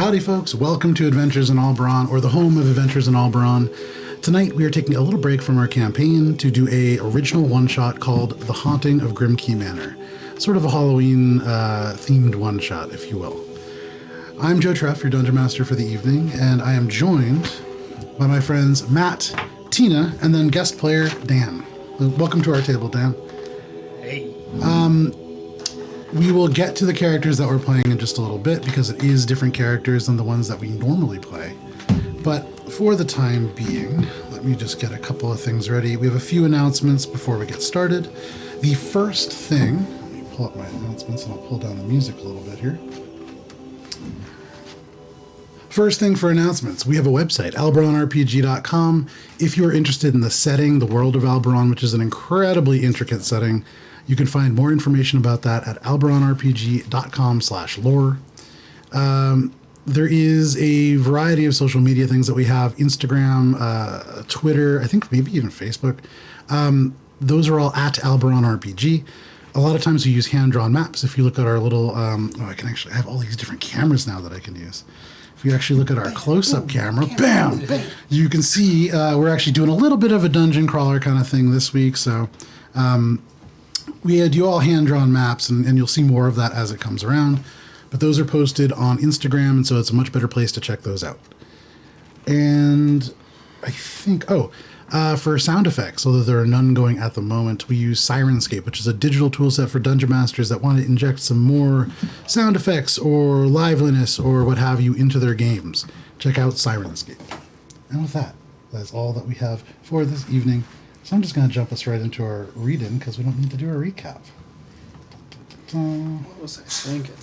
Howdy folks, welcome to Adventures in Alberon, or the home of Adventures in Alberon. Tonight we are taking a little break from our campaign to do a original one-shot called The Haunting of Grimke Manor. Sort of a Halloween themed one-shot, if you will. I'm Joe Treff, your Dungeon Master for the evening, and I am joined by my friends Matt, Tina, and then guest player Dan. Welcome to our table, Dan. Hey. We will get to the characters that we're playing in just a little bit because it is different characters than the ones that we normally play. But for the time being, let me just get a couple of things ready. We have a few announcements before we get started. The first thing, let me pull up my announcements and I'll pull down the music a little bit here. First thing for announcements, we have a website, alberonrpg.com. If you are interested in the setting, the world of Alberon, which is an incredibly intricate setting, you can find more information about that at alberonrpg.com/lore. There is a variety of social media things that we have, Instagram, Twitter, I think maybe even Facebook. Those are all at AlberonRPG. A lot of times we use hand-drawn maps. If you look at our little, I can actually have all these different cameras now that I can use. If you actually look at our close-up camera, bam, you can see we're actually doing a little bit of a dungeon crawler kind of thing this week. So we do all hand-drawn maps, and you'll see more of that as it comes around. But those are posted on Instagram, and so it's a much better place to check those out. And I think, for sound effects, although there are none going at the moment, we use Sirenscape, which is a digital tool set for Dungeon Masters that want to inject some more sound effects or liveliness or what have you into their games. Check out Sirenscape. And with that, that's all that we have for this evening. So I'm just going to jump us right into our read-in because we don't need to do a recap. What was I thinking?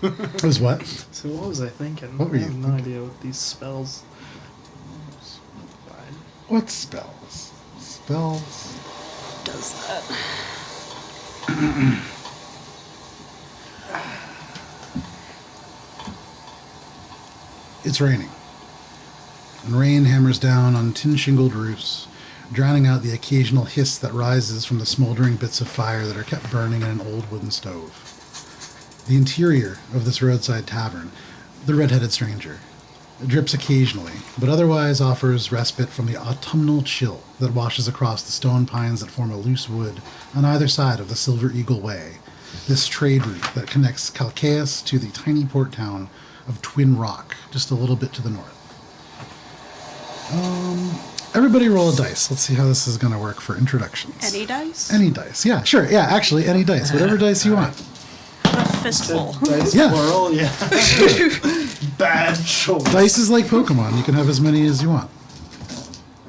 It was what? So what was I thinking? What were you I have no idea what these spells... What spells? Spells? Does that? It's raining. And rain hammers down on tin-shingled roofs, drowning out the occasional hiss that rises from the smoldering bits of fire that are kept burning in an old wooden stove. The interior of this roadside tavern, the red-headed stranger, drips occasionally, but otherwise offers respite from the autumnal chill that washes across the stone pines that form a loose wood on either side of the Silver Eagle Way, this trade route that connects Calcaeus to the tiny port town of Twin Rock, just a little bit to the north. Everybody roll a dice. Let's see how this is going to work for introductions. Any dice? Any dice. Yeah, sure. Yeah, actually, any dice. Whatever dice you want. A fistful. Dice Yeah. plural? Yeah. Bad choice. Dice is like Pokemon. You can have as many as you want.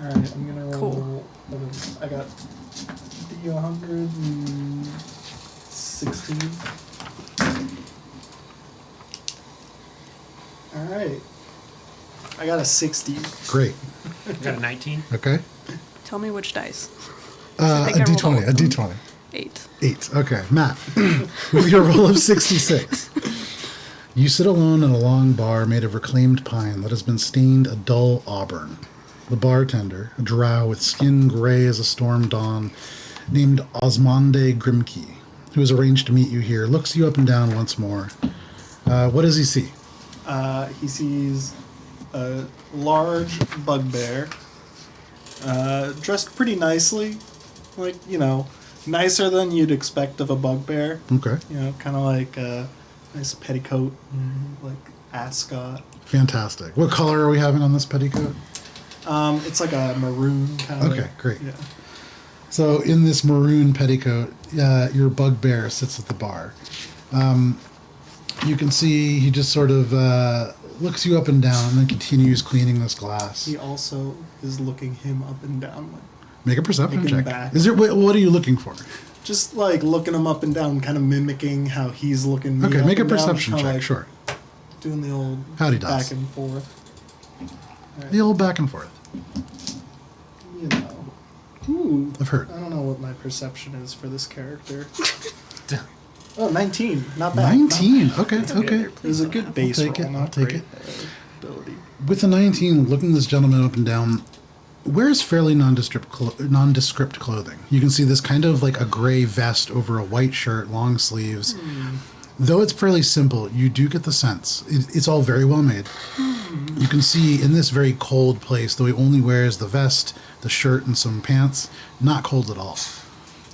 Alright, I'm gonna roll... Cool. I got D116. Alright. I got a 60. Great. Got a 19. Okay. Tell me which dice. A think I rolled all D20. of A them. D20. 8. 8. Okay. Matt, with your roll of 66, you sit alone in a long bar made of reclaimed pine that has been stained a dull auburn. The bartender, a drow with skin gray as a storm dawn, named Osmonde Grimke, who has arranged to meet you here, looks you up and down once more. What does he see? He sees a large bugbear, dressed pretty nicely, like, nicer than you'd expect of a bugbear. Okay. Kind of like a nice petticoat, like ascot. Fantastic. What color are we having on this petticoat? It's like a maroon kind of. Okay, great. Yeah. So in this maroon petticoat, your bugbear sits at the bar. You can see he just sort of looks you up and down and then continues cleaning this glass. He also is looking him up and down. Make a perception Looking check. back. What are you looking for? Just like looking him up and down, kind of mimicking how he's looking me Okay, up make a and down, perception kinda check, like sure. Doing the old Howdy back does. and forth. The old back and forth. Ooh. I've heard. I don't know what my perception is for this character. Oh, 19. Not bad. 19. Okay, okay. It was a good base I'll take roll, it, not I'll take great, it. ability. With the 19, looking this gentleman up and down, wears fairly nondescript clothing. You can see this kind of like a gray vest over a white shirt, long sleeves. Though it's fairly simple, you do get the sense. It's all very well made. You can see in this very cold place, though he only wears the vest, the shirt, and some pants, not cold at all.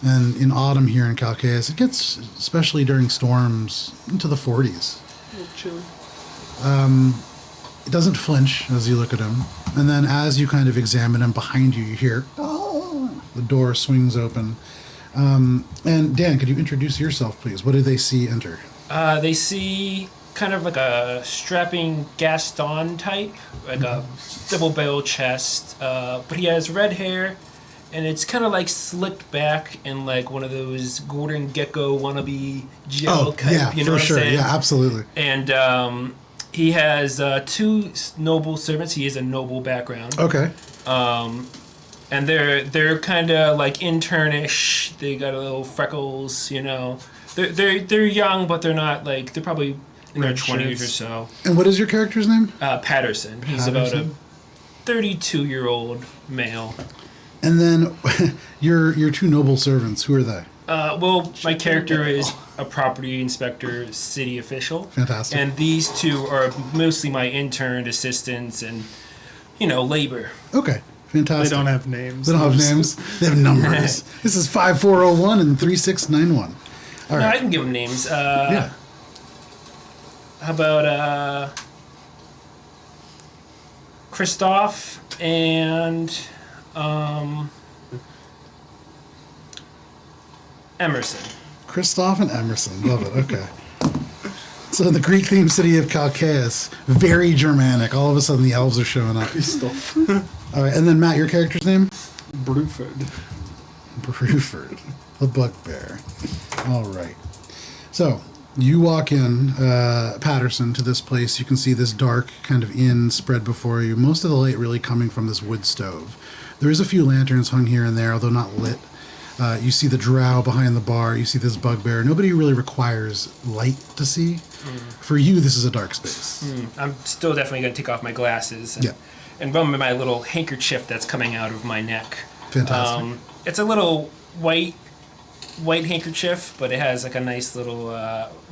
And in autumn here in Calcaeus, it gets, especially during storms, into the 40s. A little chilly. It doesn't flinch as you look at him. And then as you kind of examine him behind you, you hear, oh, the door swings open. And Dan, could you introduce yourself, please? What do they see enter? They see kind of like a strapping Gaston type, like a double-barrel chest, but he has red hair, and it's kind of like slicked back in like one of those Golden Gecko wannabe gel type, yeah, you know for what sure. I'm saying? Yeah, absolutely. And he has 2 noble servants. He has a noble background. Okay. And they're kind of like internish. They got a little freckles, you know. They're young, but they're not like, they're probably in their 20s or so. And what is your character's name? Patterson. He's about a 32-year-old male. And then your 2 noble servants, who are they? Well, my character is a property inspector, city official. Fantastic. And these 2 are mostly my intern assistants and, you know, labor. Okay, fantastic. They don't have names. They don't have names. They have numbers. This is 5401 and 3691. All No, right. I can give them names. Yeah. How about Christoph and Emerson. Christoph and Emerson. Love it. Okay. So in the Greek-themed city of Calcaeus, very Germanic. All of a sudden, the elves are showing up. Stuff. All right, and then Matt, your character's name? Bruford. Bruford, the bugbear. All right. So you walk in, Patterson, to this place. You can see this dark kind of inn spread before you. Most of the light really coming from this wood stove. There is a few lanterns hung here and there, although not lit. You see the drow behind the bar. You see this bugbear. Nobody really requires light to see. For you, this is a dark space. I'm still definitely going to take off my glasses and run with my little handkerchief that's coming out of my neck. Fantastic. It's a little white handkerchief, but it has like a nice little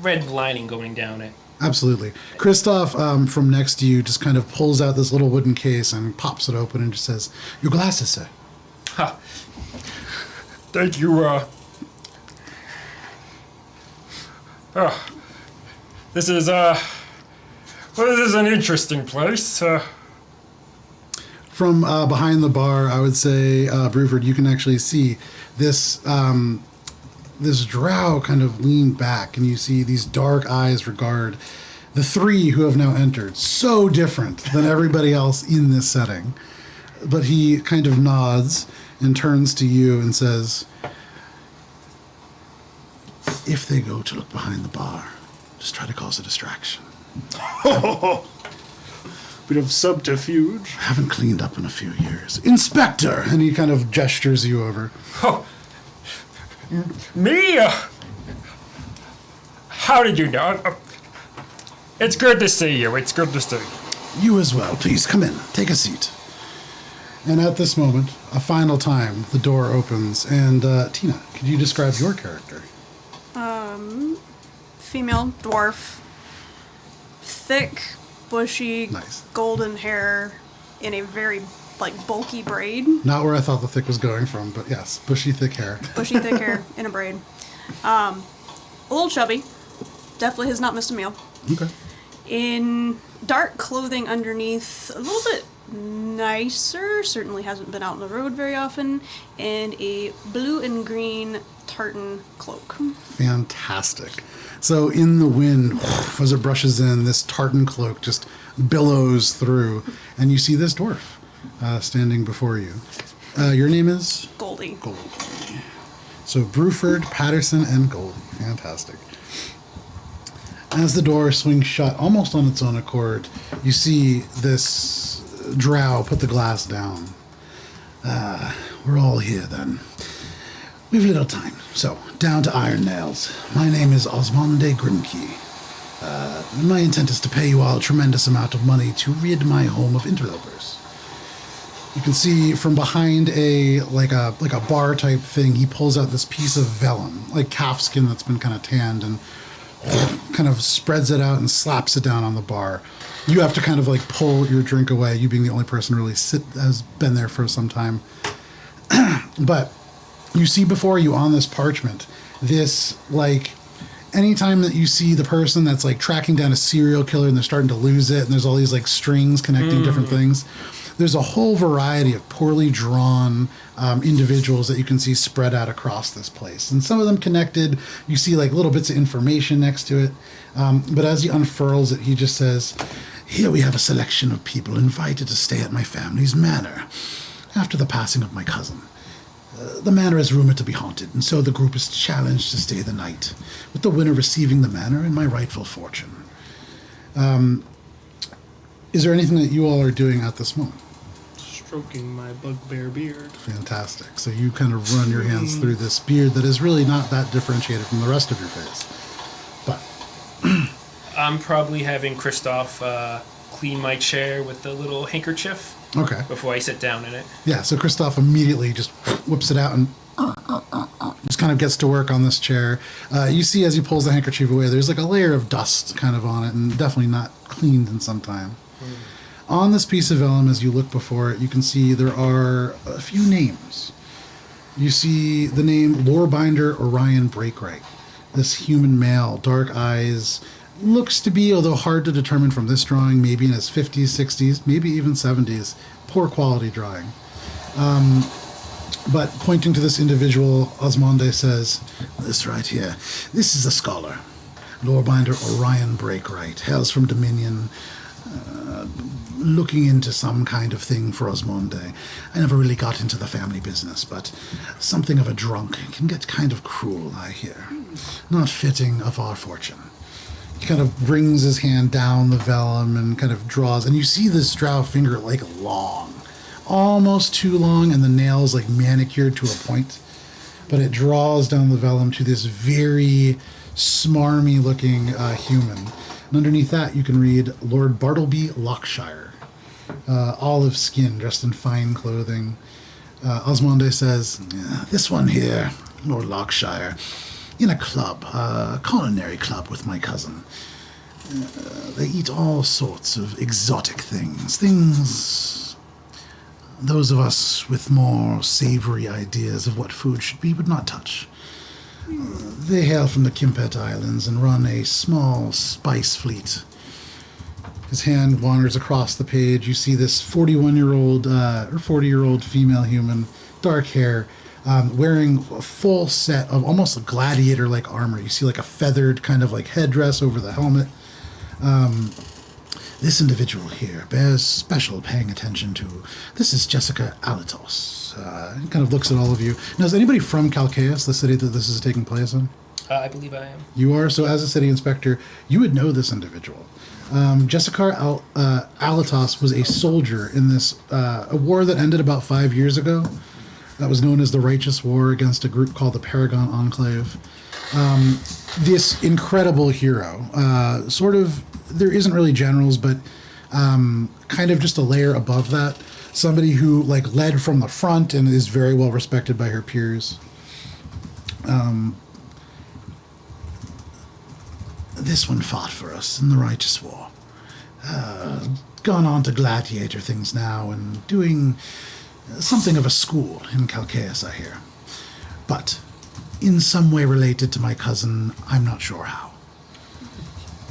red lining going down it. Absolutely. Christoph, from next to you, just kind of pulls out this little wooden case and pops it open and just says, "Your glasses, sir." Ha. Thank you. This is an interesting place. From behind the bar, I would say, Bruford, you can actually see this this drow kind of lean back, and you see these dark eyes regard the 3 who have now entered. So different than everybody else in this setting. But he kind of nods and turns to you and says, "If they go to look behind the bar, just try to cause a distraction. Bit of subterfuge. I haven't cleaned up in a few years. Inspector!" And he kind of gestures you over. Oh, me? How did you know? It's good to see you. It's good to see you. "You as well. Please come in. Take a seat." And at this moment, a final time, the door opens. And Tina, could you describe your character? Female dwarf, thick, bushy, Nice. golden hair in a very bulky braid. Not where I thought the thick was going from, but yes, bushy, thick hair. Bushy, thick hair in a braid. A little chubby. Definitely has not missed a meal. Okay. In dark clothing underneath, a little bit nicer, certainly hasn't been out on the road very often, and a blue and green tartan cloak. Fantastic. So in the wind, as it brushes in, this tartan cloak just billows through, and you see this dwarf standing before you. Your name is? Goldie. Goldie. So Bruford, Patterson, and Goldie. Fantastic. As the door swings shut, almost on its own accord, you see this drow put the glass down. We're all here then. We've little time, so down to iron nails. My name is Osmonde Grimke. My intent is to pay you all a tremendous amount of money to rid my home of interlopers. You can see from behind a bar type thing, he pulls out this piece of vellum, like calf skin that's been kind of tanned, and kind of spreads it out and slaps it down on the bar. You have to kind of like pull your drink away, you being the only person really has been there for some time. But you see before you on this parchment, this like, anytime that you see the person that's like tracking down a serial killer and they're starting to lose it and there's all these like strings connecting different things, there's a whole variety of poorly drawn individuals that you can see spread out across this place. And some of them connected, you see like little bits of information next to it. But as he unfurls it, he just says, "Here we have a selection of people invited to stay at my family's manor after the passing of my cousin. The manor is rumored to be haunted, and so the group is challenged to stay the night, with the winner receiving the manor and my rightful fortune." Is there anything that you all are doing at this moment? Stroking my bugbear beard. Fantastic. So you kind of run your hands through this beard that is really not that differentiated from the rest of your face. But I'm probably having Christoph clean my chair with the little handkerchief okay. before I sit down in it. Yeah, so Christoph immediately just whips it out and just kind of gets to work on this chair. You see as he pulls the handkerchief away, there's like a layer of dust kind of on it and definitely not cleaned in some time. On this piece of vellum, as you look before it, you can see there are a few names. You see the name Lorebinder Orion Breakwright. This human male, dark eyes, looks to be, although hard to determine from this drawing, maybe in his 50s, 60s, maybe even 70s. Poor quality drawing. But pointing to this individual, Osmonde says, "This right here, this is a scholar. Lorebinder Orion Breakwright, hails from Dominion, looking into some kind of thing for Osmonde. I never really got into the family business, but something of a drunk can get kind of cruel, I hear. Not fitting of our fortune." He kind of brings his hand down the vellum and kind of draws, and you see this drow finger like long, almost too long, and the nails like manicured to a point. But it draws down the vellum to this very smarmy looking human. And underneath that you can read Lord Bartleby Lockshire. Olive skin, dressed in fine clothing. Osmonde says, "This one here, Lord Lockshire, in a club, a culinary club with my cousin. They eat all sorts of exotic things those of us with more savory ideas of what food should be would not touch. They hail from the Kimpet Islands and run a small spice fleet." His hand wanders across the page. You see this 41-year-old or 40-year-old female human, dark hair, wearing a full set of almost gladiator-like armor. You see like a feathered kind of like headdress over the helmet. This individual here bears special paying attention to. This is Jessica Alatos. He kind of looks at all of you. Now, is anybody from Calcaeus, the city that this is taking place in? I believe I am. You are? So as a city inspector, you would know this individual. Jessica Alatos was a soldier in this a war that ended about 5 years ago. That was known as the Righteous War against a group called the Paragon Enclave. This incredible hero, sort of, there isn't really generals, but kind of just a layer above that. Somebody who like led from the front and is very well respected by her peers. This one fought for us in the Righteous War. Gone on to gladiator things now and doing something of a school in Calcaeus, I hear. But in some way related to my cousin, I'm not sure how.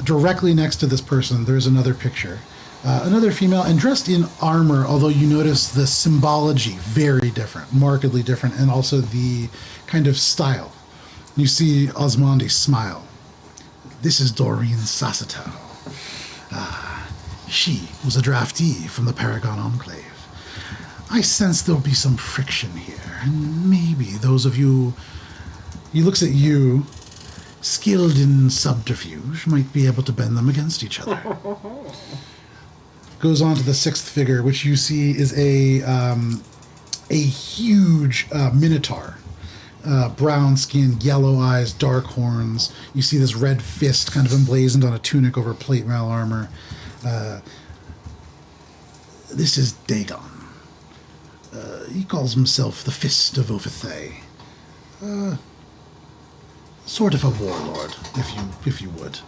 Directly next to this person, there's another picture. Another female, and dressed in armor, although you notice the symbology very different, markedly different, and also the kind of style. You see Osmonde smile. This is Doreen Sasita. She was a draftee from the Paragon Enclave. I sense there'll be some friction here, and maybe those of you, he looks at you, skilled in subterfuge, might be able to bend them against each other. Goes on to the sixth figure, which you see is a huge Minotaur. Brown skin, yellow eyes, dark horns. You see this red fist kind of emblazoned on a tunic over plate mail armor. This is Dagon. He calls himself the Fist of Ophethay. sort of a warlord, if you would.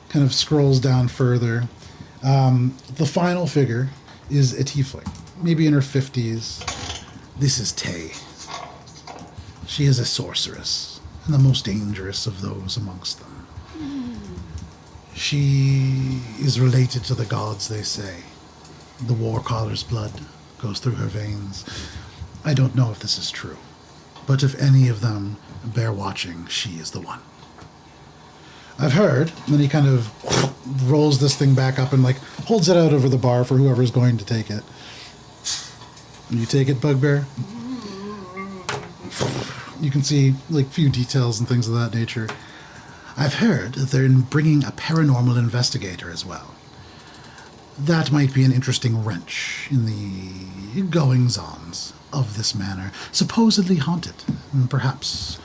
Kind of scrolls down further. The final figure is a tiefling, maybe in her 50s. This is Tay. She is a sorceress, and the most dangerous of those amongst them. She is related to the gods, they say. The Warcaller's blood goes through her veins. I don't know if this is true, but if any of them bear watching, she is the one. I've heard, and then he kind of rolls this thing back up and like holds it out over the bar for whoever's going to take it. You take it, Bugbear? You can see like few details and things of that nature. I've heard that they're bringing a paranormal investigator as well. That might be an interesting wrench in the goings-ons of this manor, supposedly haunted, and perhaps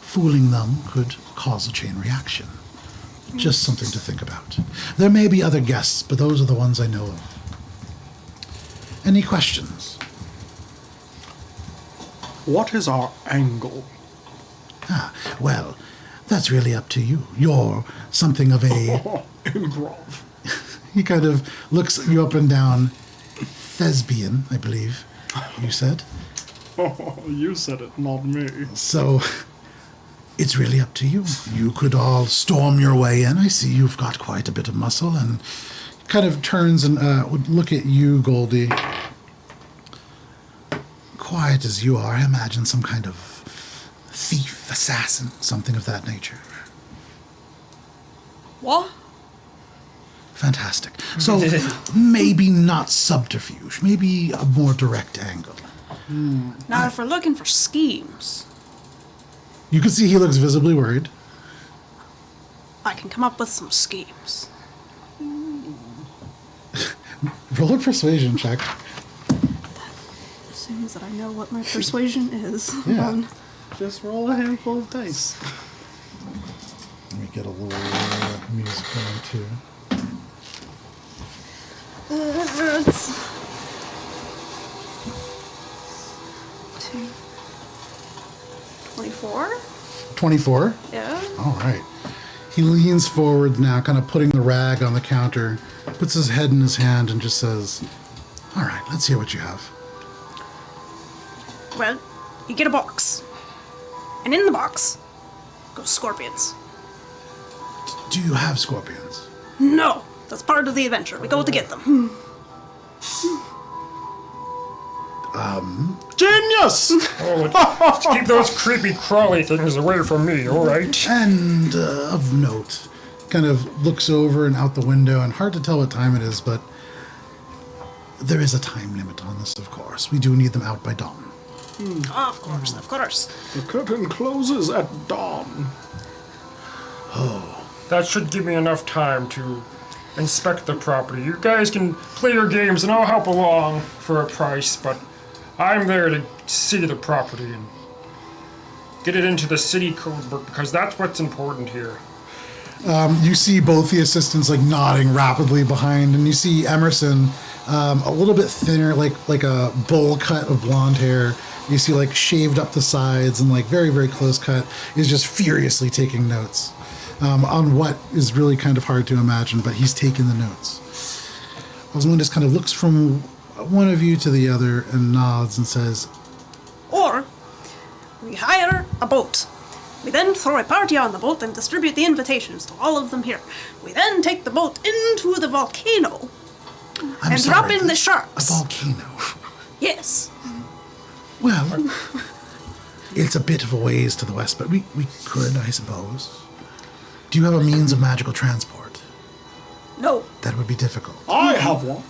fooling them could cause a chain reaction. Just something to think about. There may be other guests, but those are the ones I know of. Any questions? What is our angle? Well, that's really up to you. You're something of a... Improv. He kind of looks you up and down. Thesbian, I believe you said. Oh, you said it, not me. So, it's really up to you. You could all storm your way in. I see you've got quite a bit of muscle, and kind of turns and would look at you, Goldie. Quiet as you are, I imagine some kind of thief, assassin, something of that nature. What? Fantastic. So, maybe not subterfuge, maybe a more direct angle. Now, if we're looking for schemes, You can see he looks visibly worried. I can come up with some schemes. Roll a persuasion check. Assumes that I know what my persuasion is. Yeah. Just roll a handful of dice. Let me get a little music going too. It's 24? 24? Yeah. All right. He leans forward now, kind of putting the rag on the counter, puts his head in his hand, and just says, all right, let's hear what you have. Well, you get a box. And in the box go scorpions. Do you have scorpions? No, that's part of the adventure. We go to get them. Genius! Oh, keep those creepy crawly things away from me, alright? And of note, kind of looks over and out the window, and hard to tell what time it is, but there is a time limit on this, of course. We do need them out by dawn. Of course, of course. The curtain closes at dawn. That should give me enough time to inspect the property. You guys can play your games and I'll help along for a price, but I'm there to see the property and get it into the city code book because that's what's important here. You see both the assistants like nodding rapidly behind, and you see Emerson, a little bit thinner, like a bowl cut of blonde hair. You see like shaved up the sides and like very, very close cut, is just furiously taking notes on what is really kind of hard to imagine, but he's taking the notes. Osmond just kind of looks from one of you to the other and nods and says, Or we hire a boat. We then throw a party on the boat and distribute the invitations to all of them here. We then take the boat into the volcano I'm and sorry, drop in the a sharks. volcano. Yes. Well, it's a bit of a ways to the west, but we could, I suppose. Do you have a means of magical transport? No. That would be difficult. I have one.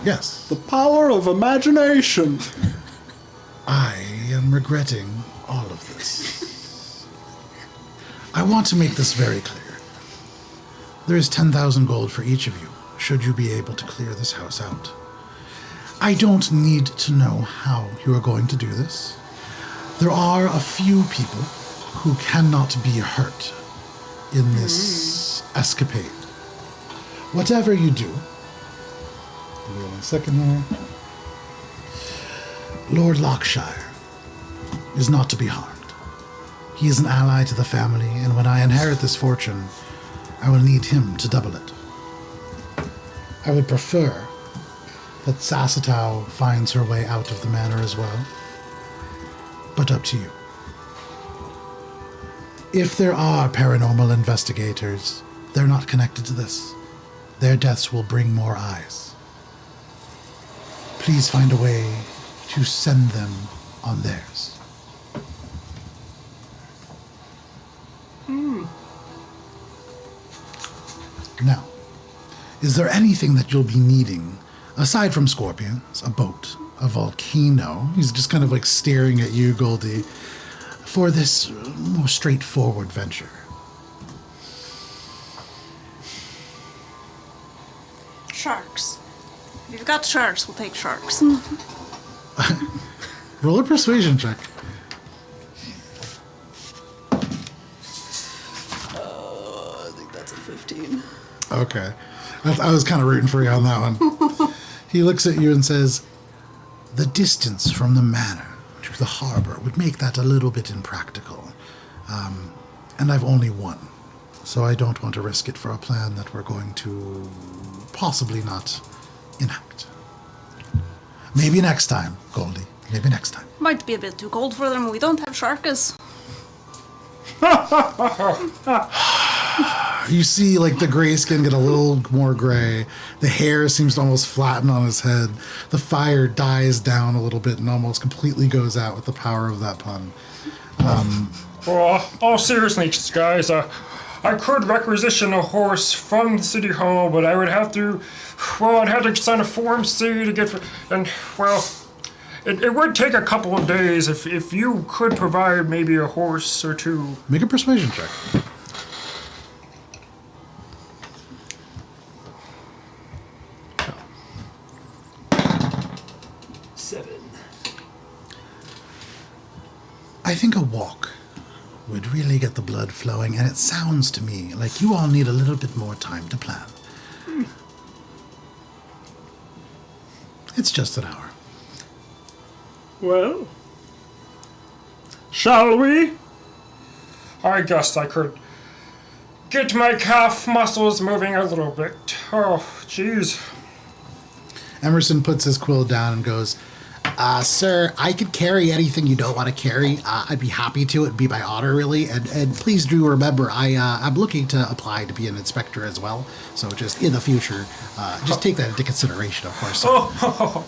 Yes. The power of imagination. I am regretting all of this. I want to make this very clear. There is 10,000 gold for each of you, should you be able to clear this house out. I don't need to know how you are going to do this. There are a few people who cannot be hurt in this escapade. Whatever you do, give me 1 second here. Lord Lockshire is not to be harmed. He is an ally to the family, and when I inherit this fortune, I will need him to double it. I would prefer that Sasita finds her way out of the manor as well, but up to you. If there are paranormal investigators, they're not connected to this. Their deaths will bring more eyes. Please find a way to send them on theirs. Now, is there anything that you'll be needing, aside from scorpions, a boat, a volcano? He's just kind of like staring at you, Goldie, for this more straightforward venture. Sharks. If you've got sharks, we'll take sharks. Roll a persuasion check. I think that's a 15. Okay. I was kind of rooting for you on that one. He looks at you and says, the distance from the manor to the harbor would make that a little bit impractical. And I've only one, so I don't want to risk it for a plan that we're going to possibly not enact. Maybe next time, Goldie. Maybe next time. Might be a bit too cold for them. We don't have sharkas. You see, like, the gray skin get a little more gray. The hair seems to almost flatten on his head. The fire dies down a little bit and almost completely goes out with the power of that pun. All seriousness, guys, I could requisition a horse from the city hall, but I would have to, I'd have to sign a Form C to get, it would take a couple of days if you could provide maybe a horse or two. Make a persuasion check. I think a walk would really get the blood flowing, and it sounds to me like you all need a little bit more time to plan. It's just an hour. Well, shall we? I guess I could get my calf muscles moving a little bit. Oh, jeez. Emerson puts his quill down and goes, sir, I could carry anything you don't want to carry. I'd be happy to. It'd be my honor, really. And please do remember, I'm looking to apply to be an inspector as well. So just in the future, just take that into consideration, of course. Oh,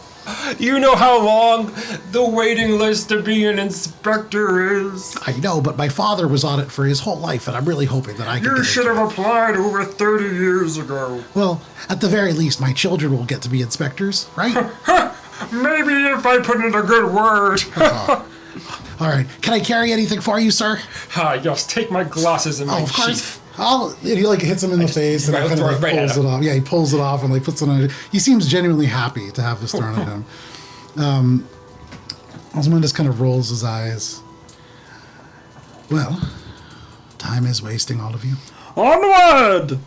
you know how long the waiting list to be an inspector is. I know, but my father was on it for his whole life, and I'm really hoping that I can. You should have applied over 30 years ago. Well, at the very least, my children will get to be inspectors, right? Maybe if I put in a good word. All right. Can I carry anything for you, sir? Yes, take my glasses and my Of course. sheath. He like hits him in the face and kind of like pulls it off. Yeah, he pulls it off and like puts it on. He seems genuinely happy to have this thrown at him. Osmond just kind of rolls his eyes. Well, time is wasting, all of you. Onward!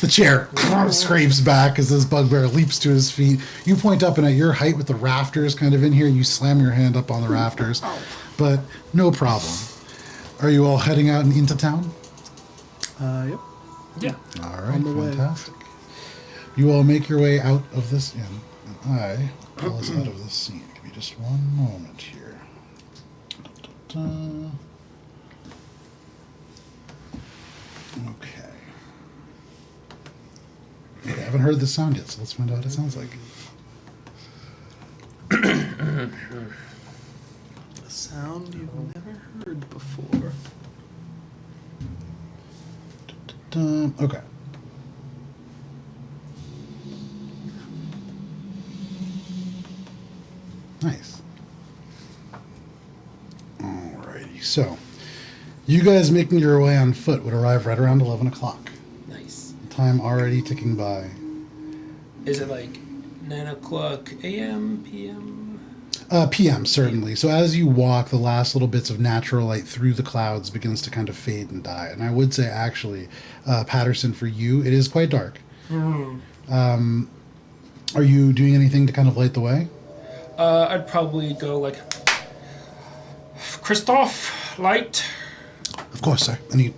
The chair scrapes back as this bugbear leaps to his feet. You point up, and at your height with the rafters kind of in here, you slam your hand up on the rafters. But no problem. Are you all heading out and into town? Yep. Yeah. All right, On the way. fantastic. You all make your way out of this inn, and I pull us out of this scene. Give me just one moment here. Da-da-da. Okay. I haven't heard this sound yet, so let's find out what it sounds like. A sound you've never heard before. Okay. Nice. Alrighty, so you guys making your way on foot would arrive right around 11 o'clock. Nice. Time already ticking by. Is it like 9 o'clock a.m., p.m.? PM, certainly. So as you walk, the last little bits of natural light through the clouds begins to kind of fade and die. And I would say, actually, Patterson, for you, it is quite dark. Are you doing anything to kind of light the way? I'd probably go like, Christoph, light? Of course, sir. And he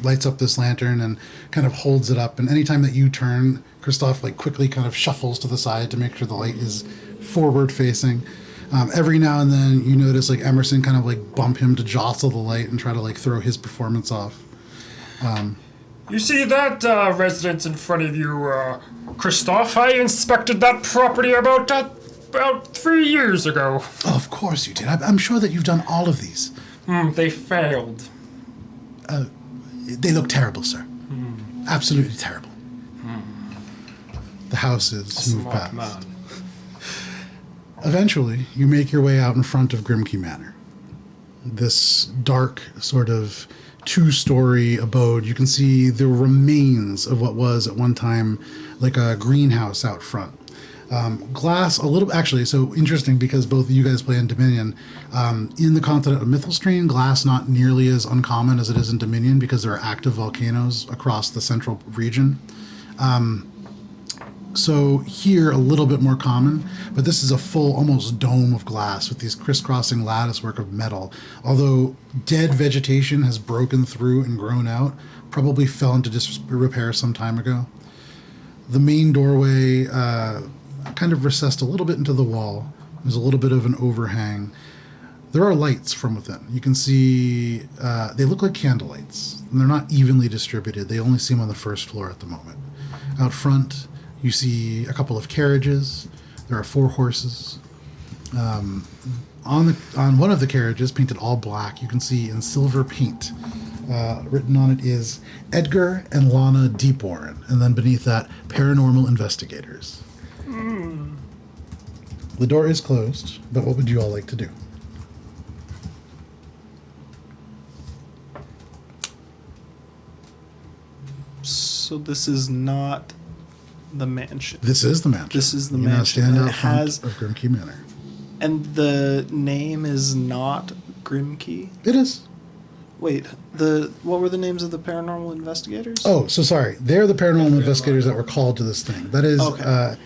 lights up this lantern and kind of holds it up. And anytime that you turn, Christoph like quickly kind of shuffles to the side to make sure the light is forward facing. Every now and then you notice like Emerson kind of like bump him to jostle the light and try to like throw his performance off. You see that residence in front of you, Christoph? I inspected that property about 3 years ago. Oh, of course you did. I'm sure that you've done all of these. They failed. They look terrible, sir. Absolutely terrible. The houses move past. Man. Eventually, you make your way out in front of Grimke Manor. This dark, sort of two-story abode. You can see the remains of what was at one time like a greenhouse out front. Glass, a little, actually, so interesting because both of you guys play in Dominion. In the continent of Mithelstrain, glass not nearly as uncommon as it is in Dominion because there are active volcanoes across the central region. So here, a little bit more common, but this is a full, almost dome of glass with these crisscrossing lattice work of metal. Although dead vegetation has broken through and grown out, probably fell into disrepair some time ago. The main doorway kind of recessed a little bit into the wall. There's a little bit of an overhang. There are lights from within. You can see they look like candlelights, and they're not evenly distributed. They only seem on the first floor at the moment. Out front, you see a couple of carriages. There are 4 horses. On one of the carriages, painted all black, you can see in silver paint, written on it is Edgar and Lana Deepwarren, and then beneath that, Paranormal Investigators. The door is closed, but what would you all like to do? So this is not the mansion. This is the mansion. This is the You now mansion. stand And out it front has- of Grimke Manor. And the name is not Grimke? It is. Wait, what were the names of the paranormal investigators? Oh, so sorry. They're the paranormal investigators that were called to this thing. That is Okay.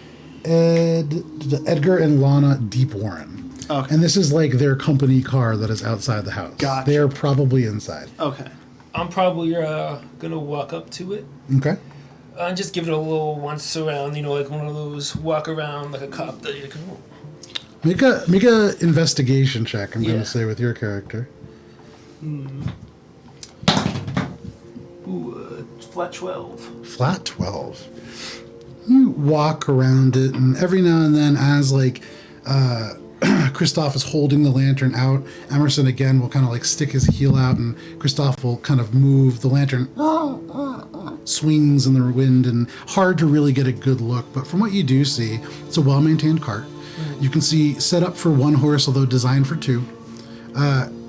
Edgar and Lana Deepwarren. Okay. And this is like their company car that is outside the house. Gotcha. They are probably inside. Okay. I'm probably gonna walk up to it Okay. and just give it a little once around, like one of those walk around like a cop that you can. Make a investigation check, I'm going Yeah. to say, with your character. Ooh, flat 12. Flat 12. You walk around it, and every now and then, as like Christoph is holding the lantern out, Emerson again will kind of like stick his heel out, and Christoph will kind of move the lantern, swings in the wind, and hard to really get a good look. But from what you do see, it's a well-maintained cart. You can see set up for 1 horse, although designed for 2,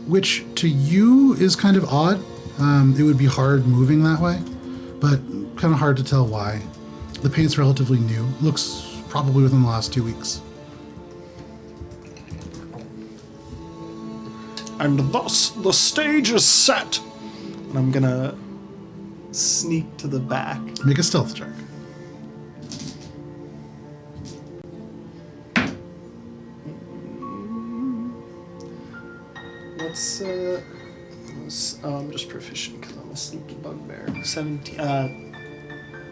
which to you is kind of odd. It would be hard moving that way, but kind of hard to tell why. The paint's relatively new. Looks probably within the last 2 weeks. And thus the stage is set. And I'm gonna sneak to the back. Make a stealth check. I'm just proficient because I'm a sneaky bugbear.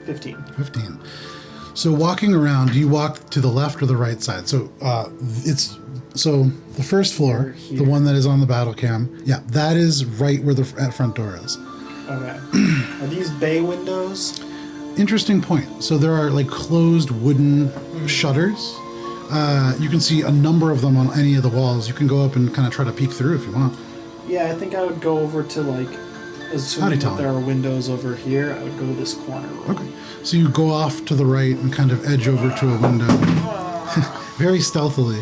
15. 15. So walking around, do you walk to the left or the right side? So the first floor, Here. the one that is on the battle cam, yeah, that is right where the front door is. Okay. Are these bay windows? Interesting point. So there are like closed wooden shutters. You can see a number of them on any of the walls. You can go up and kind of try to peek through if you want. Yeah, I think I would go over to assuming Tom. that there are windows over here, I would go to this corner room. Okay. So you go off to the right and kind of edge over to a window. Very stealthily.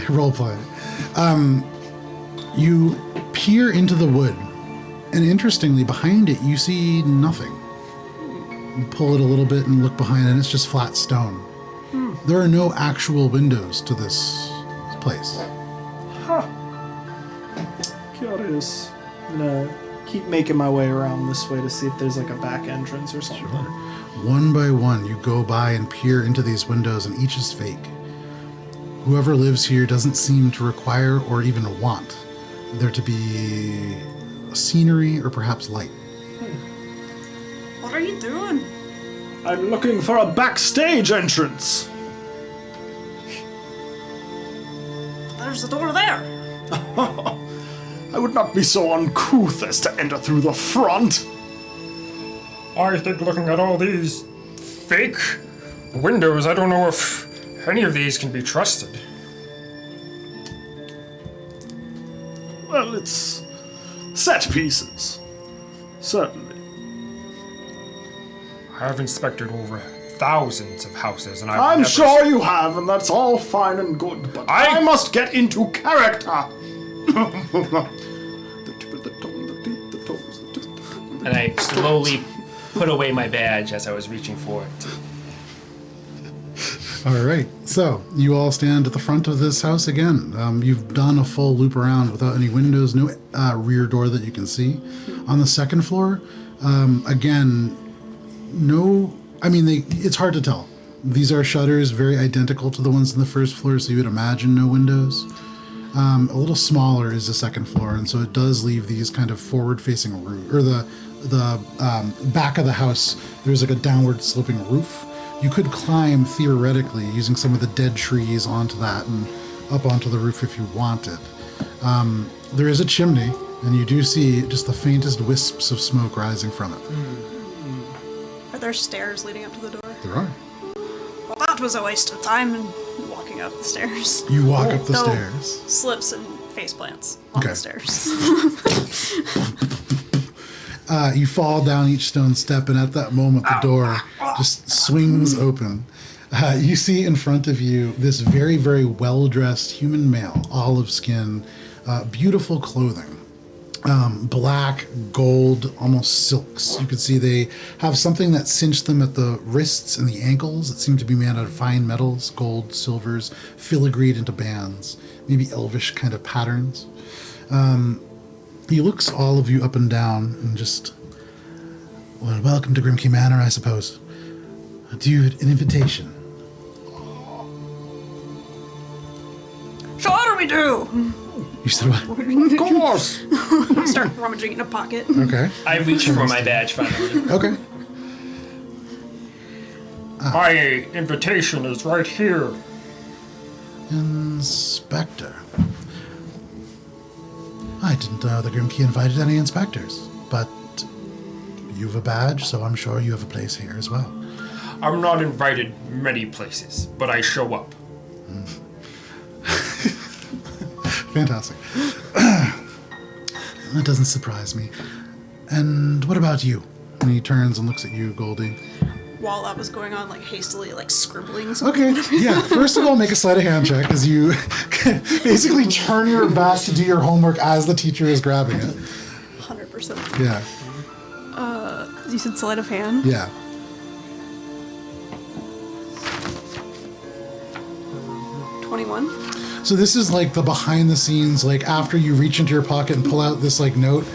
Role play. You peer into the wood, and interestingly, behind it, you see nothing. You pull it a little bit and look behind, and it's just flat stone. There are no actual windows to this place. Curious. I'm gonna keep making my way around this way to see if there's like a back entrance or something. One by one, you go by and peer into these windows, and each is fake. whoever lives here doesn't seem to require or even want there to be scenery or perhaps light. What are you doing? I'm looking for a backstage entrance. There's the door there. I would not be so uncouth as to enter through the front. I think looking at all these fake windows, I don't know if any of these can be trusted. Well, it's set pieces. Certainly. I've inspected over thousands of houses, and I'm never sure you have, and that's all fine and good, but I must get into character. And I slowly put away my badge as I was reaching for it. All right, so you all stand at the front of this house again. You've done a full loop around without any windows, no rear door that you can see. On the second floor, again, no, I mean, it's hard to tell. These are shutters very identical to the ones on the first floor, so you would imagine no windows. A little smaller is the second floor, and so it does leave these kind of forward-facing roof, or the back of the house. There's like a downward sloping roof. You could climb theoretically using some of the dead trees onto that and up onto the roof if you wanted. There is a chimney, and you do see just the faintest wisps of smoke rising from it. Are there stairs leading up to the door? There are. Well, that was a waste of time in walking up the stairs. You walk up the Though stairs. Slips and face plants on Okay. the stairs. You fall down each stone step, and at that moment, the door just swings open. You see in front of you this very, very well-dressed human male, olive skin, beautiful clothing. Black, gold, almost silks. You could see they have something that cinched them at the wrists and the ankles that seem to be made out of fine metals, gold, silvers, filigreed into bands, maybe elvish kind of patterns. He looks all of you up and down and just, well, welcome to Grimke Manor, I suppose. Do you have an invitation? Sure we do! You said what? Of course. Start rummaging in a pocket. Okay. I reach for my badge finally. Okay. My invitation is right here. Inspector. I didn't know the Grimke invited any inspectors, but you have a badge, so I'm sure you have a place here as well. I'm not invited many places, but I show up. Fantastic. That doesn't surprise me. And what about you? And he turns and looks at you, Goldie. While that was going on, like hastily, like scribbling something. Okay, yeah. First of all, make a sleight of hand check as you basically turn your back to do your homework as the teacher is grabbing it. 100%. Yeah, You said sleight of hand? yeah. So this is like the behind the scenes, like after you reach into your pocket and pull out this like note,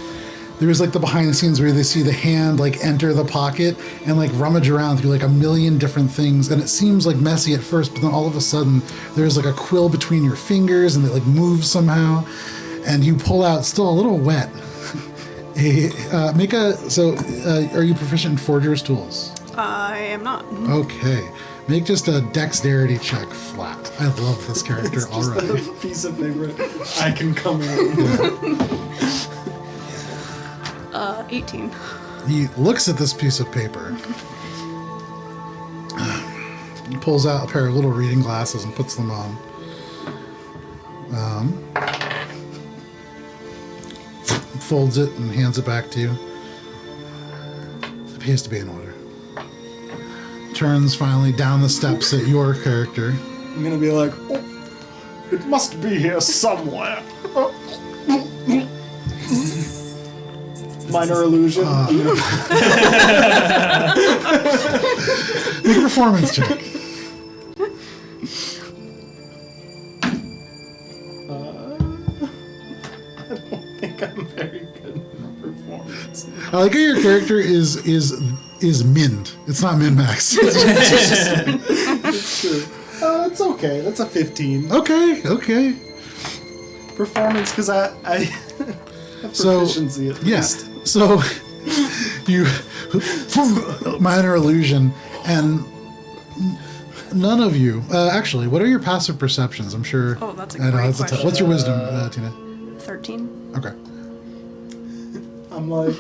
there's like the behind the scenes where they see the hand like enter the pocket and like rummage around through like a million different things. And it seems like messy at first, but then all of a sudden there's like a quill between your fingers and it like moves somehow. And you pull out, still a little wet. Are you proficient in forger's tools? I am not. Okay. Make just a dexterity check flat. I love this character already. Just a piece of paper. I can come in. 18. He looks at this piece of paper. He pulls out a pair of little reading glasses and puts them on. Folds it and hands it back to you. It appears to be in order. Turns finally down the steps at your character. I'm gonna be like, oh, it must be here somewhere. Minor illusion. Make a performance check. I don't think I'm very good at performance. I like how your character is min. It's not min max. It's true. No, it's okay. That's a 15. Okay. Performance, because I have proficiency at least. So you minor illusion, and none of you. Actually, what are your passive perceptions? I'm sure. Oh, that's a great question. What's your wisdom, Tina? 13. Okay. I'm like,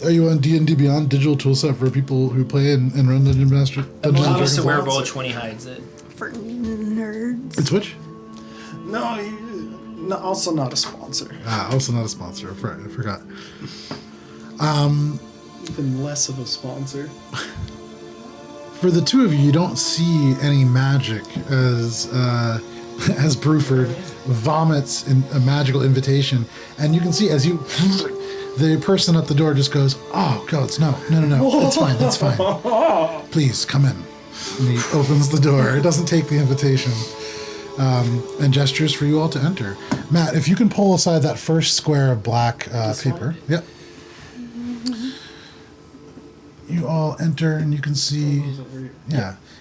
Are you on D&D Beyond digital toolset for people who play and run Dungeon Master? Dungeons and Bonus to Dragons? where Roll20 hides it. For nerds. It's which? also not a sponsor. Also not a sponsor. I forgot. Even less of a sponsor. For the two of you, you don't see any magic as Bruford vomits a magical invitation, and you can see as you, the person at the door just goes, "Oh, goats, no, it's fine. Please come in." And he opens the door. It doesn't take the invitation, and gestures for you all to enter. Matt, if you can pull aside that first square of black paper. Yep. You all enter, and you can see,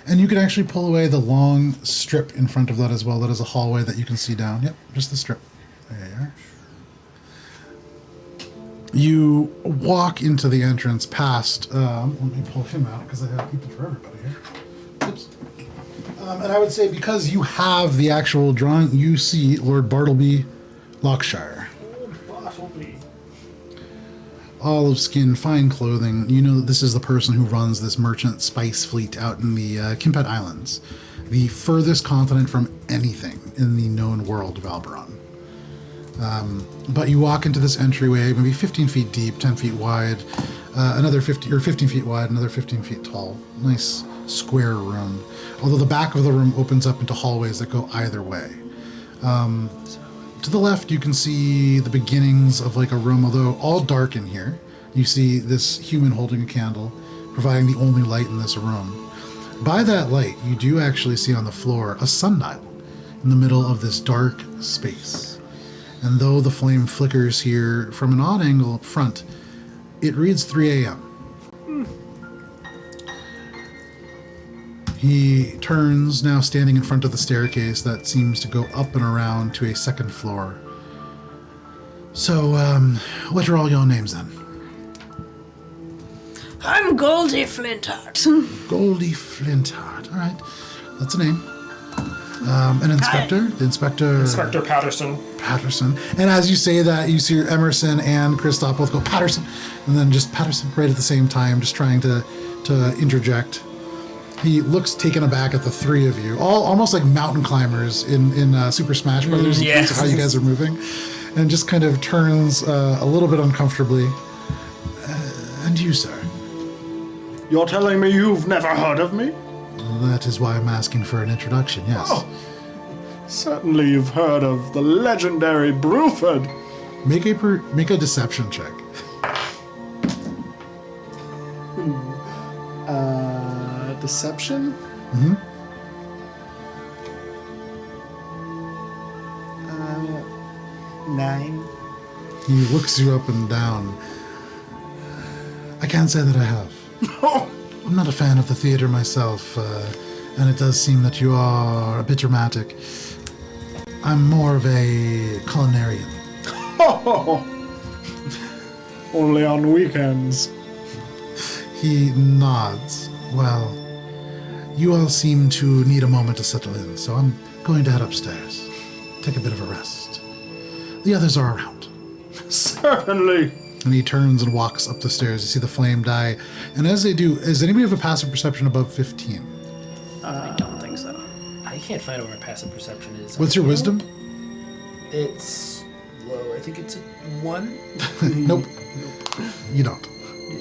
and you can actually pull away the long strip in front of that as well. That is a hallway that you can see down. Yep, just the strip. There you are. You walk into the entrance past, let me pull him out because I have people for everybody here. Oops. And I would say because you have the actual drawing, you see Lord Bartleby Lockshire. Olive skin, fine clothing. You know that this is the person who runs this merchant spice fleet out in the Kimpet Islands, the furthest continent from anything in the known world of Alberon. But you walk into this entryway, maybe 15 feet deep, 10 feet wide, another 15 feet wide, another 15 feet tall. Nice square room. Although the back of the room opens up into hallways that go either way. To the left, you can see the beginnings of like a room, although all dark in here. You see this human holding a candle, providing the only light in this room. By that light, you do actually see on the floor a sundial in the middle of this dark space. And though the flame flickers here from an odd angle up front, it reads 3 a.m. He turns, now standing in front of the staircase that seems to go up and around to a second floor. So, what are all your names then? I'm Goldie Flintheart. Goldie Flintheart. All right, that's a name. An inspector. The inspector. Inspector Patterson. Patterson. And as you say that, you see Emerson and Christoph both go Patterson, and then just Patterson right at the same time, just trying to interject. He looks taken aback at the three of you, all almost like mountain climbers in Super Smash Brothers. In terms of how you guys are moving, and just kind of turns a little bit uncomfortably. And you, sir? You're telling me you've never heard of me? That is why I'm asking for an introduction. Yes. Oh, certainly you've heard of the legendary Bruford. Make a deception check. Deception? Mm-hmm. 9. He looks you up and down. I can't say that I have. I'm not a fan of the theater myself, and it does seem that you are a bit dramatic. I'm more of a culinarian. Only on weekends. He nods. Well, you all seem to need a moment to settle in, so I'm going to head upstairs. Take a bit of a rest. The others are around. Certainly. And he turns and walks up the stairs. You see the flame die. And as they do, does anybody have a passive perception above 15? I don't think so. I can't find out where my passive perception is. What's your wisdom? It's low. I think it's a 1. Nope. You don't.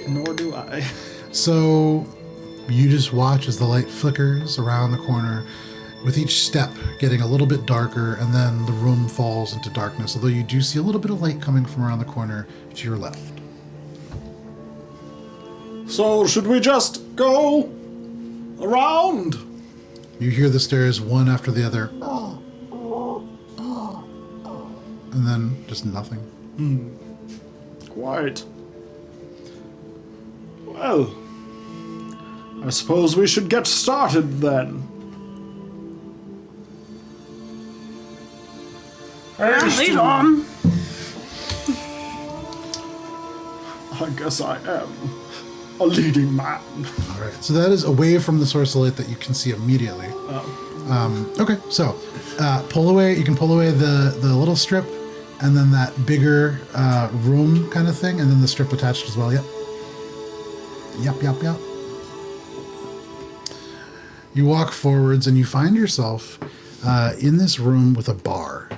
Nor do I. So you just watch as the light flickers around the corner, with each step getting a little bit darker, and then the room falls into darkness, although you do see a little bit of light coming from around the corner to your left. So, should we just go around? You hear the stairs one after the other, and then just nothing. Quite. Well, I suppose we should get started then. Lead on. I guess I am a leading man. All right. So that is away from the source of light that you can see immediately. Okay. So pull away. You can pull away the little strip, and then that bigger room kind of thing, and then the strip attached as well. Yep. Yep. You walk forwards, and you find yourself in this room with a bar.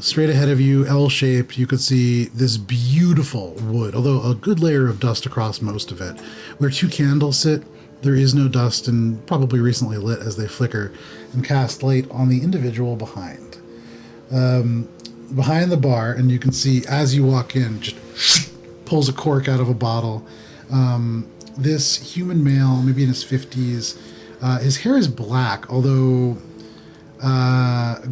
Straight ahead of you, L-shaped, you could see this beautiful wood, although a good layer of dust across most of it. Where 2 candles sit, there is no dust and probably recently lit as they flicker and cast light on the individual behind. Behind the bar, and you can see as you walk in, just pulls a cork out of a bottle. This human male, maybe in his 50s, his hair is black, although...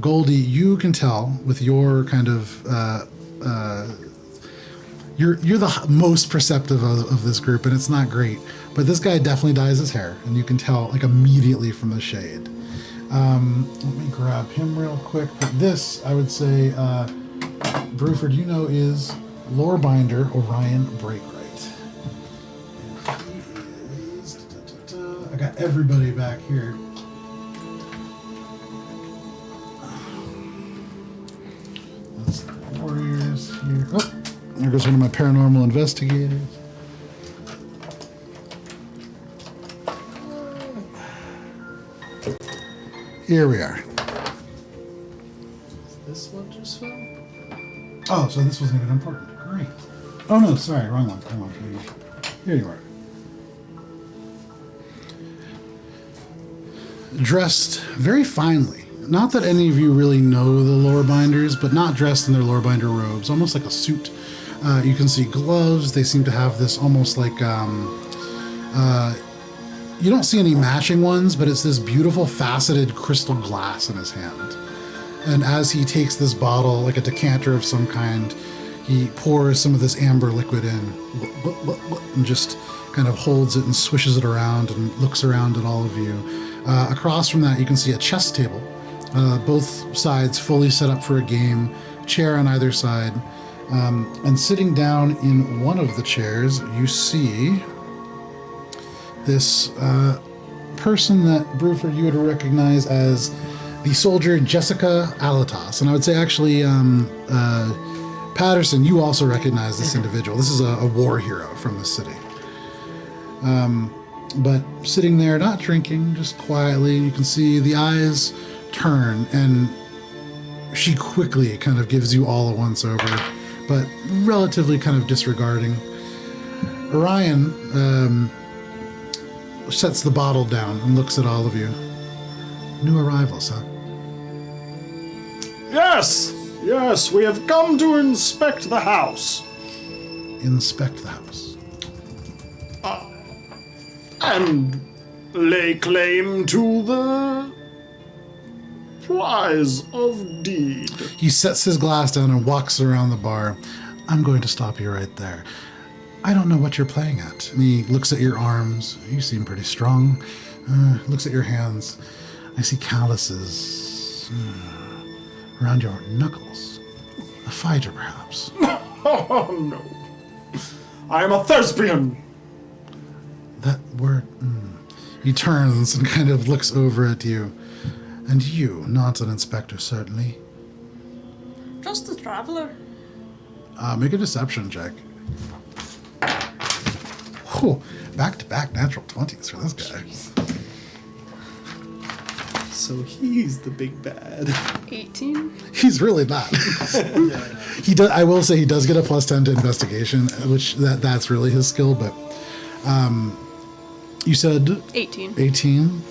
Goldie, you can tell with your kind of you're the most perceptive of this group, and it's not great. But this guy definitely dyes his hair, and you can tell like immediately from the shade. Let me grab him real quick. But this, I would say, Bruford, you know, is Lorebinder Orion Breakwright. He is, I got everybody back here. Warriors here. Oh, there goes one of my paranormal investigators. Here we are. This one just fell? Oh, so this wasn't even important. Great. Oh no, sorry, wrong one. Here you are. Dressed very finely. Not that any of you really know the Lorebinders, but not dressed in their Lorebinder robes, almost like a suit. You can see gloves. They seem to have this almost like, you don't see any matching ones, but it's this beautiful faceted crystal glass in his hand. And as he takes this bottle, like a decanter of some kind, he pours some of this amber liquid in and just kind of holds it and swishes it around and looks around at all of you. Across from that, you can see a chess table. Both sides fully set up for a game, chair on either side. And sitting down in one of the chairs, you see this person that, Bruford, you would recognize as the soldier Jessica Alatos. And I would say actually, Patterson, you also recognize this individual. This is a war hero from the city. But sitting there, not drinking, just quietly, you can see the eyes turn, and she quickly kind of gives you all a once over, but relatively kind of disregarding. Orion sets the bottle down and looks at all of you. New arrivals, huh? Yes, we have come to inspect the house. Inspect the house. And lay claim to the prize of deed. He sets his glass down and walks around the bar. I'm going to stop you right there. I don't know what you're playing at. And he looks at your arms. You seem pretty strong. Looks at your hands. I see calluses around your knuckles. A fighter, perhaps. Oh, no. I am a thesbian. That word... He turns and kind of looks over at you. And you, not an inspector, certainly. Just a traveler. Make a deception check. Whew, back-to-back natural 20s for this guy. So he's the big bad. 18. He's really not. He does. I will say he does get a +10 to investigation, which that's really his skill. But you said 18. 18.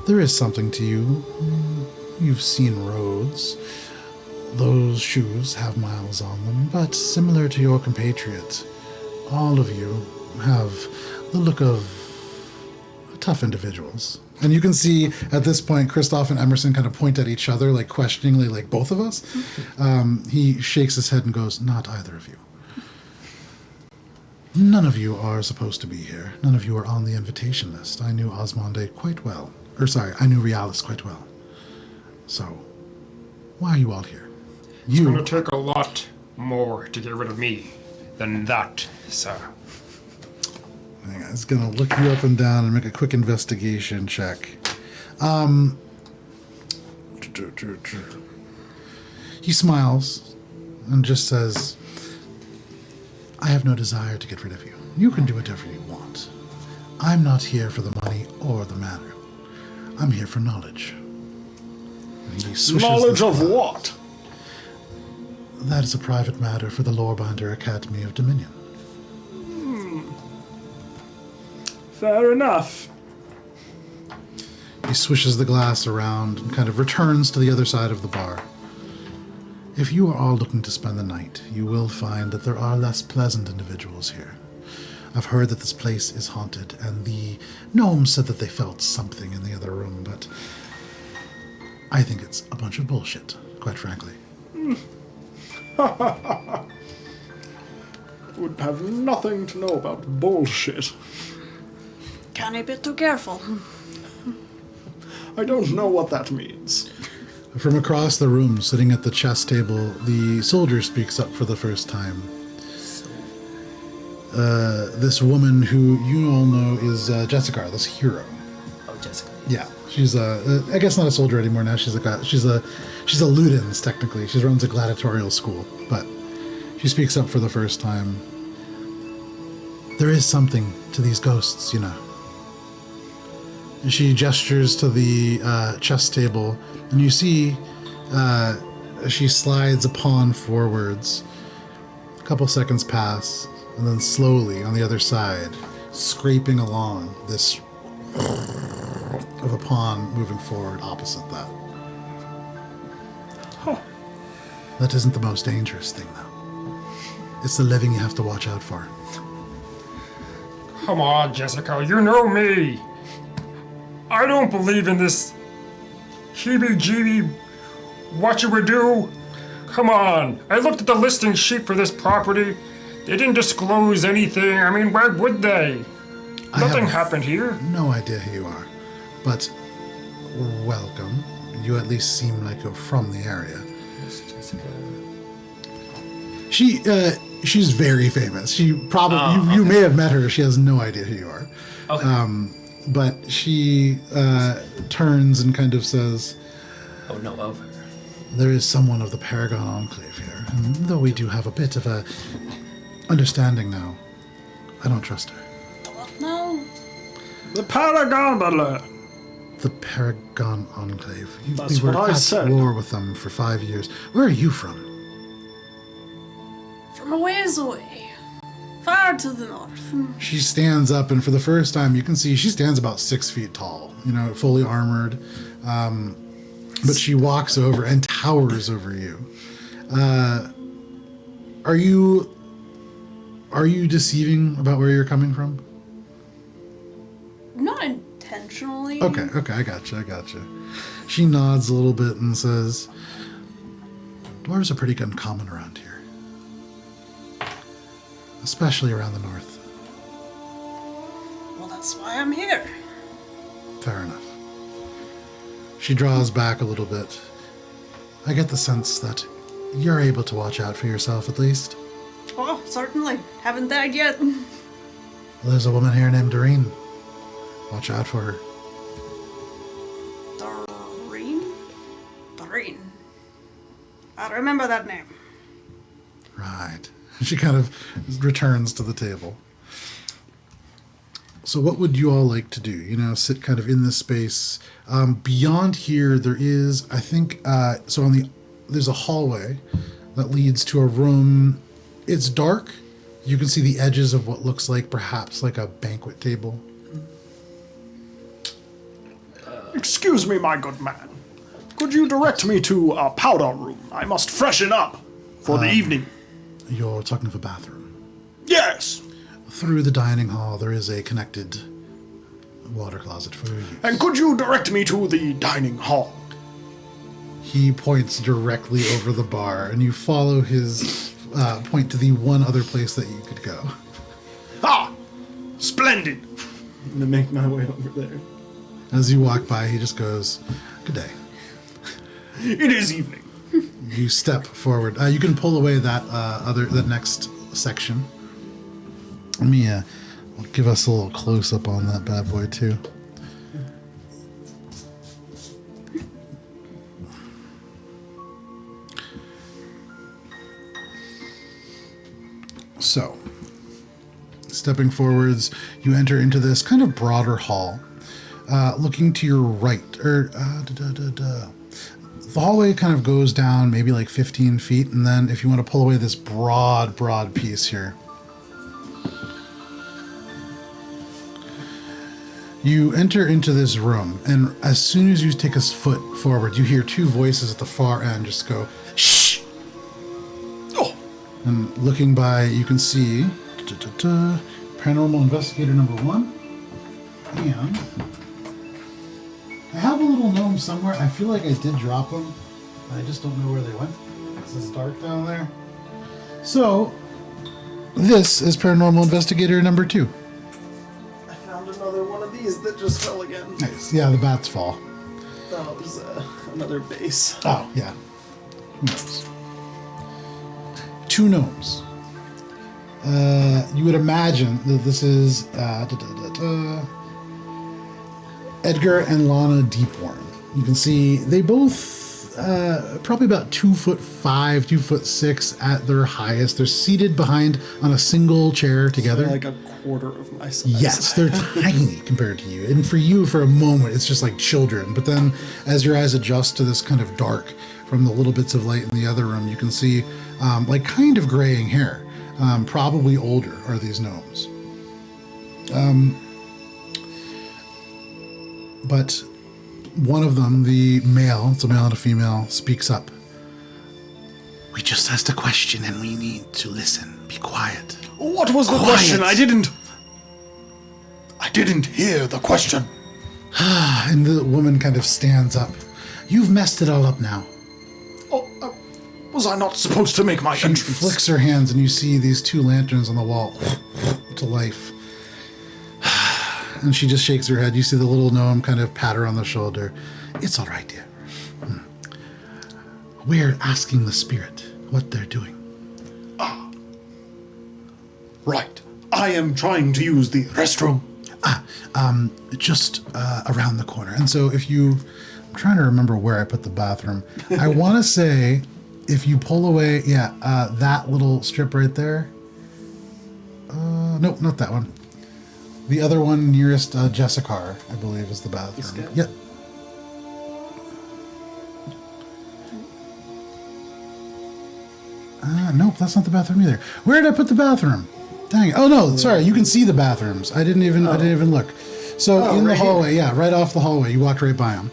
There is something to you. You've seen roads. Those shoes have miles on them, but similar to your compatriot, all of you have the look of tough individuals. And you can see at this point, Christoph and Emerson kind of point at each other, like questioningly, like both of us. He shakes his head and goes, "Not either of you." None of you are supposed to be here. None of you are on the invitation list. I knew Osmonde quite well. I knew Realis quite well. So, why are you all here? It's going to take a lot more to get rid of me than that, sir. Hang on, it's going to look you up and down and make a quick investigation check. He smiles and just says, I have no desire to get rid of you. You can do whatever you want. I'm not here for the money or the manor. I'm here for knowledge. And he swishes Knowledge this of cloud. what? That is a private matter for the Lorebinder Academy of Dominion. Fair enough. He swishes the glass around and kind of returns to the other side of the bar. If you are all looking to spend the night, you will find that there are less pleasant individuals here. I've heard that this place is haunted, and the gnomes said that they felt something in the other room, but I think it's a bunch of bullshit, quite frankly. Would have nothing to know about bullshit. Can I be too careful? I don't know what that means. From across the room, sitting at the chess table, the soldier speaks up for the first time. This woman who you all know is Jessica, this hero. Oh, Jessica. Yeah, she's I guess not a soldier anymore now. She's a Ludens technically. She runs a gladiatorial school, but she speaks up for the first time. There is something to these ghosts, you know. And she gestures to the chess table, and you see she slides a pawn forwards. A couple seconds pass, and then slowly on the other side, scraping along, this of a pawn moving forward opposite that. Huh. That isn't the most dangerous thing, though. It's the living you have to watch out for. Come on, Jessica, you know me. I don't believe in this heebie-jeebie what you would do. Come on. I looked at the listing sheet for this property. They didn't disclose anything. I mean, why would they? Nothing happened here. No idea who you are, but welcome. You at least seem like you're from the area. Yes, Jessica. She's very famous. She probably you may have met her. She has no idea who you are. Okay. But she turns and kind of says, Oh, no, of her. there is someone of the Paragon Enclave here, and though we do have a bit of a understanding now, I don't trust her. No. The Paragon Butler. The Paragon Enclave. That's we were what I at said. war with them for 5 years. Where are you from? From a ways away. Far to the north. She stands up, and for the first time, you can see she stands about 6 feet tall, you know, fully armored. But she walks over and towers over you. Are you deceiving about where you're coming from? Not intentionally. Okay, I gotcha. She nods a little bit and says, dwarves are pretty uncommon around here. Especially around the north. Well, that's why I'm here. Fair enough. She draws back a little bit. I get the sense that you're able to watch out for yourself at least. Oh, certainly. Haven't died yet. Well, there's a woman here named Doreen. Watch out for her. Doreen? Doreen. I remember that name. Right. She kind of returns to the table. So what would you all like to do? You know, sit kind of in this space. Beyond here, there is, I think, there's a hallway that leads to a room. It's dark. You can see the edges of what looks like perhaps like a banquet table. Excuse me, my good man. Could you direct me to a powder room? I must freshen up for the evening. You're talking of a bathroom. Yes. Through the dining hall, there is a connected water closet for you. And could you direct me to the dining hall? He points directly over the bar, and you follow his point to the one other place that you could go. Splendid. I'm gonna make my way over there. As you walk by, he just goes, "Good day." It is evening. You step forward. You can pull away that that next section. Let me give us a little close up on that bad boy too. So, stepping forwards, you enter into this kind of broader hall. Looking to your right, the hallway kind of goes down maybe like 15 feet, and then if you want to pull away this broad piece here, you enter into this room, and as soon as you take a foot forward, you hear two voices at the far end just go, "Shh!" Oh, And looking by, you can see Paranormal Investigator number 1, and I have a little gnome somewhere. I feel like I did drop them. I just don't know where they went. It's dark down there. So, this is Paranormal Investigator number 2. I found another one of these that just fell again. Nice. Yeah, the bats fall. That was another base. Oh, yeah. Who knows? 2 gnomes. You would imagine that this is Edgar and Lana Deepworm. You can see they both probably about 2'5", 2'6" at their highest. They're seated behind on a single chair together. They're like a quarter of my size. Yes, they're tiny compared to you. And for you, for a moment, it's just like children. But then as your eyes adjust to this kind of dark from the little bits of light in the other room, you can see like kind of graying hair. Probably older are these gnomes. But one of them, the male, it's a male and a female, speaks up. "We just asked a question and we need to listen. Be quiet." What was the Quiet. question? I didn't hear the question. And the woman kind of stands up. "You've messed it all up now." Oh, was I not supposed to make my She entrance? flicks her hands and you see these 2 lanterns on the wall to life. And she just shakes her head. You see the little gnome kind of pat her on the shoulder. "It's all right, dear. We're asking the spirit what they're doing." Right. I am trying to use the restroom. Just around the corner. And so I'm trying to remember where I put the bathroom. I want to say if you pull away, that little strip right there. Nope, not that one. The other one nearest Jessica, I believe, is the bathroom. Yep. Nope, that's not the bathroom either. Where did I put the bathroom? Dang it. Oh no, sorry, you can see the bathrooms. I didn't even look. So in the hallway, right off the hallway, you walked right by them.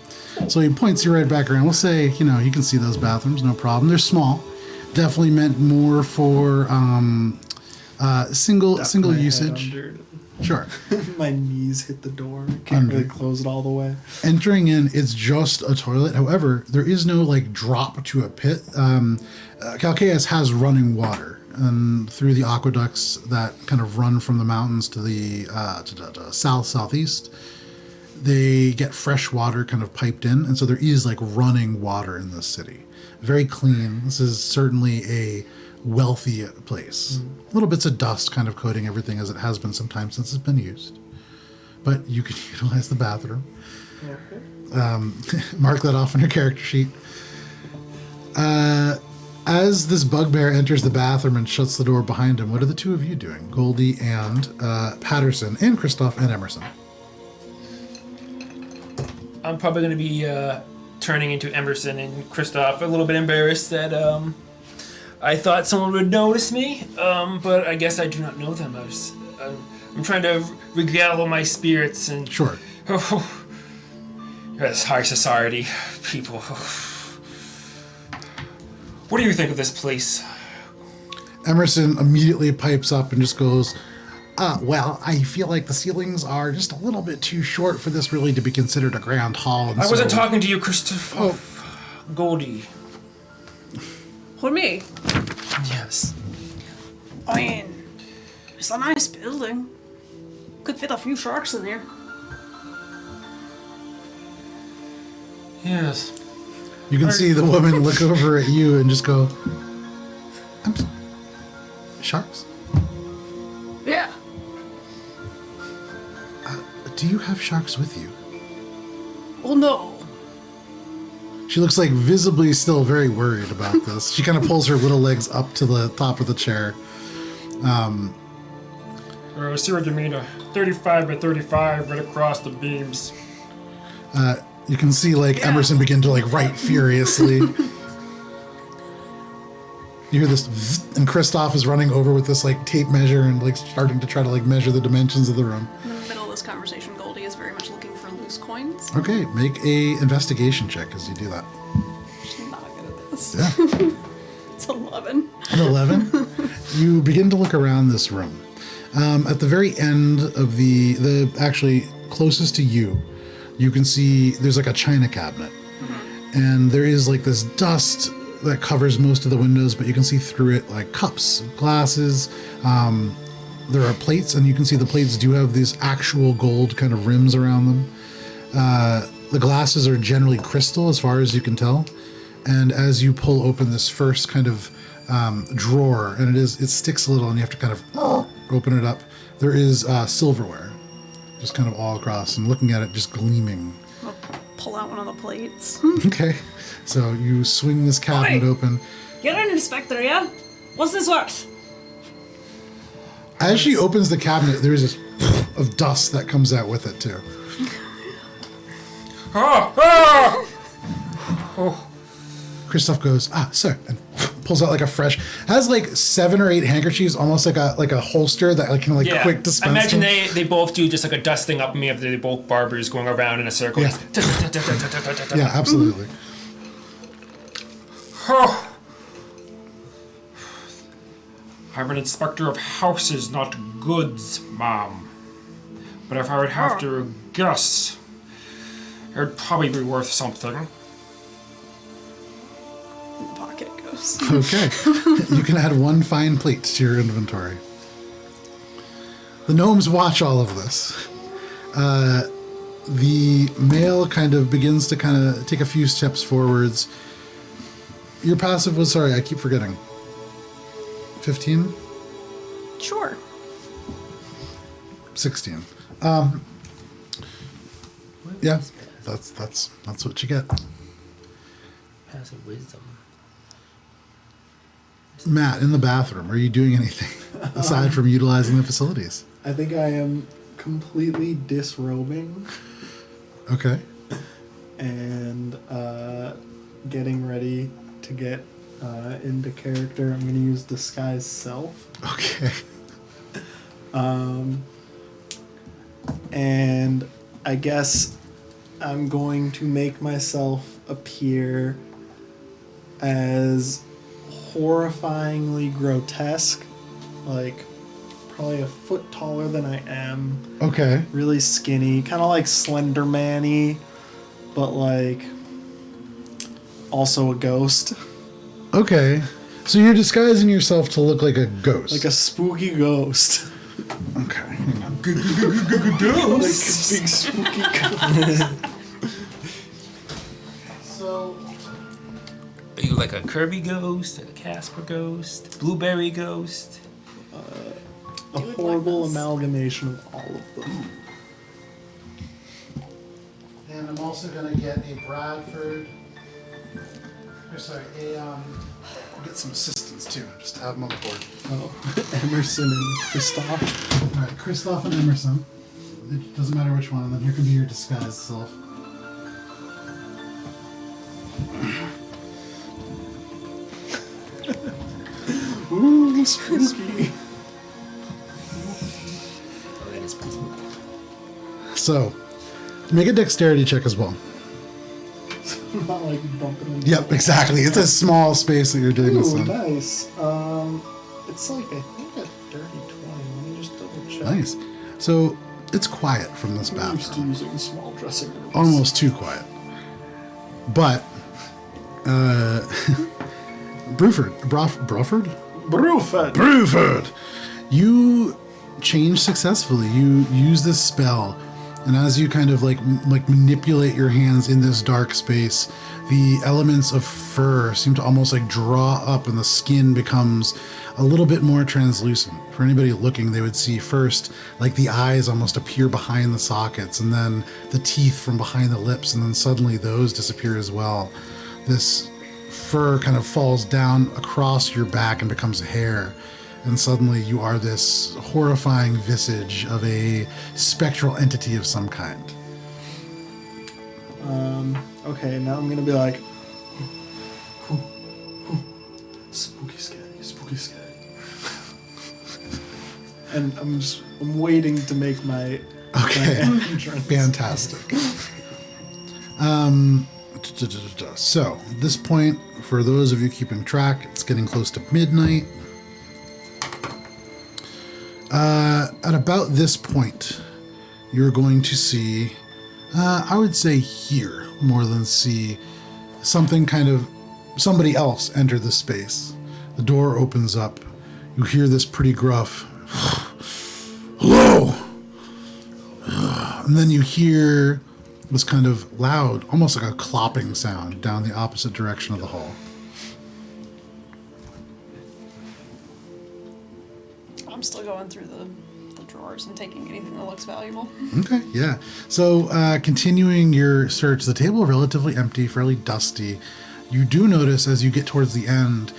So he points you right back around. We'll say, you can see those bathrooms, no problem. They're small. Definitely meant more for single usage. Sure. My knees hit the door. Can't really close it all the way. Entering in, it's just a toilet. However, there is no drop to a pit. Calcaeus has running water through the aqueducts that kind of run from the mountains to the southeast. They get fresh water kind of piped in, and so there is running water in this city. Very clean. This is certainly a wealthy place. Little bits of dust kind of coating everything as it has been some time since it's been used. But you can utilize the bathroom. Mark that off on your character sheet. As this bugbear enters the bathroom and shuts the door behind him, what are the 2 of you doing? Goldie and Patterson, and Christoph and Emerson. I'm probably going to be turning into Emerson and Kristoff, a little bit embarrassed that I thought someone would notice me, but I guess I do not know them. I'm trying to regale my spirits and... Sure. Yes, high society people. What do you think of this place? Emerson immediately pipes up and just goes, well, I feel like the ceilings are just a little bit too short for this really to be considered a grand hall. And I wasn't talking to you, Christopher. Oh. Goldie. For me? Yes. I mean, it's a nice building. Could fit a few sharks in there. Yes. You can see the woman look over at you and just go, sharks? Yeah. Do you have sharks with you? Oh no. She looks like visibly still very worried about this. She kind of pulls her little legs up to the top of the chair. I see what you mean. 35 by 35 right across the beams. You can see like Emerson begin to like write furiously. You hear this, and Kristoff is running over with this like tape measure and like starting to try to like measure the dimensions of the room. In the middle of this conversation, Goldie is very much looking for loose coins. Okay, make a investigation check as you do that. She's not good at this. Yeah. It's 11. An 11. You begin to look around this room. At the very end of the actually closest to you, you can see there's like a china cabinet, and there is like this dust that covers most of the windows, but you can see through it like cups, glasses. There are plates, and you can see the plates do have these actual gold kind of rims around them. The glasses are generally crystal as far as you can tell. And as you pull open this first kind of drawer, and it sticks a little, and you have to kind of open it up, there is silverware just kind of all across, and looking at it just gleaming. I'll pull out one of the plates. Okay, so you swing this cabinet Oi. open. You're an inspector, yeah? What's this worth? As she opens the cabinet, there is this of dust that comes out with it too. Kristoff goes, sir, and pulls out like a fresh, has like 7 or 8 handkerchiefs, almost like a holster that can like quick dispense. I imagine them. they both do just like a dusting up me after they both barbers going around in a circle. Yeah. Yeah, absolutely. I'm an inspector of houses, not goods, Mom. But if I would have to guess, it would probably be worth something. In the pocket it goes. Okay. You can add 1 fine plate to your inventory. The gnomes watch all of this. The male kind of begins to kind of take a few steps forwards. Your passive was, sorry, I keep forgetting. 15? Sure. 16. Yeah, that's what you get. Passive wisdom. Matt, in the bathroom, are you doing anything aside from utilizing the facilities? I think I am completely disrobing Okay. and getting ready to get into character. I'm going to use disguise self. Okay. And I guess I'm going to make myself appear as horrifyingly grotesque, like probably a foot taller than I am, Okay. really skinny, kind of like Slender Man-y, but like also a ghost, Okay. So you're disguising yourself to look like a ghost. like a spooky ghost. Okay. Hang on. Like a big spooky ghost. So Are you like a Kirby ghost, a Casper ghost, blueberry ghost? A horrible amalgamation of all of them. and I'm also gonna get a Bradford. Or sorry, I'll get some assistants too, just to have them on the board. Oh, Emerson and Kristoff. All right, Kristoff and Emerson. It doesn't matter which one, and then here can be your disguised self. Ooh, spooky. Oh, that is pretty spooky. So, make a dexterity check as well. Not like bumping into Yep, exactly. It's a small space that you're doing this Ooh, in. nice. It's like, I think a dirty 20. Let me just double check. Nice. So, it's quiet from this I'm used to bathroom. using small dressing rooms. Almost too quiet. But, Bruford, Bruford. you change successfully. You use this spell, and as you kind of like manipulate your hands in this dark space, the elements of fur seem to almost like draw up, and the skin becomes a little bit more translucent. For anybody looking, they would see first like the eyes almost appear behind the sockets, and then the teeth from behind the lips, and then suddenly those disappear as well. This fur kind of falls down across your back and becomes hair, and suddenly you are this horrifying visage of a spectral entity of some kind. Okay, now I'm gonna be like, spooky scary. And I'm waiting to make my Okay, entrance. fantastic. So, at this point, for those of you keeping track, it's getting close to midnight. At about this point, you're going to see, I would say hear more than see, somebody else enter the space. The door opens up. You hear this pretty gruff, hello! And then you hear this kind of loud, almost like a clopping sound down the opposite direction of the hall. I'm still going through the drawers and taking anything that looks valuable. Okay, yeah. So continuing your search, the table relatively empty, fairly dusty. You do notice as you get towards the end,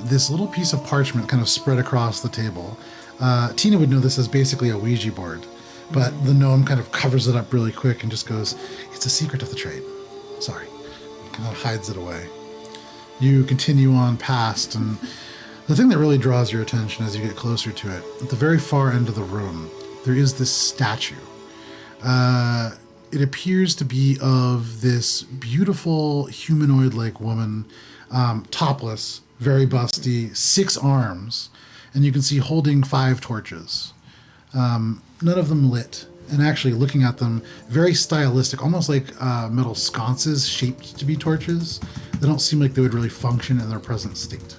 this little piece of parchment kind of spread across the table. Tina would know this as basically a Ouija board, but the gnome kind of covers it up really quick and just goes, it's a secret of the trade. Sorry. Kind of hides it away. You continue on past, and the thing that really draws your attention as you get closer to it, at the very far end of the room, there is this statue. It appears to be of this beautiful humanoid-like woman, topless, very busty, 6 arms, and you can see holding 5 torches. None of them lit, and actually looking at them, very stylistic, almost like metal sconces shaped to be torches. They don't seem like they would really function in their present state.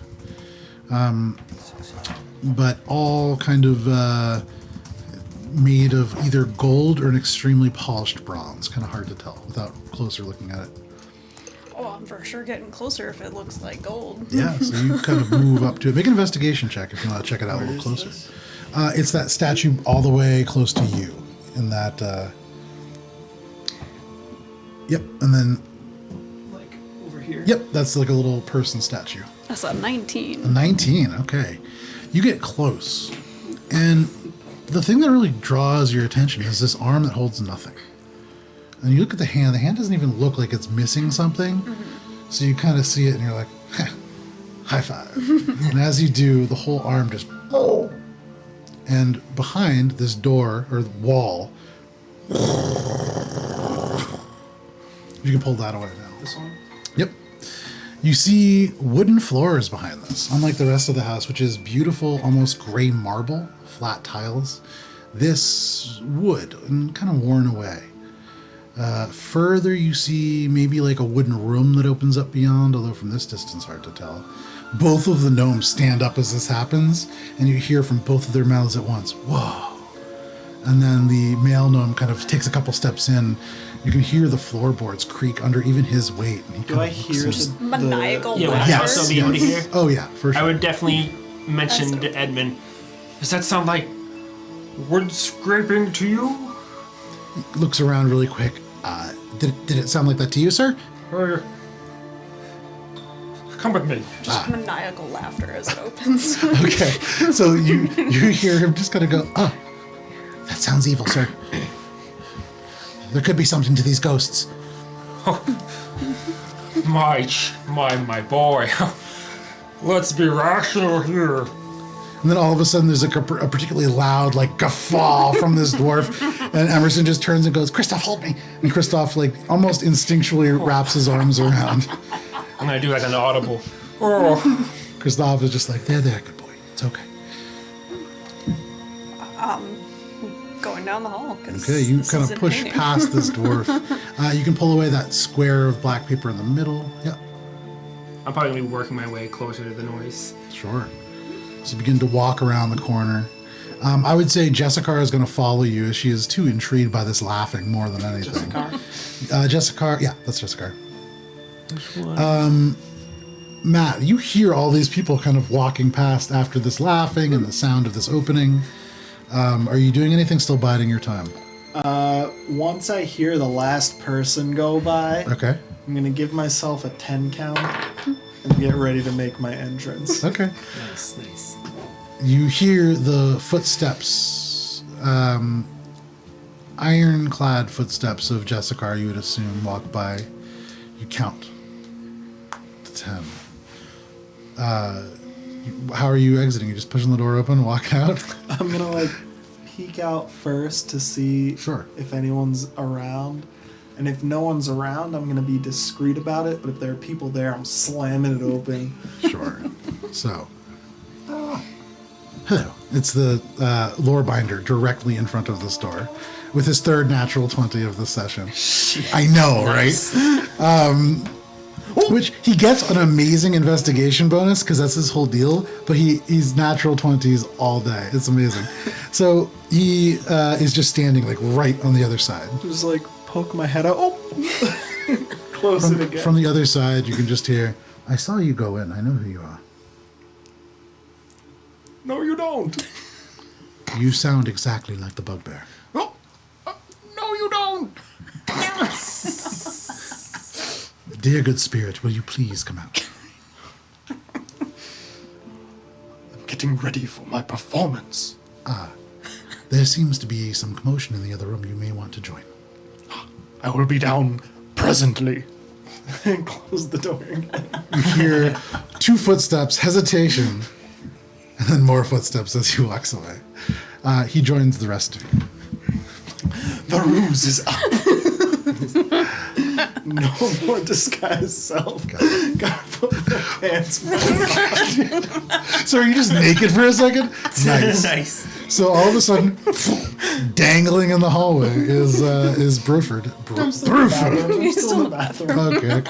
But all kind of made of either gold or an extremely polished bronze. Kind of hard to tell without closer looking at it. Oh, I'm for sure getting closer if it looks like gold. Yeah, so you kind of move up to it. Make an investigation check if you want to check it out a little closer. It's that statue all the way close to you. In that, yep, and then, Like over here. yep, that's like a little person statue. That's a 19. A 19, okay. You get close, and the thing that really draws your attention is this arm that holds nothing. And you look at the hand doesn't even look like it's missing something. Mm-hmm. So you kind of see it and you're like, high five. And as you do, the whole arm just, oh. And behind this door or wall, you can pull that away now. This one? Yep. You see wooden floors behind this, unlike the rest of the house, which is beautiful, almost gray marble, flat tiles. This wood and kind of worn away. Further, you see maybe like a wooden room that opens up beyond, although from this distance, hard to tell. Both of the gnomes stand up as this happens, and you hear from both of their mouths at once, whoa. And then the male gnome kind of takes a couple steps in. You can hear the floorboards creak under even his weight. And he Do kind I of looks hear at- Maniacal Yeah, would laughter. I also be able to hear? Oh yeah, for sure. I would definitely mention That's to Edmund, does that sound like Wood scraping to you? Looks around really quick. Did it sound like that to you, sir? Uh, come with me. Just maniacal laughter as it opens. Okay, so you hear him just kind of go, oh, that sounds evil, sir. There could be something to these ghosts. My boy. Let's be rational here. And then all of a sudden there's like a particularly loud like guffaw from this dwarf, and Emerson just turns and goes, Christoph, hold me. And Christoph like almost instinctually wraps his arms around. I'm gonna do like an audible. Oh, Christoph is just like, there, good boy. It's okay. Going down the hall. 'Cause Okay, you this kind is of push entertaining. past this dwarf. You can pull away that square of black paper in the middle. Yep. I'm probably gonna be working my way closer to the noise. Sure. So you begin to walk around the corner. I would say Jessica is going to follow you as she is too intrigued by this laughing more than anything. Jessica, yeah, that's Jessica. Matt, you hear all these people kind of walking past after this laughing and the sound of this opening. Are you doing anything, still biding your time? Once I hear the last person go by, Okay. I'm going to give myself a 10 count and get ready to make my entrance. Okay. Nice. You hear the footsteps, ironclad footsteps of Jessica, you would assume, walk by. You count to 10. How are you exiting? You just pushing the door open, walking out? I'm going to peek out first to see if anyone's around. And if no one's around, I'm going to be discreet about it. But if there are people there, I'm slamming it open. Sure. So, hello. It's the lorebinder directly in front of this door with his third natural 20 of the session. I know, right? Which he gets an amazing investigation bonus because that's his whole deal, but he's natural 20s all day. It's amazing. So he is just standing right on the other side. Just poke my head out. Oh! Close it again. From the other side, you can just hear, I saw you go in. I know who you are. No, you don't. You sound exactly like the bugbear. Oh, no, you don't. Dear good spirit, will you please come out? I'm getting ready for my performance. There seems to be some commotion in the other room. You may want to join. I will be down presently. And close the door again. You hear 2 footsteps, hesitation, and then more footsteps as he walks away. He joins the rest of you. The ruse is up. No more disguised self. Gotta put my pants back. So are you just naked for a second? Nice. Nice. So all of a sudden, dangling in the hallway is Bruford. I'm still in the bathroom. Okay.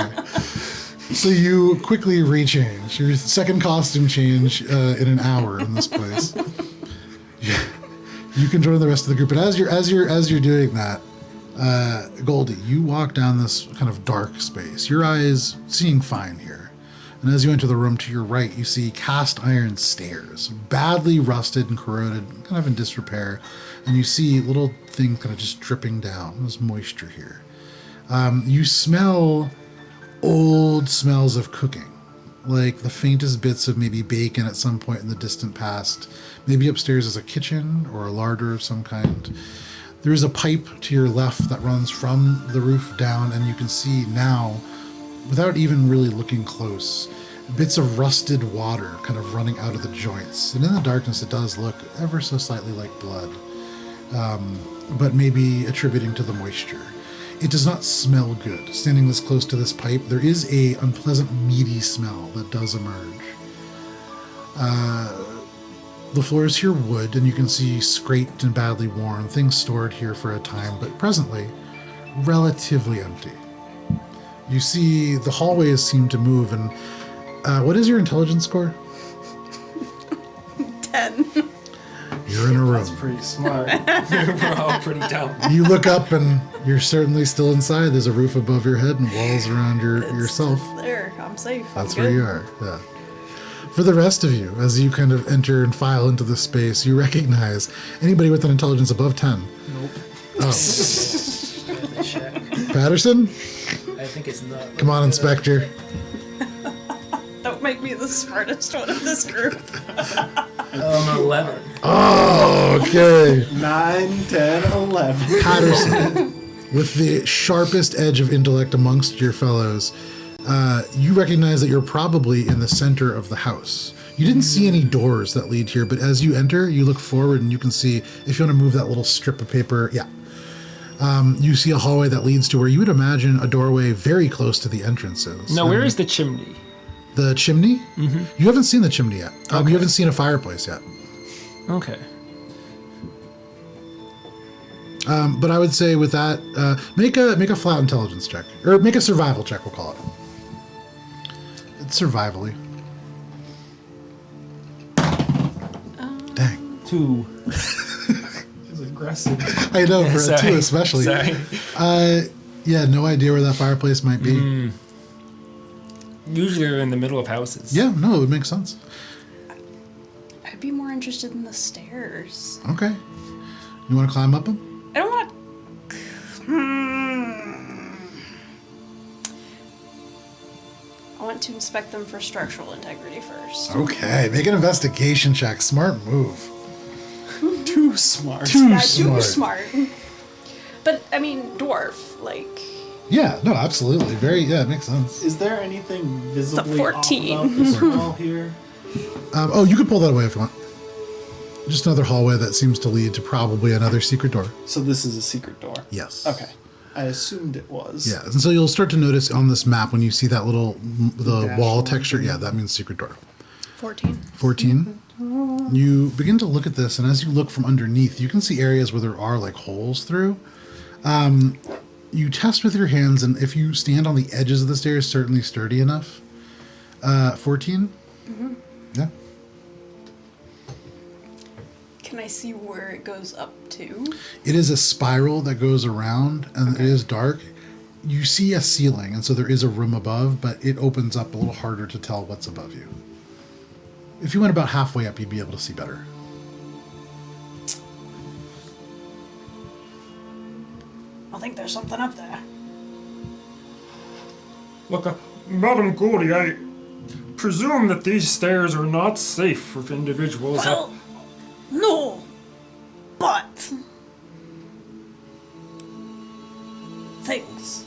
So you quickly rechange. Your second costume change in an hour in this place. You can join the rest of the group, but as you're doing that, Goldie, you walk down this kind of dark space. Your eyes seeing fine here, and as you enter the room to your right, you see cast iron stairs, badly rusted and corroded, kind of in disrepair, and you see little things kind of just dripping down. There's moisture here. You smell old smells of cooking, like the faintest bits of maybe bacon at some point in the distant past. Maybe upstairs is a kitchen or a larder of some kind. There is a pipe to your left that runs from the roof down, and you can see now, without even really looking close, bits of rusted water kind of running out of the joints. And in the darkness, it does look ever so slightly like blood, but maybe attributing to the moisture. It does not smell good. Standing this close to this pipe, there is a unpleasant meaty smell that does emerge. The floor is here wood, and you can see scraped and badly worn, things stored here for a time, but presently relatively empty. You see the hallways seem to move, and what is your intelligence score? 10. You're in a room. That's pretty smart. We're all pretty dumb. You look up, and you're certainly still inside. There's a roof above your head and walls around yourself. There, I'm safe. That's I'm where good. you are, yeah. For the rest of you, as you kind of enter and file into this space, you recognize anybody with an intelligence above 10. Nope. Oh. Check. Patterson? I think it's not. Come on, Inspector. Don't make me the smartest one of this group. 11. Oh, okay. 9, 10, 11. Patterson, with the sharpest edge of intellect amongst your fellows, you recognize that you're probably in the center of the house. You didn't see any doors that lead here, but as you enter, you look forward and you can see, if you want to move that little strip of paper, you see a hallway that leads to where you would imagine a doorway very close to the entrances. Now, where is the chimney? The chimney? Mm-hmm. You haven't seen the chimney yet. You haven't seen a fireplace yet. Okay. But I would say with that, make a flat intelligence check, or make a survival check. We'll call it. It's survivally. Dang. 2. He's aggressive. I know, for a Sorry. 2 especially. Sorry. Yeah, no idea where that fireplace might be. Usually they're in the middle of houses. Yeah, no, it would make sense. I'd be more interested in the stairs. Okay. You want to climb up them? I don't want I want to inspect them for structural integrity first. Okay, make an investigation check. Smart move. Too smart. Too Yeah, smart. too smart. But, I mean, dwarf, like... Yeah, no, absolutely. Yeah, it makes sense. Is there anything visibly off 14. about this wall here? Oh, you could pull that away if you want. Just another hallway that seems to lead to probably another secret door. So this is a secret door? Yes. Okay. I assumed it was. Yeah, and so you'll start to notice on this map when you see that the dash wall line texture, thing. yeah, that means secret door. 14. 14. You begin to look at this, and as you look from underneath, you can see areas where there are like holes through. You test with your hands, and if you stand on the edges of the stairs, certainly sturdy enough. 14? Mm-hmm. Yeah. Can I see where it goes up to? It is a spiral that goes around, and it is dark. You see a ceiling, and so there is a room above, but it opens up a little harder to tell what's above you. If you went about halfway up, you'd be able to see better. I think there's something up there. Look, Madam Goldie, I presume that these stairs are not safe for individuals. Well, no, but things.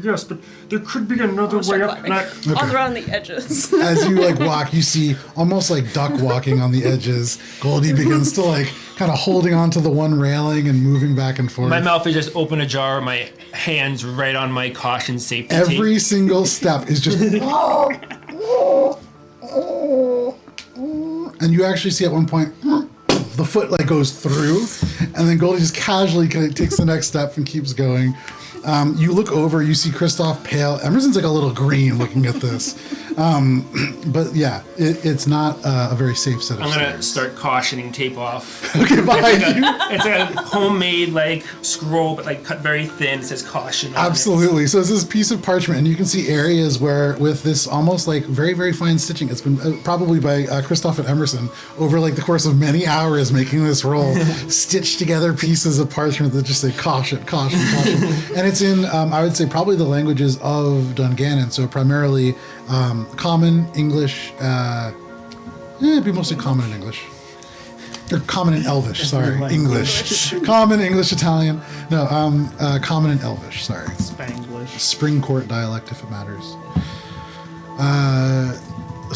Yes, but there could be another I'll start way up. climbing. All around the edges. As you like walk, you see almost like duck walking on the edges. Goldie begins to like kind of holding onto the one railing and moving back and forth. My mouth is just open ajar, my hands right on my caution safety Every tape. single step is just. And you actually see at one point the foot like goes through, and then Goldie just casually kind of takes the next step and keeps going. You look over, you see Kristoff pale. Emerson's like a little green looking at this. But yeah, it's not a very safe set of I'm gonna stairs. start cautioning tape off. Okay, behind you. It's a homemade like scroll, but like cut very thin. It says caution. on it. Absolutely. So it's this piece of parchment, and you can see areas where, with this almost like very, very fine stitching, it's been probably by Kristoff and Emerson over like the course of many hours making this roll, stitched together pieces of parchment that just say caution, caution, caution. And it's in, I would say, probably the languages of Dungannon. So primarily Common, English, it'd be mostly Common and English. Or Common and Elvish, sorry. Like English. Common, English, Italian. No, Common and Elvish, sorry. Spanglish. Spring Court dialect, if it matters.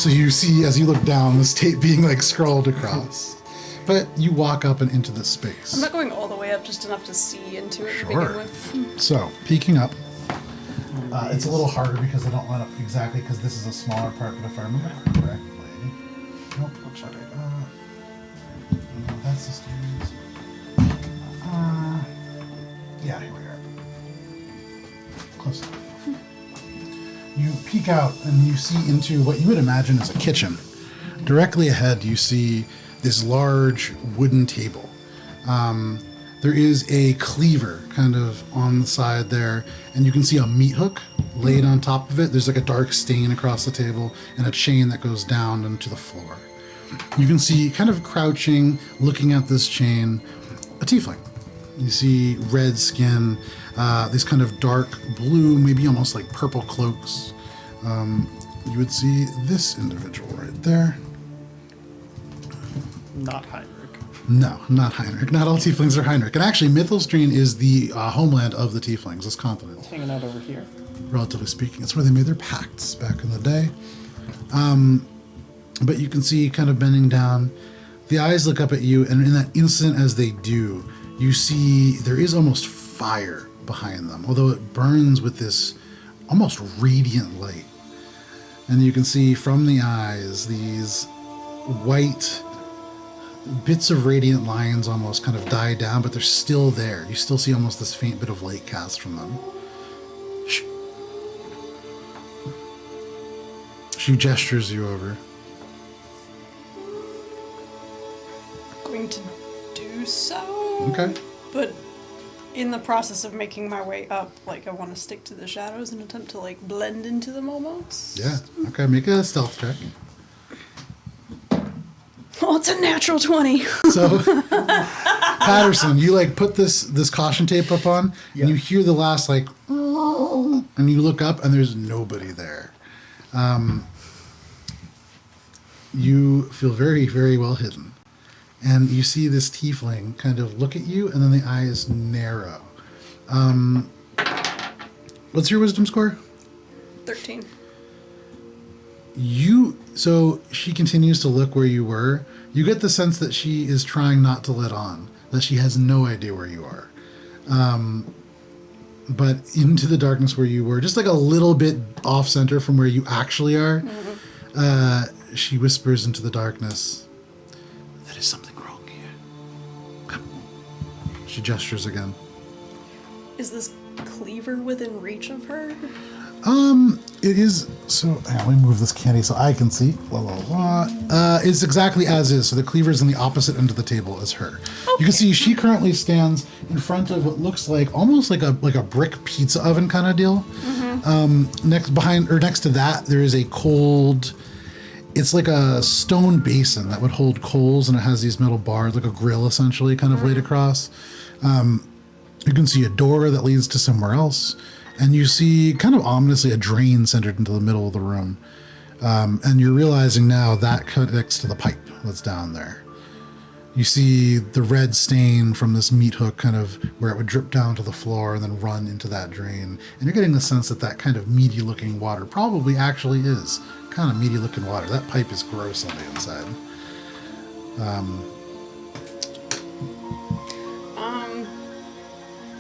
So you see, as you look down, this tape being like scrolled across. But you walk up and into this space. I'm not going all the way up, just enough to see into it to begin Sure. with. So, peeking up. It's a little harder because they don't line up exactly because this is a smaller part, but if I remember correctly. Nope, looks like no, that's the stairs. Yeah, here we are. Close enough. You peek out and you see into what you would imagine is a kitchen. Directly ahead, you see this large wooden table. There is a cleaver kind of on the side there, and you can see a meat hook laid on top of it. There's like a dark stain across the table and a chain that goes down into the floor. You can see, kind of crouching, looking at this chain, a tiefling. You see red skin, these kind of dark blue, maybe almost like purple cloaks. You would see this individual right there. Not Heinrich. No, not Heinrich. Not all tieflings are Heinrich. And actually, Mithelstreen is the homeland of the tieflings, this continent. Hanging out over here. Relatively speaking. It's where they made their pacts back in the day. But you can see, kind of bending down, the eyes look up at you, and in that instant as they do, you see there is almost fire behind them, although it burns with this almost radiant light. And you can see from the eyes these white bits of radiant lines almost kind of die down, but they're still there. You still see almost this faint bit of light cast from them. Shh. She gestures you over. going to do so. Okay. But in the process of making my way up, like, I want to stick to the shadows and attempt to, like, blend into them almost. Yeah. Okay, make a stealth check. Oh, it's a natural 20. So, Patterson, you like put this caution tape up on, and you hear the last like, and you look up, and there's nobody there. You feel very, very well hidden, and you see this tiefling kind of look at you, and then the eyes narrow. What's your wisdom score? 13. So she continues to look where you were. You get the sense that she is trying not to let on, that she has no idea where you are. But into the darkness where you were, just like a little bit off center from where you actually are, she whispers into the darkness, "There is something wrong here. Come." She gestures again. Is this cleaver within reach of her? It is, so, let me move this candy so I can see. It's exactly as is, so the cleaver's on the opposite end of the table as her. Okay. You can see she currently stands in front of what looks like, almost like a brick pizza oven kind of deal. Mm-hmm. Next to that, there is a cold, it's like a stone basin that would hold coals, and it has these metal bars, like a grill essentially, kind of laid across. You can see a door that leads to somewhere else. And you see, kind of ominously, a drain centered into the middle of the room. And you're realizing now that connects to the pipe that's down there. You see the red stain from this meat hook, kind of where it would drip down to the floor and then run into that drain. And you're getting the sense that that kind of meaty-looking water probably actually is kind of meaty-looking water. That pipe is gross on the inside.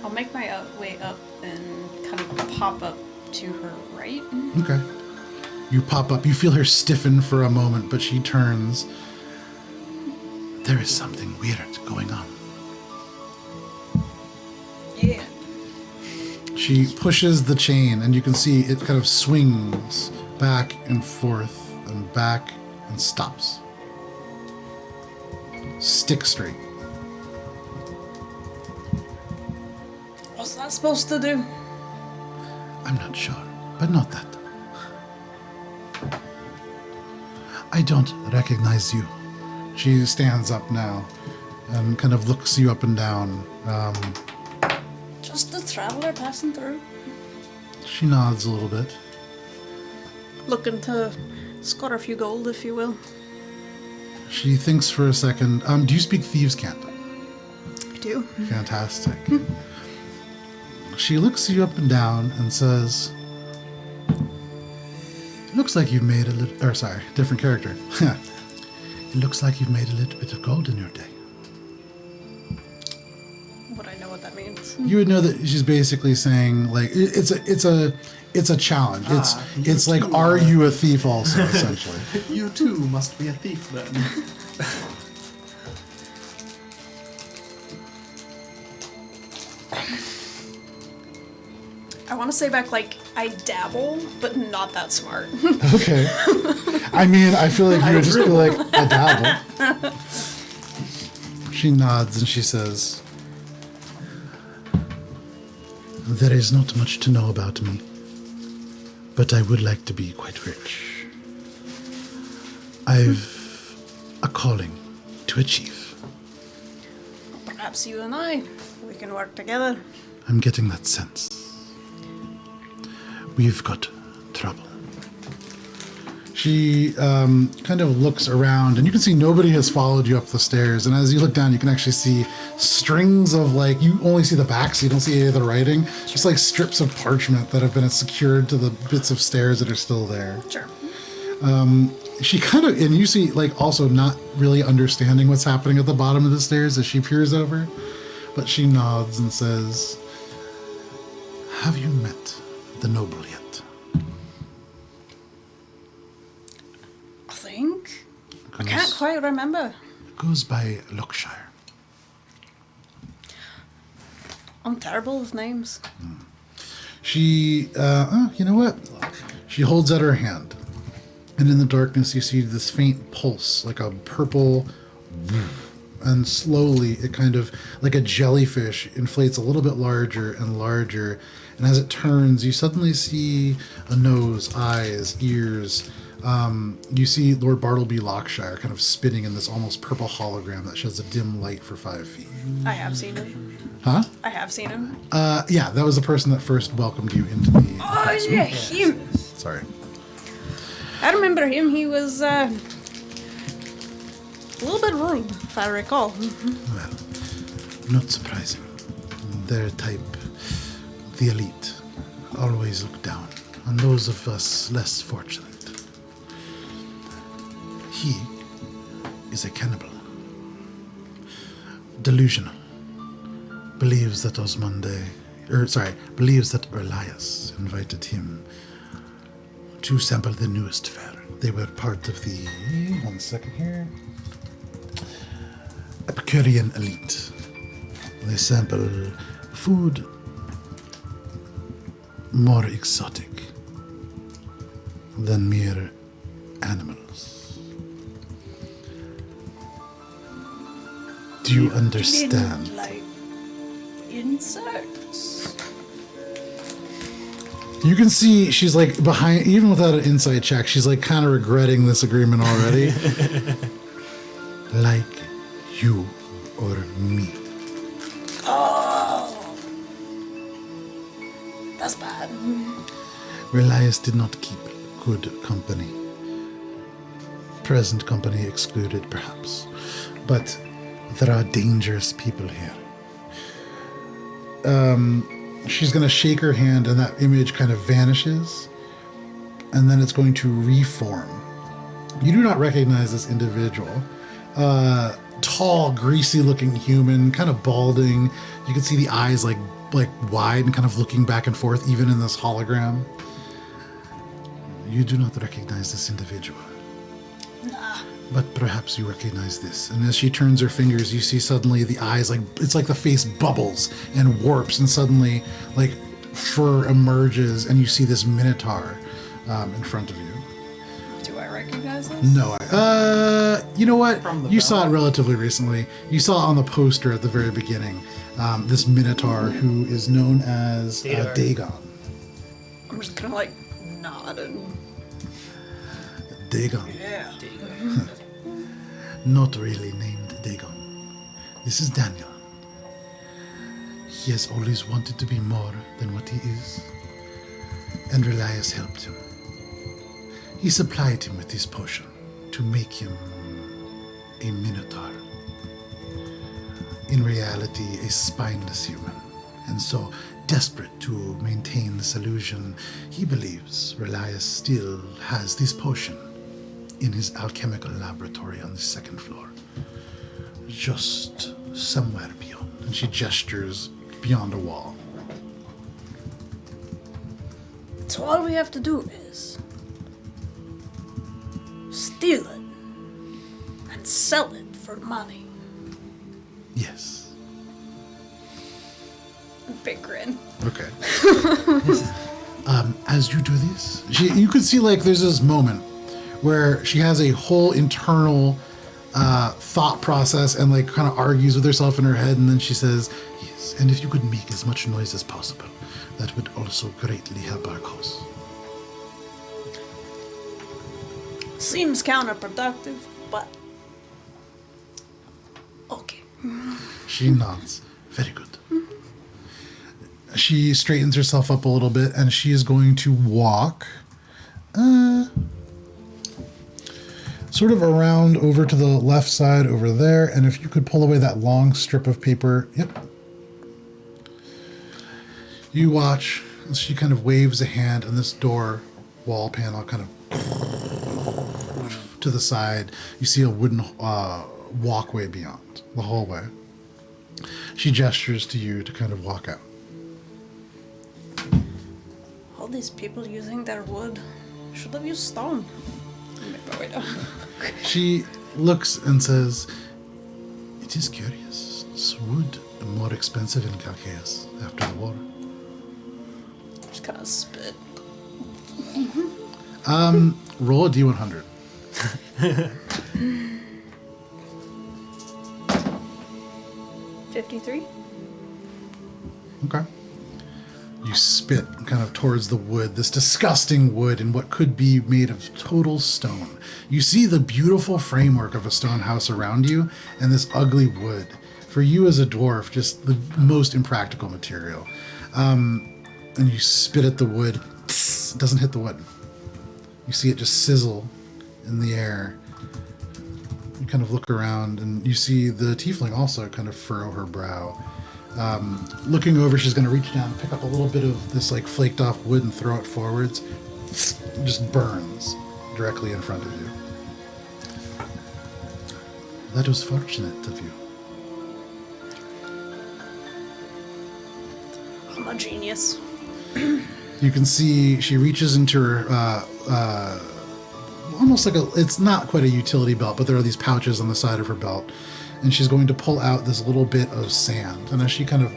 I'll make my way up and kind of pop up to her right. Okay. You pop up. You feel her stiffen for a moment, but she turns. There is something weird going on. Yeah. She pushes the chain, and you can see it kind of swings back and forth and stops. Stick straight. What's that supposed to do? I'm not sure, but not that. I don't recognize you. She stands up now and kind of looks you up and down. Just a traveler passing through. She nods a little bit. Looking to score a few gold, if you will. She thinks for a second. Do you speak Thieves' Cant? I do. Fantastic. She looks you up and down and says, "It looks like you've made a little..." Or sorry, different character. It looks like you've made a little bit of gold in your day. Would I know what that means? You would know that she's basically saying, like, it's a challenge. It's like, are you a thief also, essentially? You too must be a thief then. I want to say back, like, I dabble, but not that smart. Okay. I mean, I feel like you would just be like, I dabble. She nods and she says, "There is not much to know about me, but I would like to be quite rich. I've a calling to achieve." Perhaps you and I, we can work together. I'm getting that sense. We've got trouble. She kind of looks around, and you can see nobody has followed you up the stairs. And as you look down, you can actually see strings of, like, you only see the back, so you don't see any of the writing. Just like strips of parchment that have been secured to the bits of stairs that are still there. Sure. She kind of, and you see, like, also not really understanding what's happening at the bottom of the stairs as she peers over. But she nods and says, "Have you met the noble yet?" I think. I can't quite remember. It goes by Lockshire. I'm terrible with names. She, you know what? She holds out her hand. And in the darkness, you see this faint pulse, like a purple, and slowly it kind of, like a jellyfish, inflates a little bit larger and larger. And as it turns, you suddenly see a nose, eyes, ears. You see Lord Bartleby Lockshire kind of spinning in this almost purple hologram that sheds a dim light for 5 feet. I have seen him. Huh? I have seen him. Yeah, that was the person that first welcomed you into the... Oh, yeah, him. Sorry. I remember him. He was a little bit rude, if I recall. Well, not surprising. Their type, the elite, always look down on those of us less fortunate. He is a cannibal. Delusional. Believes that believes that Elias invited him to sample the newest fare. They were part of the, 1 second here, Epicurean elite. They sample food more exotic than mere animals. Do you understand? Like insects. You can see she's like behind, even without an insight check, she's like kind of regretting this agreement already. Like you or me. Oh, that's bad. Relias did not keep good company. Present company excluded, perhaps. But there are dangerous people here. She's going to shake her hand and that image kind of vanishes. And then it's going to reform. You do not recognize this individual. Tall, greasy-looking human, kind of balding. You can see the eyes like wide and kind of looking back and forth, even in this hologram. You do not recognize this individual. Nah. But perhaps you recognize this. And as she turns her fingers, you see suddenly the eyes, like it's like the face bubbles and warps, and suddenly like fur emerges, and you see this Minotaur in front of you. Do I recognize this? No, you know what? From the You saw it bell. relatively recently. You saw it on the poster at the very beginning. This Minotaur who is known as Dagon. I'm just gonna like nod and Dagon. yeah. Not really named Dagon. This is Daniel. He has always wanted to be more than what he is, and Relias helped him. He supplied him with this potion to make him a Minotaur. In reality, a spineless human, and so desperate to maintain this illusion, he believes Relias still has this potion in his alchemical laboratory on the 2nd floor. Just somewhere beyond. And she gestures beyond a wall. So all we have to do is steal it and sell it for money. Yes. Big grin. Okay. As you do this, you could see like there's this moment where she has a whole internal thought process and like kind of argues with herself in her head, and then she says, yes, and if you could make as much noise as possible, that would also greatly help our cause. Seems counterproductive, but okay. She nods. Very good. She straightens herself up a little bit, and she is going to walk sort of around over to the left side over there. And if you could pull away that long strip of paper. Yep. You watch as she kind of waves a hand, and this door wall panel kind of to the side. You see a wooden walkway beyond the hallway. She gestures to you to kind of walk out. All these people using their wood should have used stone. Make my way down. She looks and says, it is curious. Is wood more expensive in Calcaeus after the war? Just kind of spit. Roll a D100. 53. Okay. You spit kind of towards the wood, this disgusting wood in what could be made of total stone. You see the beautiful framework of a stone house around you and this ugly wood. For you as a dwarf, just the most impractical material. And you spit at the wood. It doesn't hit the wood. You see it just sizzle in the air. You kind of look around and you see the tiefling also kind of furrow her brow. Looking over, she's going to reach down and pick up a little bit of this like flaked off wood and throw it forwards. It just burns directly in front of you. That was fortunate of you. I'm a genius. You can see she reaches into her, almost like it's not quite a utility belt, but there are these pouches on the side of her belt. And she's going to pull out this little bit of sand. And as she kind of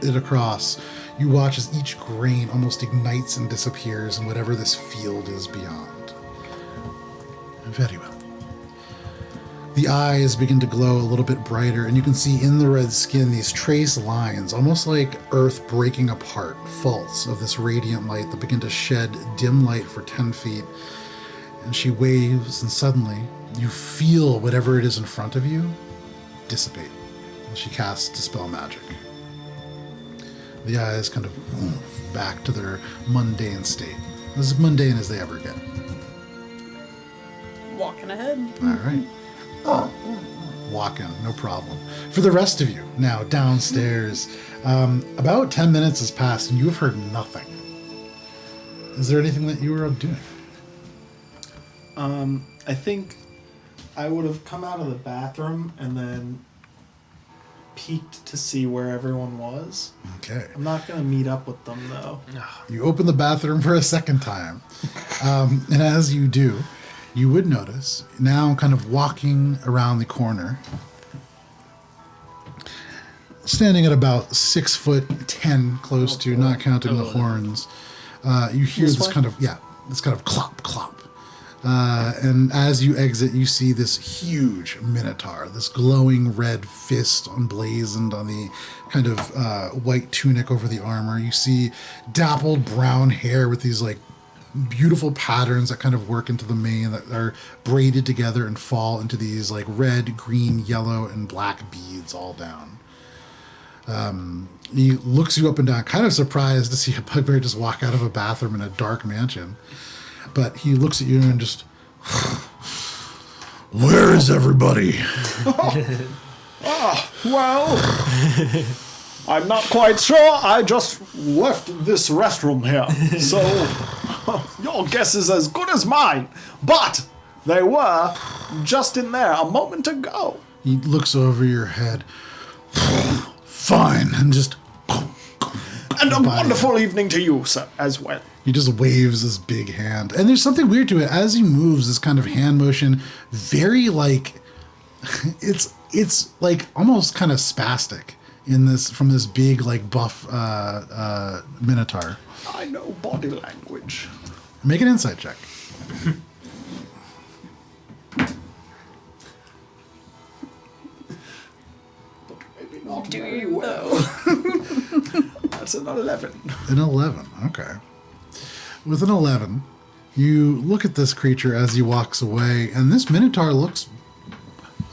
it across, you watch as each grain almost ignites and disappears in whatever this field is beyond. Very well. The eyes begin to glow a little bit brighter, and you can see in the red skin these trace lines, almost like earth breaking apart, faults of this radiant light that begin to shed dim light for 10 feet. And she waves, and suddenly you feel whatever it is in front of you dissipate as she casts Dispel Magic. The eyes kind of move back to their mundane state, as mundane as they ever get. Walking ahead. All right. Walking, no problem. For the rest of you, now downstairs, about 10 minutes has passed and you have heard nothing. Is there anything that you were doing? I think I would have come out of the bathroom and then peeked to see where everyone was. Okay. I'm not going to meet up with them, though. You open the bathroom for a second time. And as you do, you would notice, now kind of walking around the corner, standing at about 6'10", close to, not counting the horns, you hear this kind of clop, clop. And as you exit, you see this huge Minotaur, this glowing red fist emblazoned on the kind of white tunic over the armor. You see dappled brown hair with these like beautiful patterns that kind of work into the mane that are braided together and fall into these like red, green, yellow, and black beads all down. He looks you up and down, kind of surprised to see a bugbear just walk out of a bathroom in a dark mansion. But he looks at you and just, where is everybody? Well, I'm not quite sure. I just left this restroom here. So your guess is as good as mine. But they were just in there a moment ago. He looks over your head. Fine. And just... And a wonderful evening to you, sir, as well. He just waves his big hand. And there's something weird to it. As he moves, this kind of hand motion, very like... It's like almost kind of spastic in this, from this big, like, buff Minotaur. I know body language. Make an insight check. Maybe not Do very you, well. That's an 11. An 11, okay. With an 11, you look at this creature as he walks away, and this Minotaur looks...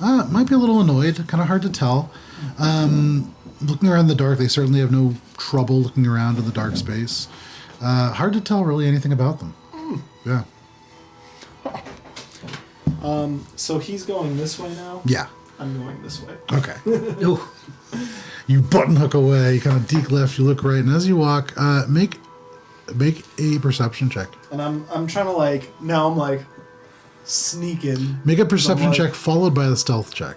might be a little annoyed, kind of hard to tell. Looking around in the dark, they certainly have no trouble looking around in the dark space. Hard to tell really anything about them. Yeah. So he's going this way now? Yeah. I'm going this way. Okay. You button hook away, you kind of deke left, you look right, and as you walk, make a perception check. And I'm trying to now I'm sneaking. Make a perception check followed by the stealth check.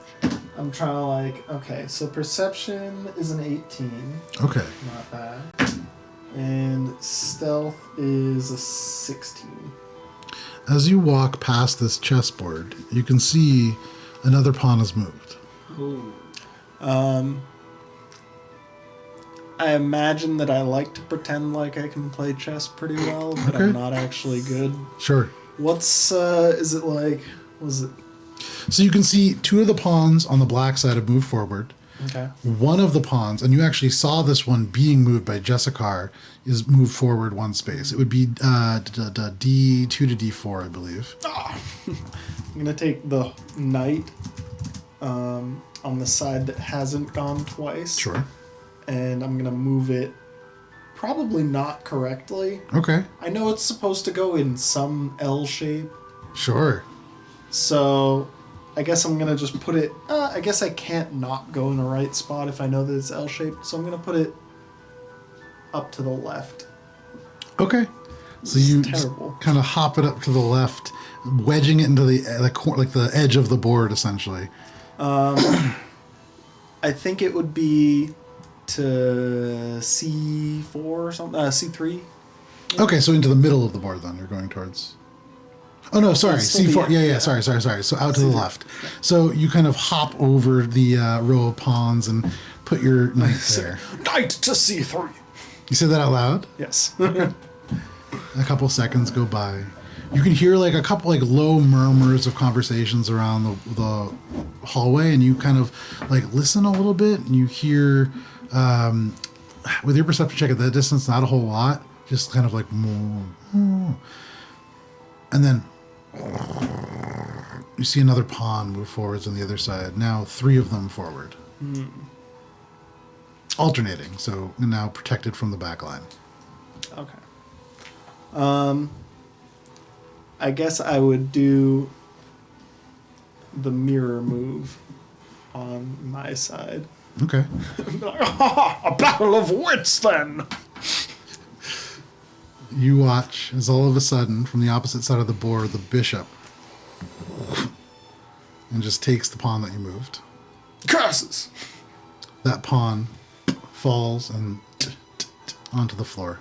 I'm trying to okay, so perception is an 18. Okay. Not bad. And stealth is a 16. As you walk past this chessboard, you can see another pawn has moved. Ooh. I imagine that I like to pretend like I can play chess pretty well, but I'm not actually good. Sure. What's, is it like, was it? So you can see two of the pawns on the black side have moved forward. Okay. One of the pawns, and you actually saw this one being moved by Jessica, is moved forward one space. It would be D2 to D4, I believe. I'm going to take the knight on the side that hasn't gone twice. Sure. And I'm going to move it probably not correctly. Okay. I know it's supposed to go in some L shape. Sure. So I guess I'm going to just put it... I guess I can't not go in the right spot if I know that it's L-shaped. So I'm going to put it up to the left. Okay. So you terrible. kind of hop it up to the left, wedging it into the edge of the board, essentially. I think it would be to C4 or something. C3. Okay, so into the middle of the board then you're going towards. Oh no, sorry, It's still C4. the- Yeah, sorry. So out to the left. So you kind of hop over the row of pawns and put your knight there. Knight to C3. You said that out loud? Yes. A couple seconds go by. You can hear like a couple like low murmurs of conversations around the hallway, and you kind of like listen a little bit, and you hear with your perception check at that distance, not a whole lot, just kind of like and then you see another pawn move forwards on the other side. Now 3 of them forward. Alternating, so now protected from the back line. Okay. I guess I would do the mirror move on my side. Okay. A battle of wits, then. You watch as all of a sudden, from the opposite side of the board, the bishop and just takes the pawn that you moved. Curses. That pawn falls and onto the floor.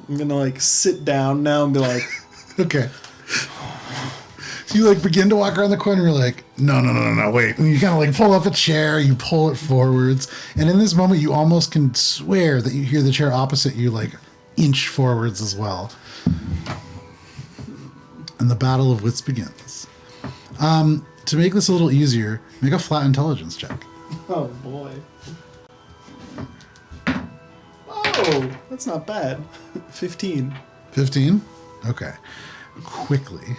I'm gonna like sit down now and be like, Okay. So you like begin to walk around the corner. You're like, no, wait. And you kind of like pull up a chair, you pull it forwards. And in this moment, you almost can swear that you hear the chair opposite you like inch forwards as well. And the battle of wits begins. To make this a little easier, make a flat intelligence check. oh boy. Oh, that's not bad. 15. 15? Okay. Quickly.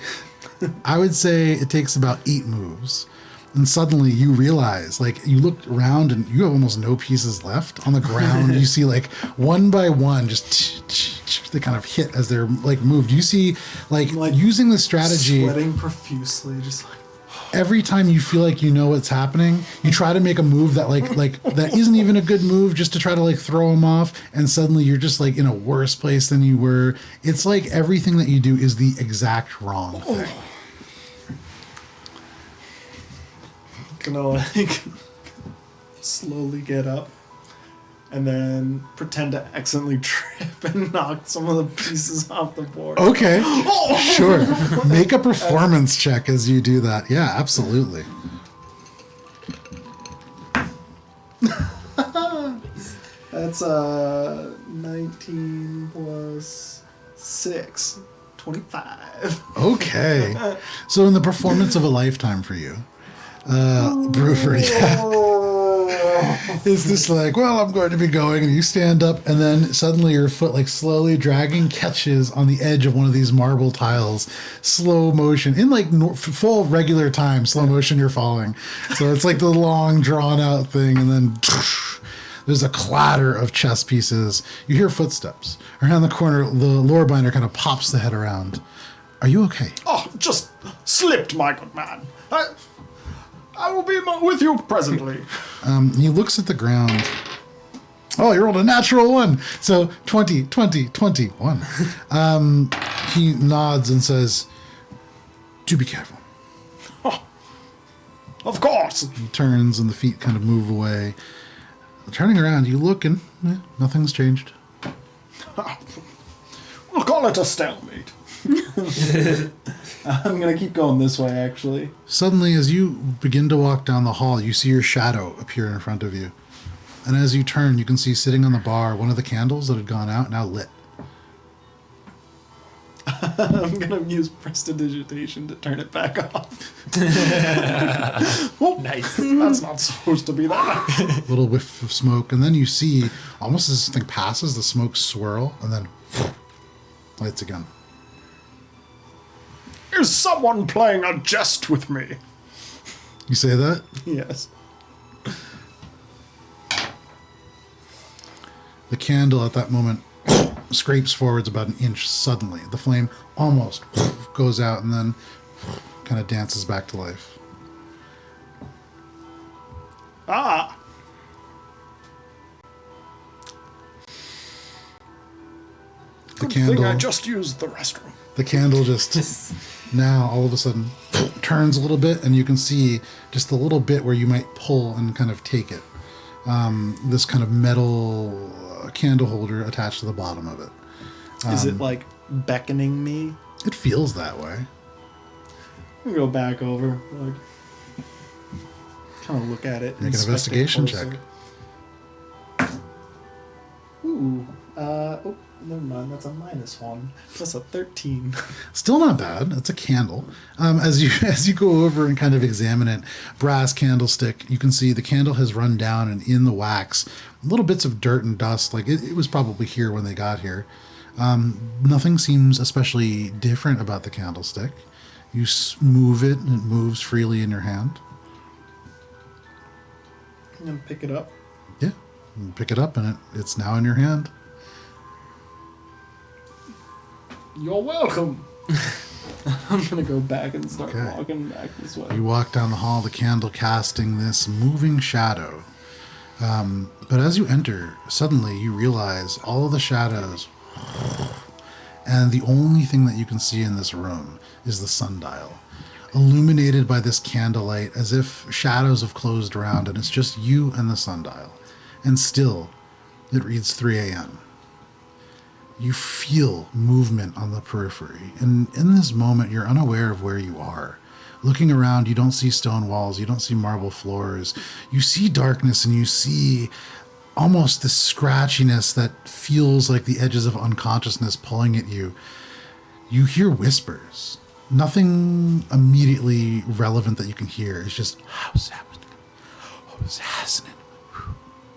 I would say it takes about 8 moves. And suddenly you realize, like, you look around and you have almost no pieces left on the ground. You see, like, one by one, just they kind of hit as they're, like, moved. You see, like using the strategy. Sweating profusely, just like. Every time you feel like you know what's happening, you try to make a move that like that isn't even a good move, just to try to like throw them off, and suddenly you're just like in a worse place than you were. It's like everything that you do is the exact wrong thing. Gonna like slowly get up and then pretend to accidentally trip and knock some of the pieces off the board. Okay, sure. Make a performance check as you do that. Yeah, absolutely. That's 19 plus 6. 25. Okay. So in the performance of a lifetime for you, Bruford, is this like, well, I'm going to be going, and you stand up, and then suddenly your foot, like slowly dragging, catches on the edge of one of these marble tiles, slow motion, in like full regular time, slow motion, you're falling. So it's like the long drawn out thing, and then there's a clatter of chess pieces. You hear footsteps. Around the corner, the lore binder kind of pops the head around. Are you okay? Oh, just slipped, my good man. I will be with you presently. He looks at the ground. Oh, you rolled a natural 1. So 20, 21. He nods and says, do be careful. Oh, of course. He turns and the feet kind of move away. Turning around, you look and nothing's changed. We'll call it a stalemate. I'm going to keep going this way, actually. Suddenly, as you begin to walk down the hall, you see your shadow appear in front of you. And as you turn, you can see sitting on the bar one of the candles that had gone out, now lit. I'm gonna use prestidigitation to turn it back off. Nice. That's not supposed to be that. Little whiff of smoke, and then you see, almost as this thing passes, the smoke swirl, and then lights again. Is someone playing a jest with me? You say that? Yes. The candle at that moment scrapes forwards about an inch suddenly. The flame almost goes out and then kind of dances back to life. Ah! The Good thing I candle, just used the restroom. the candle just now all of a sudden turns a little bit, and you can see just a little bit where you might pull and kind of take it. This kind of metal candle holder attached to the bottom of it. Is it like beckoning me? It feels that way. I'm gonna go back over, like, kind of look at it. Make an inspect it investigation closer. check. Ooh, oh, never mind. That's a -1. That's a 13. Still not bad. It's a candle. As you go over and kind of examine it, brass candlestick, you can see the candle has run down, and in the wax, little bits of dirt and dust. Like it was probably here when they got here. Nothing seems especially different about the candlestick. You move it, and it moves freely in your hand. I'm gonna pick it up. Yeah, you pick it up, and it's now in your hand. You're welcome. I'm gonna go back and start Okay. walking back this way. You walk down the hall, the candle casting this moving shadow. But as you enter, suddenly you realize all of the shadows, and the only thing that you can see in this room is the sundial, illuminated by this candlelight as if shadows have closed around, and it's just you and the sundial. And still, it reads 3 a.m. You feel movement on the periphery, and in this moment, you're unaware of where you are. Looking around, you don't see stone walls, you don't see marble floors. You see darkness, and you see almost this scratchiness that feels like the edges of unconsciousness pulling at you. You hear whispers. Nothing immediately relevant that you can hear. It's just, how's happening? What's happening?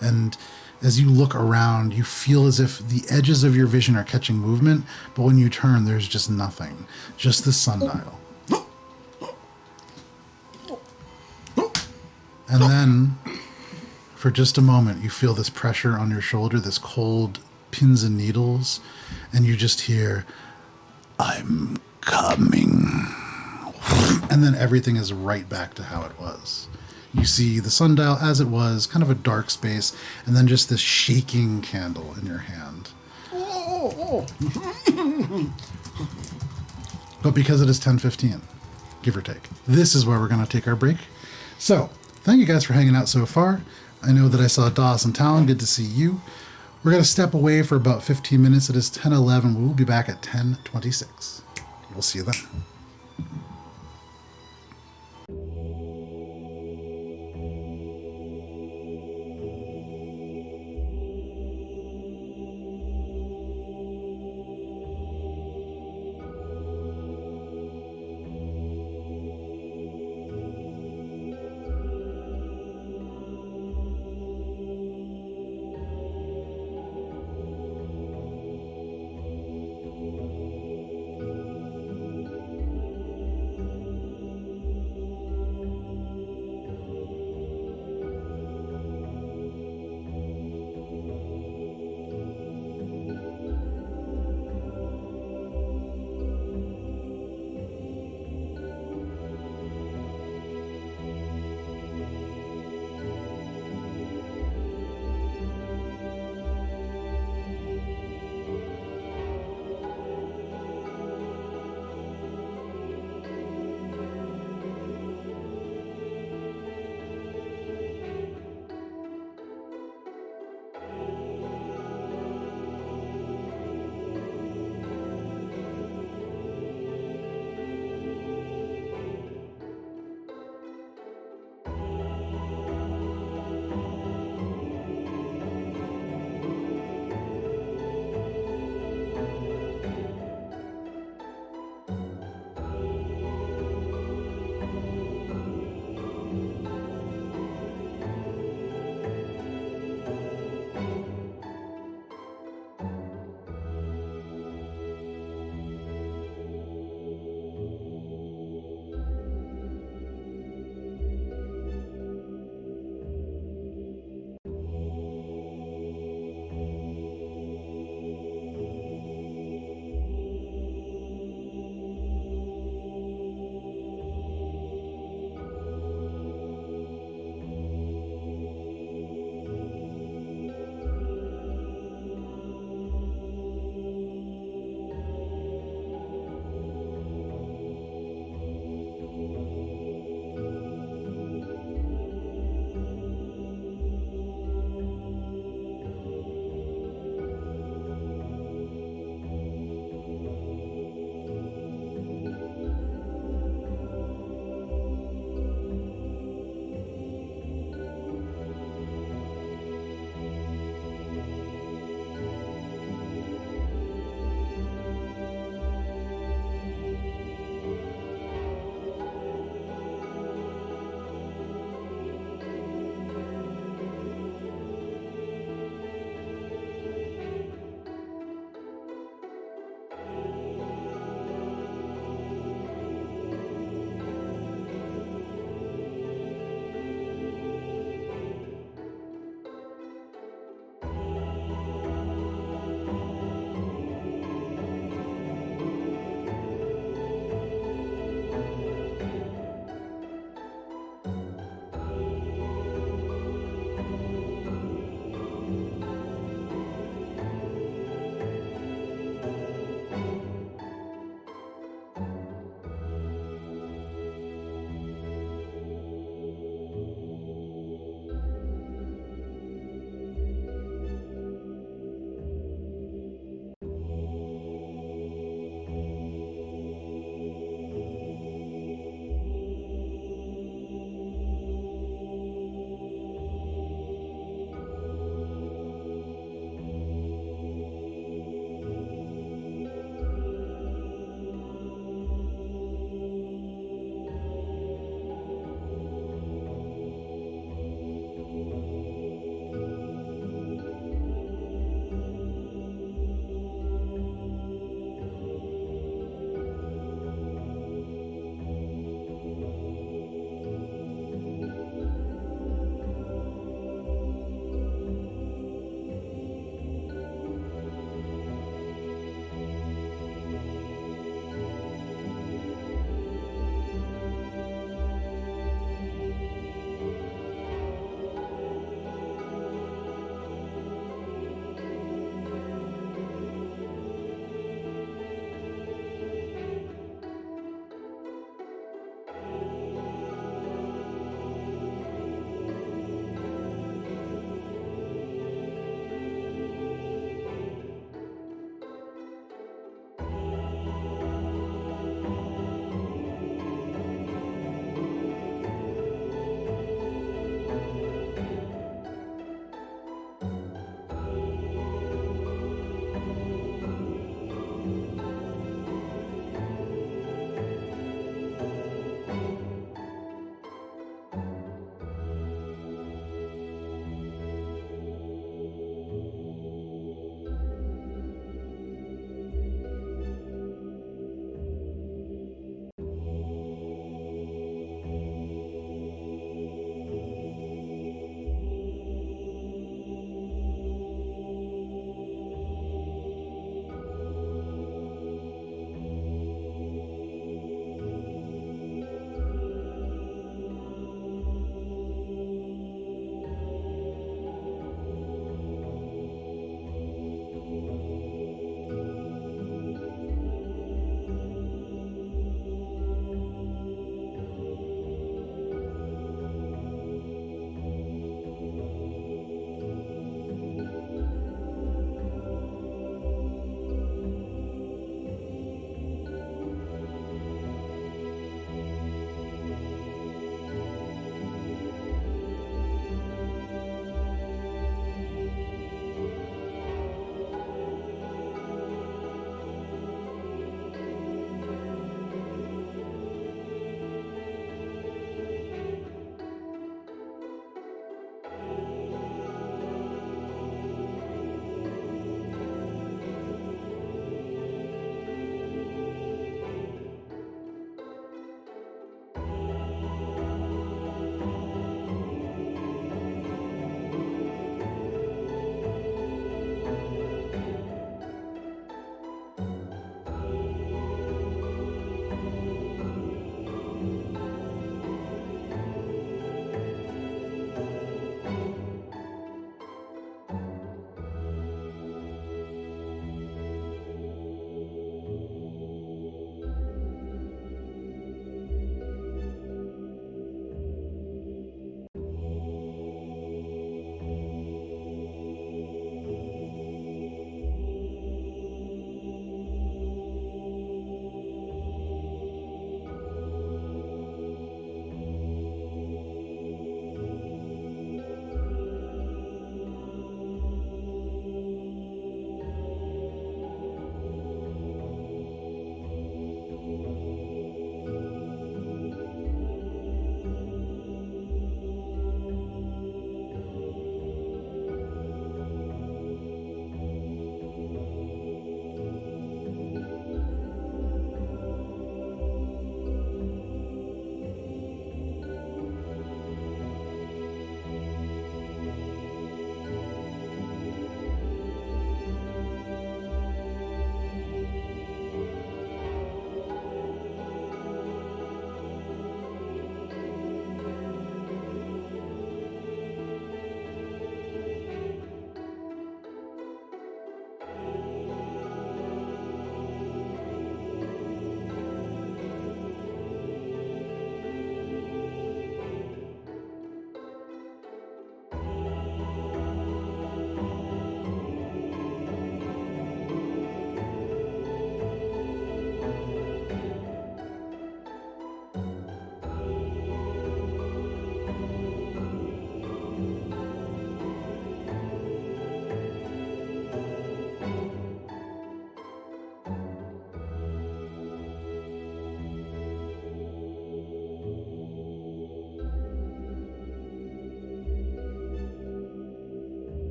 And as you look around, you feel as if the edges of your vision are catching movement, but when you turn, there's just nothing. Just the sundial. And then, for just a moment, you feel this pressure on your shoulder, this cold pins and needles, and you just hear, I'm coming. And then everything is right back to how it was. You see the sundial as it was, kind of a dark space, and then just this shaking candle in your hand. But because it is 10:15, give or take, this is where we're going to take our break. So, thank you guys for hanging out so far. I know that I saw Doss and Talon. Good to see you. We're going to step away for about 15 minutes. It is 10:11. We'll be back at 10:26. We'll see you then.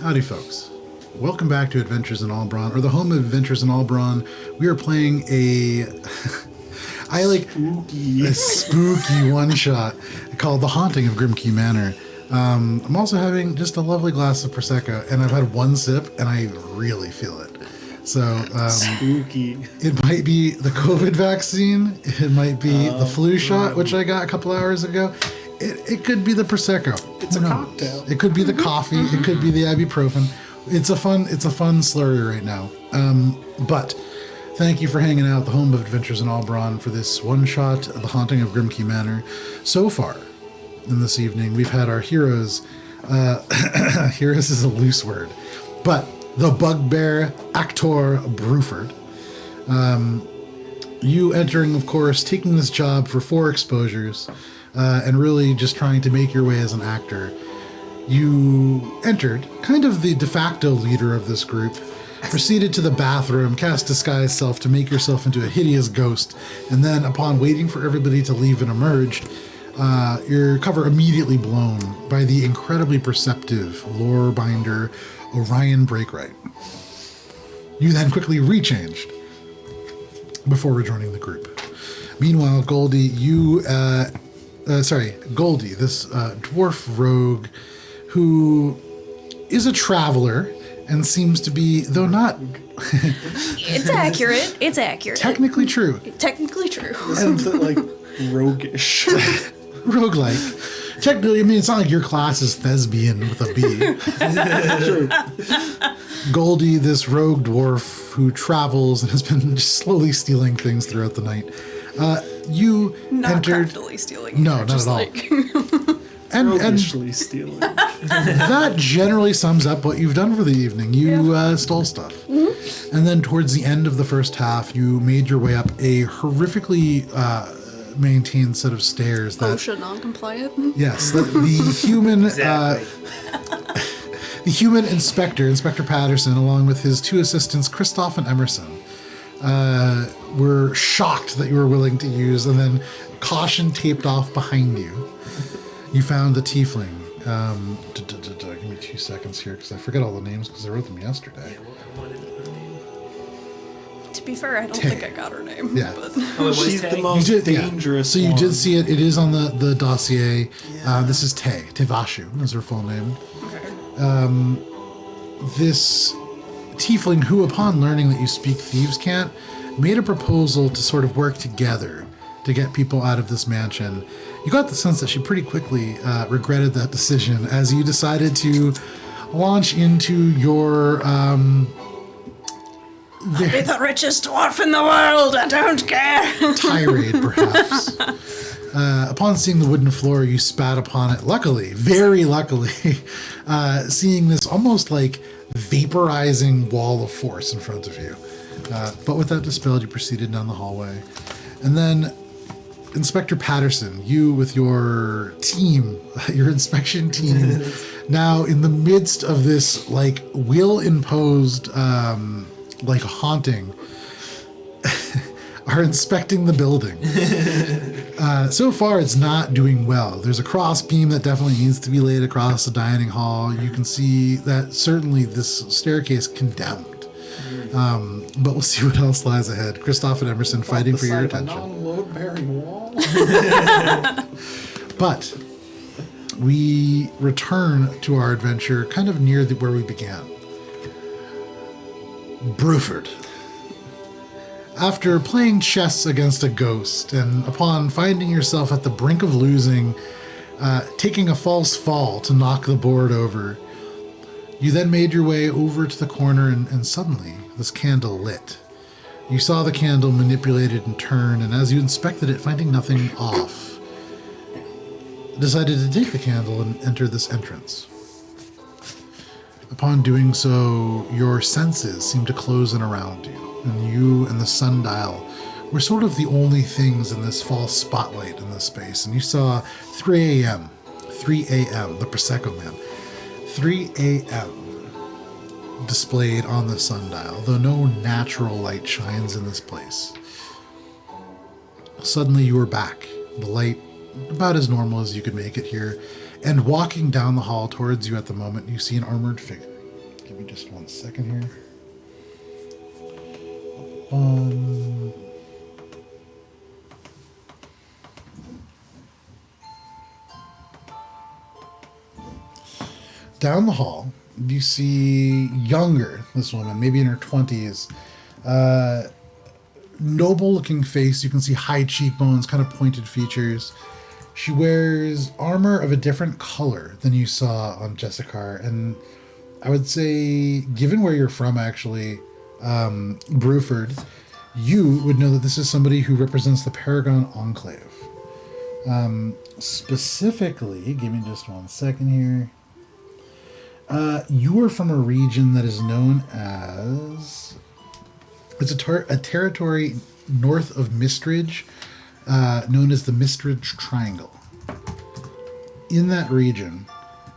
Howdy, folks. Welcome back to Adventures in Alberon, or the home of Adventures in Alberon. We are playing a spooky one-shot called The Haunting of Grimke Manor. I'm also having just a lovely glass of Prosecco, and I've had one sip, and I really feel it. So, Spooky. it might be the COVID vaccine, it might be the flu shot, which I got a couple hours ago. It could be the Prosecco. It's a cocktail. It could be the coffee. It could be the ibuprofen. It's a fun slurry right now. But thank you for hanging out at the home of Adventures in Alberon for this one shot, The Haunting of Grimke Manor. So far in this evening, we've had our heroes. Heroes is a loose word, but the bugbear actor Bruford. You entering, of course, taking this job for 4 exposures. And really just trying to make your way as an actor. You entered, kind of the de facto leader of this group, proceeded to the bathroom, cast disguise self to make yourself into a hideous ghost, and then upon waiting for everybody to leave and emerged, your cover immediately blown by the incredibly perceptive lore binder Orion Breakwright. You then quickly rechanged before rejoining the group. Meanwhile, Goldie, Goldie, this dwarf rogue who is a traveler and seems to be, though not... It's accurate. It's accurate. Technically true. Technically true. Sounds like roguish. Roguelike. Technically, I mean, it's not like your class is thesbian with a B. True. Goldie, this rogue dwarf who travels and has been just slowly stealing things throughout the night. You Not entered... craftily stealing. No, not just at all. like And Roguishly stealing. that generally sums up what you've done for the evening. You stole stuff. Mm-hmm. And then towards the end of the first half, you made your way up a horrifically maintained set of stairs that... OSHA non-compliant. Yes, the human... Exactly. The human Inspector Patterson, along with his 2 assistants, Christoph and Emerson, were shocked that you were willing to use, and then caution taped off behind you. You found the tiefling. Give me 2 seconds here, because I forget all the names, because I wrote them yesterday. To be fair, I don't think I got her name. Yeah. But. Oh, it was She's the Tay? most You did, yeah. dangerous So you one. did see it. It is on the dossier. This is Tevashu is her full name. Okay. This tiefling who, upon learning that you speak thieves' cant, made a proposal to sort of work together to get people out of this mansion. You got the sense that she pretty quickly regretted that decision as you decided to launch into your... Be the richest dwarf in the world, I don't care. tirade, perhaps. Upon seeing the wooden floor, you spat upon it. Luckily, very luckily, seeing this almost like vaporizing wall of force in front of you. But with that dispelled, you proceeded down the hallway. And then Inspector Patterson, you with your team, your inspection team, now in the midst of this like will-imposed like haunting, are inspecting the building. So far, it's not doing well. There's a cross beam that definitely needs to be laid across the dining hall. You can see that certainly this staircase condemned. But we'll see what else lies ahead. Christoph and Emerson fighting for your attention. Non-load-bearing wall. But we return to our adventure kind of near where we began. Bruford. After playing chess against a ghost, and upon finding yourself at the brink of losing, taking a false fall to knock the board over, you then made your way over to the corner, and suddenly this candle lit. You saw the candle manipulated and turn, and as you inspected it, finding nothing off, decided to take the candle and enter this entrance. Upon doing so, your senses seemed to close in around you, and you and the sundial were sort of the only things in this false spotlight in this space. And you saw 3 a.m., the Prosecco man, 3 a.m. displayed on the sundial, though no natural light shines in this place. Suddenly you were back, the light about as normal as you could make it here, and walking down the hall towards you at the moment, you see an armored figure. Give me just 1 second here. Down the hall, you see this woman, maybe in her 20s. Noble looking face. You can see high cheekbones, kind of pointed features. She wears armor of a different color than you saw on Jessicar. And I would say, given where you're from, actually, Bruford, you would know that this is somebody who represents the Paragon Enclave. Specifically, give me just 1 second here. You are from a region that is known as... It's a territory north of Mistridge, known as the Mistridge Triangle. In that region,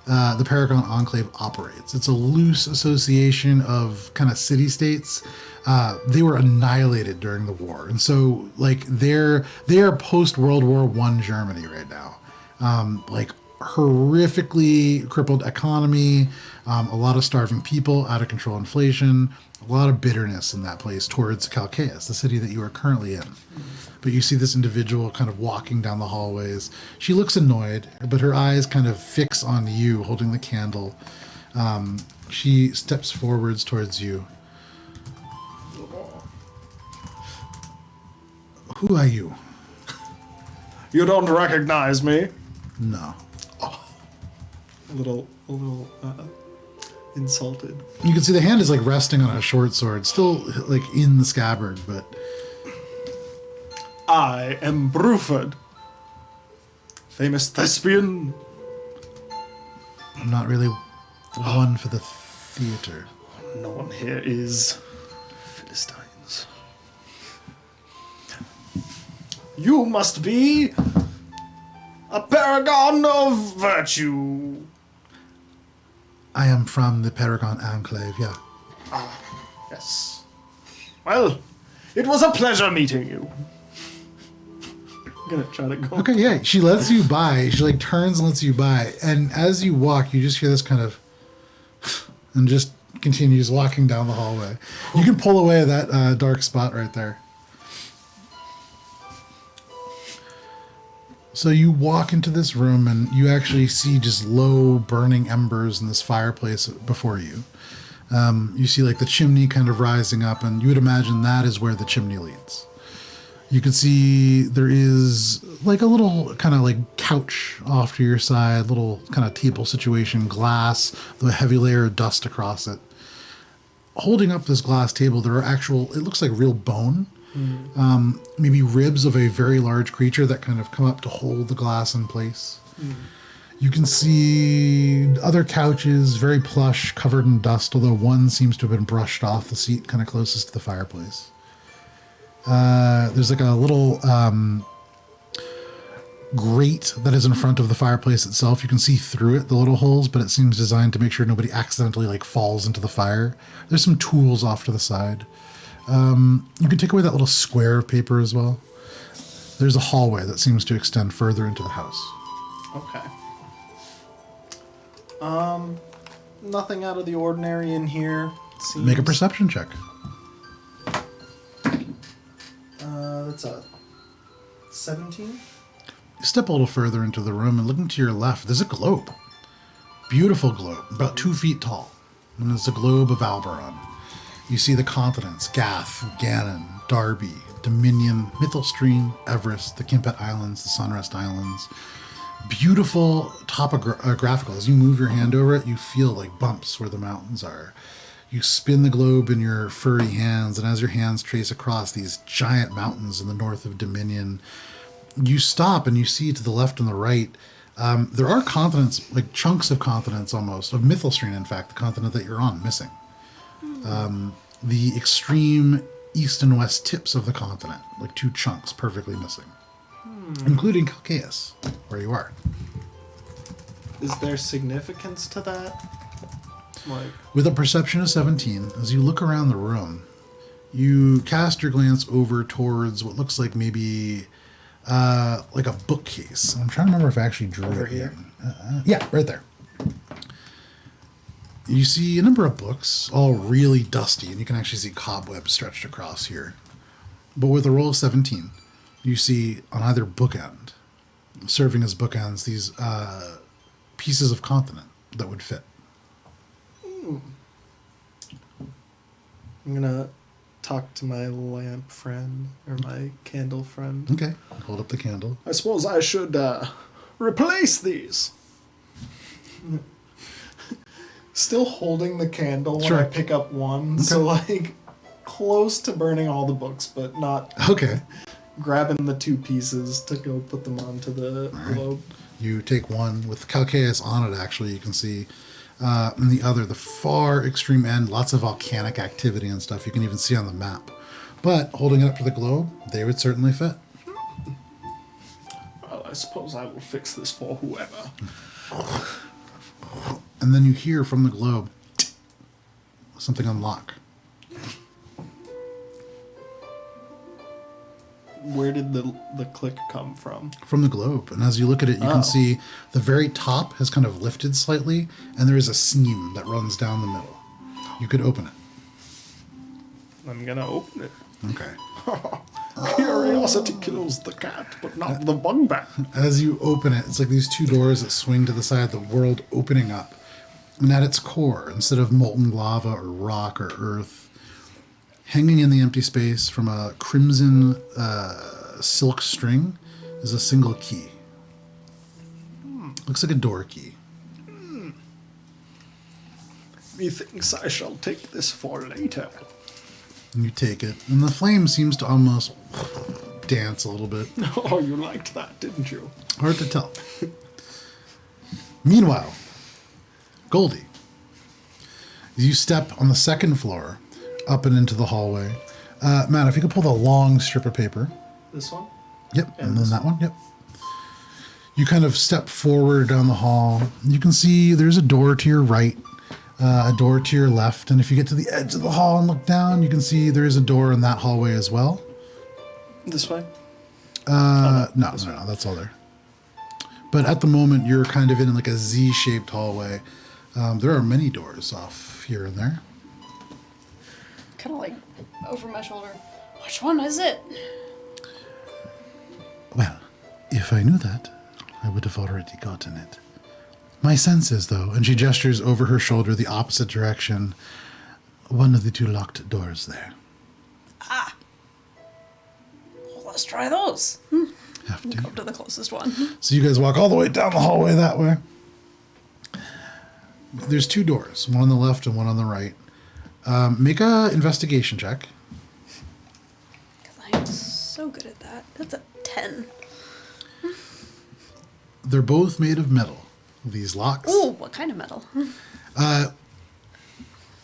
the Paragon Enclave operates. It's a loose association of kind of city-states. They were annihilated during the war. And so, like, they are post-World War I Germany right now. Like, horrifically crippled economy, a lot of starving people, out of control inflation, a lot of bitterness in that place towards Calcaeus, the city that you are currently in. But you see this individual kind of walking down the hallways. She looks annoyed, but her eyes kind of fix on you, holding the candle. She steps forwards towards you. Who are you? You don't recognize me? No. A little insulted. You can see the hand is like resting on a short sword, still like in the scabbard, but... I am Bruford, famous thespian. I'm not really the one for the theater. No one here is Philistines. You must be a paragon of virtue. I am from the Paragon Enclave, yeah. Yes. Well, it was a pleasure meeting you. I'm gonna try to go. Okay, yeah. She lets you by. She like turns and lets you by. And as you walk, you just hear this kind of... and just continues walking down the hallway. You can pull away that dark spot right there. So you walk into this room and you actually see just low burning embers in this fireplace before you. You see like the chimney kind of rising up, and you would imagine that is where the chimney leads. You can see there is like a little kind of like couch off to your side, little kind of table situation, glass, with a heavy layer of dust across it. Holding up this glass table, there are it looks like real bone. Maybe ribs of a very large creature that kind of come up to hold the glass in place. You can see other couches, very plush, covered in dust, although one seems to have been brushed off the seat kind of closest to the fireplace. There's like a little grate that is in front of the fireplace itself. You can see through it, the little holes, but it seems designed to make sure nobody accidentally like falls into the fire. There's some tools off to the side. You can take away that little square of paper as well. There's a hallway that seems to extend further into the house. Okay. Nothing out of the ordinary in here. Seems. Make a perception check. That's a 17. You step a little further into the room and looking to your left, there's a globe. Beautiful globe, about 2 feet tall. And it's the globe of Alberon. You see the continents, Gath, Ganon, Darby, Dominion, Mythalstream, Everest, the Kimpet Islands, the Sunrest Islands. Beautiful topographical. As you move your hand over it, you feel like bumps where the mountains are. You spin the globe in your furry hands, and as your hands trace across these giant mountains in the north of Dominion, you stop and you see to the left and the right, there are continents, like chunks of continents almost, of Mythalstream, in fact, the continent that you're on, missing. The extreme east and west tips of the continent, like 2 chunks perfectly missing, including Calcaeus, where you are. Is there significance to that? Like, with a perception of 17, as you look around the room, you cast your glance over towards what looks like maybe like a bookcase. I'm trying to remember if I actually drew Over it here? in. Yeah, right there. You see a number of books, all really dusty, and you can actually see cobwebs stretched across here. But with a roll of 17, you see on either bookend, serving as bookends, these pieces of continent that would fit. I'm gonna talk to my lamp friend, or my candle friend. Okay, hold up the candle. I suppose I should replace these. Still holding the candle when Sure. I pick up one, so like close to burning all the books, but not Okay. grabbing the two pieces to go put them onto the globe. You take one with Calcaeus on it, actually, you can see. And the other, the far extreme end, lots of volcanic activity and stuff you can even see on the map. But holding it up to the globe, they would certainly fit. Well, I suppose I will fix this for whoever. And then you hear from the globe something unlock. Where did the click come from? From the globe. And as you look at it, you can see the very top has kind of lifted slightly, and there is a seam that runs down the middle. You could open it. I'm gonna open it. Okay. Curiosity kills the cat, but not the bug bat. As you open it, it's like these two doors that swing to the side, the world opening up. And at its core, instead of molten lava or rock or earth, hanging in the empty space from a crimson silk string is a single key. Looks like a door key. Methinks I shall take this for later. And you take it, and the flame seems to almost dance a little bit. Oh, you liked that, didn't you? Hard to tell. Meanwhile, Goldie, you step on the second floor up and into the hallway. Matt, if you could pull the long strip of paper. This one? Yep, and then that one, yep. You kind of step forward down the hall. You can see there's a door to your right, a door to your left, and if you get to the edge of the hall and look down, you can see there is a door in that hallway as well. This way? No, that's all there. But at the moment, you're kind of in like a Z-shaped hallway. There are many doors off here and there. Kind of like over my shoulder. Which one is it? Well, if I knew that, I would have already gotten it. My sense is, though, and she gestures over her shoulder the opposite direction, one of the two locked doors there. Well, let's try those. Have to. Go to the closest one. So you guys walk all the way down the hallway that way. There's two doors, one on the left and one on the right. Make a investigation check. Because I am so good at that. That's a 10. They're both made of metal, these locks. Ooh, what kind of metal?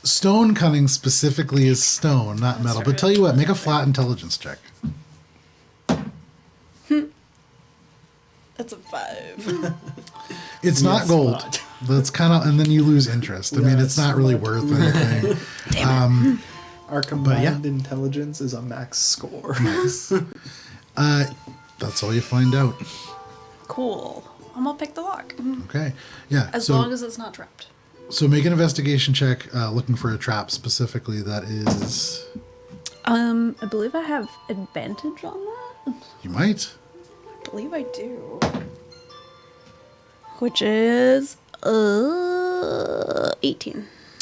Stone cutting specifically is stone, not metal. But tell you what, make a flat intelligence check. That's a 5. It's not gold. not. That's kind of, and then you lose interest. I mean, it's not really worth anything. Our combined intelligence is a max score. That's all you find out. Cool. I'm gonna pick the lock. Okay. Yeah. As long as it's not trapped. So make an investigation check looking for a trap specifically that is... I believe I have advantage on that. You might. I believe I do. Which is 18.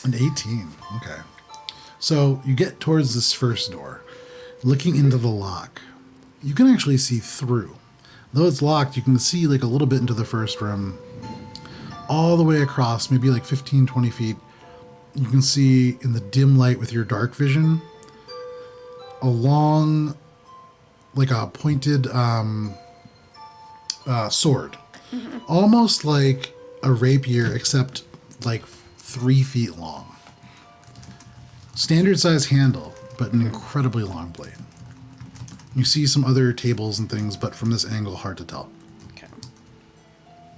An 18. Okay. So you get towards this first door. Looking into the lock, you can actually see through. Though it's locked, you can see like a little bit into the first room. All the way across, maybe like 15, 20 feet. You can see in the dim light with your dark vision, a long, like a pointed sword. Almost like a rapier, except like 3 feet long. Standard size handle, but an incredibly long blade. You see some other tables and things, but from this angle, hard to tell. Okay.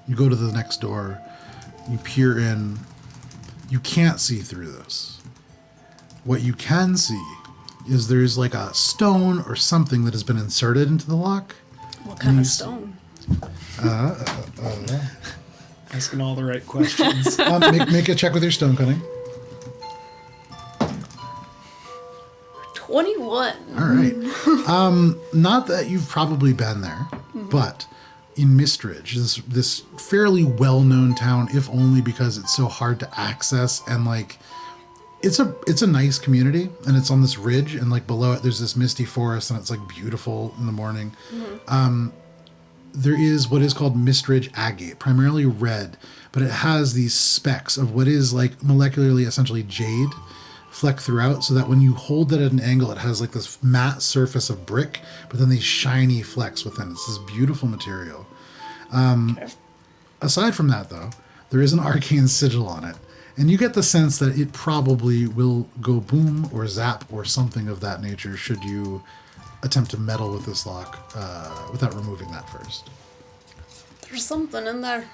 You go to the next door, you peer in. You can't see through this. What you can see is there's like a stone or something that has been inserted into the lock. What kind of stone? I asking all the right questions. Make a check with your stone cutting. 21. All right. Not that you've probably been there, but in Mistridge, this fairly well-known town, if only because it's so hard to access, and like it's a nice community, and it's on this ridge, and like below it there's this misty forest, and it's like beautiful in the morning. There is what is called Mistridge agate, primarily red, but it has these specks of what is like molecularly essentially jade flecked throughout, so that when you hold it at an angle, it has like this matte surface of brick, but then these shiny flecks within. It's this beautiful material. Aside from that, though, there is an arcane sigil on it, and you get the sense that it probably will go boom or zap or something of that nature should you attempt to meddle with this lock without removing that first. There's something in there.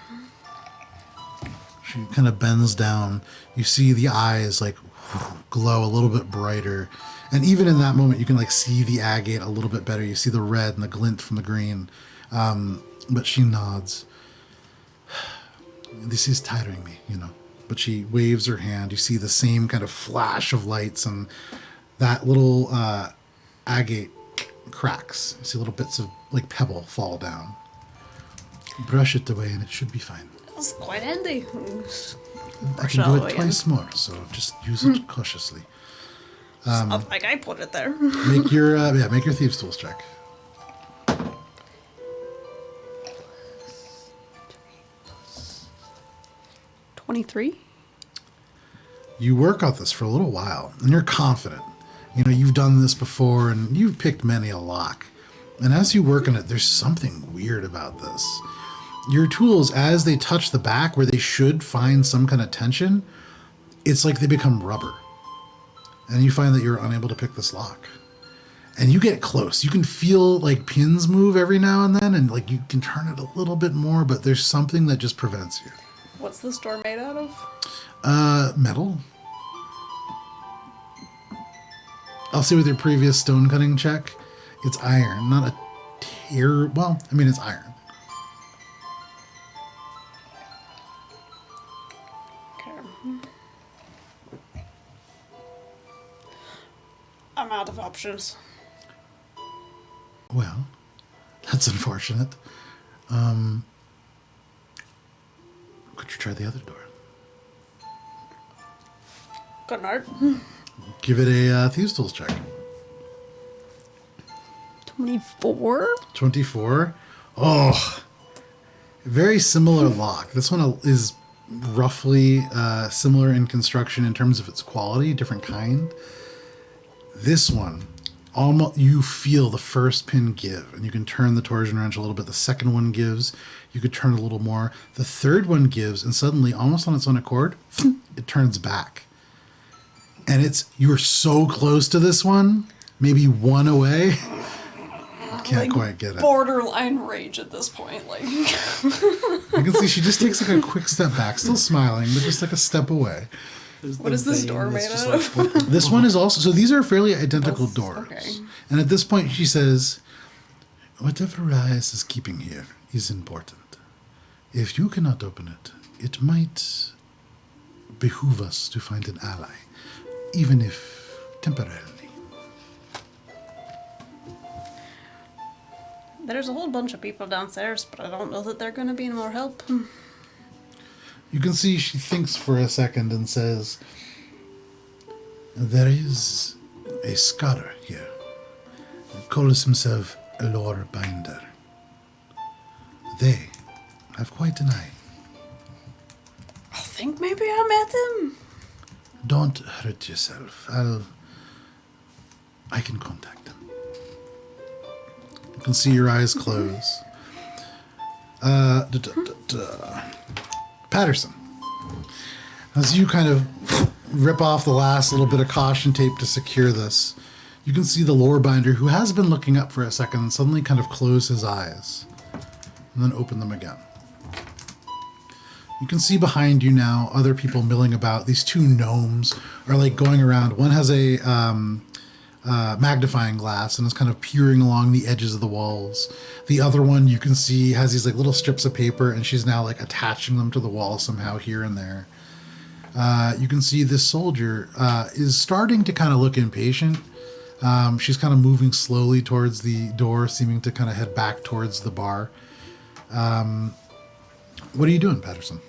She kind of bends down. You see the eyes like glow a little bit brighter, and even in that moment you can like see the agate a little bit better. You see the red and the glint from the green, but she nods. This is tiring me, but she waves her hand. You see the same kind of flash of lights, and that little agate cracks. You see little bits of like pebble fall down. Brush it away and it should be fine. That's quite handy. I can do it twice more, so just use it cautiously. Not like I put it there. Make your thieves tools check. 23. You work on this for a little while, and you're confident. You've done this before, and you've picked many a lock. And as you work on it, there's something weird about this. Your tools, as they touch the back where they should find some kind of tension, it's like they become rubber. And you find that you're unable to pick this lock. And you get close. You can feel like pins move every now and then, and like you can turn it a little bit more, but there's something that just prevents you. What's this door made out of? Metal. I'll say with your previous stone cutting check, it's iron, not it's iron. I'm out of options. Well, that's unfortunate. Could you try the other door? Good art. Give it a thieves tools check. 24? 24? Oh, very similar lock. This one is roughly similar in construction in terms of its quality, different kind. This one, almost you feel the first pin give, and you can turn the torsion wrench a little bit. The second one gives, you could turn a little more. The third one gives, and suddenly, almost on its own accord, it turns back. And you're so close to this one, maybe one away. Can't quite get it. Borderline rage at this point. You can see she just takes like a quick step back, still smiling, but just like a step away. What is this door made out of? This one is also, so these are fairly identical doors. Okay. And at this point she says, whatever Rias is keeping here is important. If you cannot open it, it might behoove us to find an ally, even if temporarily. There's a whole bunch of people downstairs, but I don't know that they're going to be any more help. You can see she thinks for a second and says, there is a scholar here. He calls himself a lore binder. They have quite an eye. I think maybe I met him. Don't hurt yourself. I can contact him. You can see your eyes close. Patterson, as you kind of rip off the last little bit of caution tape to secure this, you can see the lore binder, who has been looking up for a second, suddenly kind of close his eyes and then open them again. You can see behind you now other people milling about. These two gnomes are like going around. One has a magnifying glass and is kind of peering along the edges of the walls. The other one you can see has these like little strips of paper, and she's now like attaching them to the wall somehow here and there. You can see this soldier is starting to kind of look impatient. She's kind of moving slowly towards the door, seeming to kind of head back towards the bar. What are you doing, Patterson?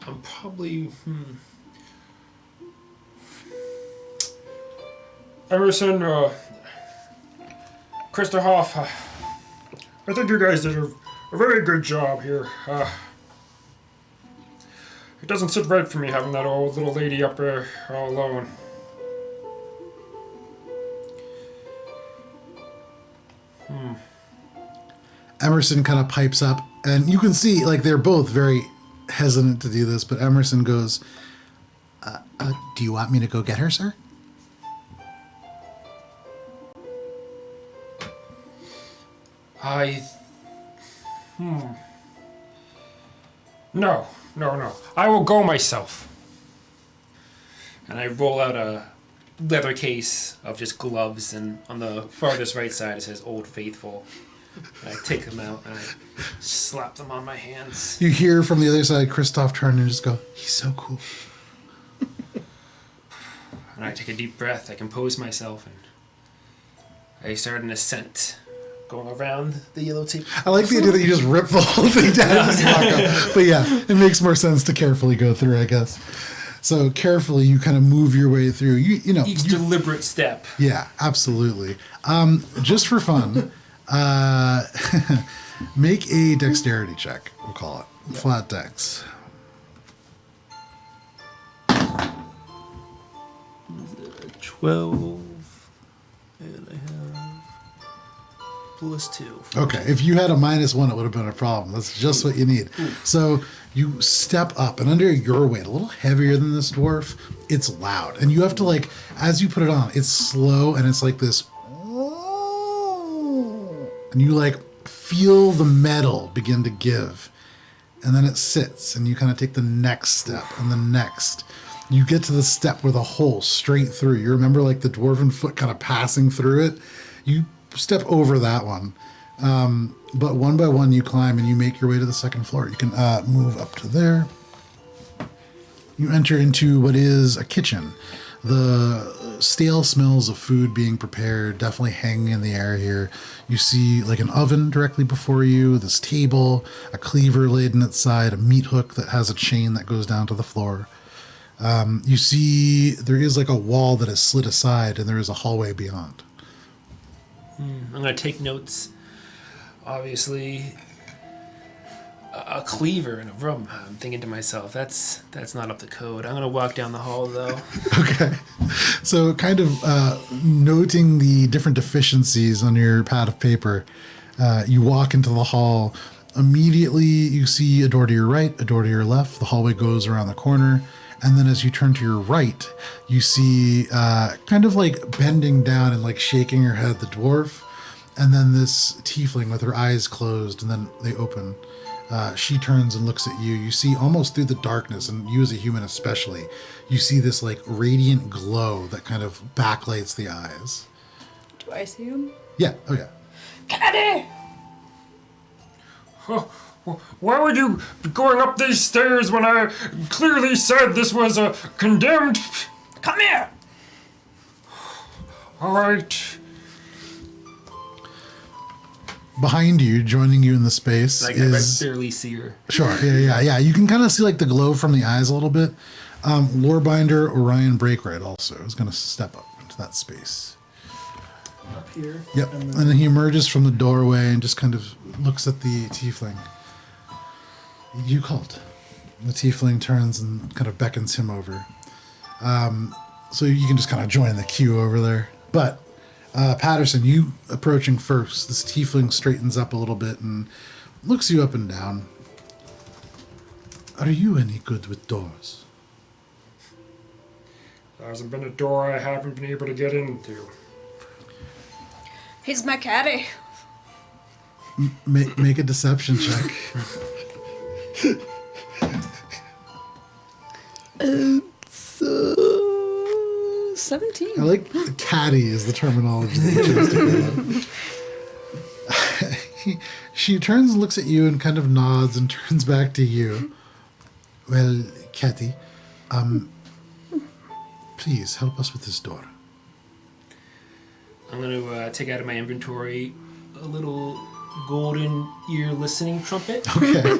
I'm probably... Emerson, Christoph, I think you guys did a very good job here. It doesn't sit right for me having that old little lady up there all alone. Emerson kind of pipes up, and you can see like they're both very hesitant to do this, but Emerson goes, do you want me to go get her, sir? No. I will go myself. And I roll out a leather case of just gloves, and on the farthest right side it says Old Faithful. And I take them out and I slap them on my hands. You hear from the other side Christoph turn and just go, he's so cool. And I take a deep breath, I compose myself, and I start an ascent going around the yellow tape. I like the idea that you just rip the whole thing down and just walk up. But yeah, it makes more sense to carefully go through, I guess. So carefully you kind of move your way through. You know, Each deliberate step. Yeah, absolutely. Just for fun, make a dexterity check, we'll call it. Yep. Flat dex. 12, and I have +2. Okay, if you had a -1, it would have been a problem. That's just what you need. So you step up, and under your weight, a little heavier than this dwarf, it's loud. And you have to, like, as you put it on, it's slow, and it's like this. And you, like, feel the metal begin to give. And then it sits, and you kind of take the next step, and the next. You get to the step with a hole straight through. You remember, like, the dwarven foot kind of passing through it? You step over that one. But one by one you climb and you make your way to the second floor. You can move up to there. You enter into what is a kitchen. The stale smells of food being prepared definitely hanging in the air here. You see like an oven directly before you, this table, a cleaver laid in its side, a meat hook that has a chain that goes down to the floor. You see there is like a wall that is slid aside and there is a hallway beyond. I'm going to take notes. Obviously, a cleaver in a room. I'm thinking to myself, that's not up to code. I'm going to walk down the hall, though. Okay. So kind of noting the different deficiencies on your pad of paper, you walk into the hall. Immediately, you see a door to your right, a door to your left. The hallway goes around the corner. And then as you turn to your right, you see kind of like bending down and like shaking her head, the dwarf. And then this tiefling with her eyes closed and then they open. She turns and looks at you. You see almost through the darkness, and you as a human especially, you see this like radiant glow that kind of backlights the eyes. Do I see him? Yeah. Oh, yeah. Caddy! Why would you be going up these stairs when I clearly said this was a condemned... Come here! All right. Behind you, joining you in the space Like, is... I barely see her. Sure, yeah. You can kind of see like the glow from the eyes a little bit. Lorebinder Orion Breakwright also is going to step up into that space. Up here. Yep, and then he emerges from the doorway and just kind of looks at the tiefling. You called. The tiefling turns and kind of beckons him over. So you can just kind of join the queue over there. But Patterson, you approaching first. This tiefling straightens up a little bit and looks you up and down. Are you any good with doors? There hasn't been a door I haven't been able to get into. He's my caddy. Make a deception check. 17. I like catty is the terminology that you chose to go. She turns and looks at you and kind of nods and turns back to you. Well, Catty, please help us with this door. I'm going to take out of my inventory a little golden ear listening trumpet. Okay.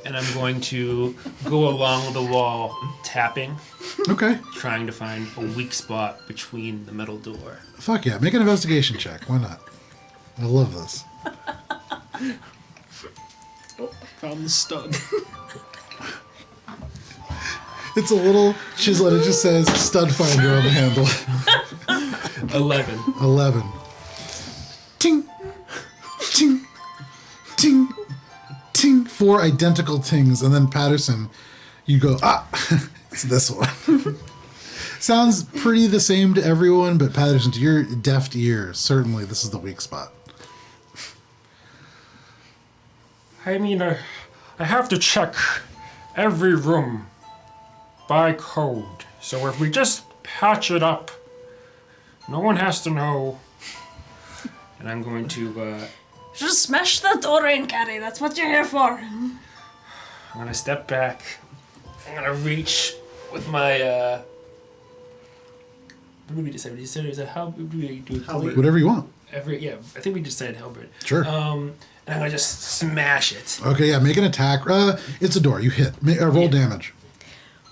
And I'm going to go along the wall tapping, Okay. trying to find a weak spot between the metal door. Fuck yeah. Make an investigation check. Why not? I love this. Oh, found the stud. It's a little chisel and it just says stud finder on the handle. 11. 11. Ting. Ting. Ting. Ting. 4 identical tings. And then Patterson, you go, it's this one. Sounds pretty the same to everyone, but Patterson, to your deft ears, certainly this is the weak spot. I mean, I have to check every room by code. So if we just patch it up, no one has to know. And I'm going to, Just smash the door in, Carrie. That's what you're here for. I'm going to step back. I'm going to reach with my, what did we decide? We decided, how do we do it? Whatever you want. I think we decided halberd. Sure. And I'm going to just smash it. Okay, yeah, make an attack. It's a door. You hit. Roll damage.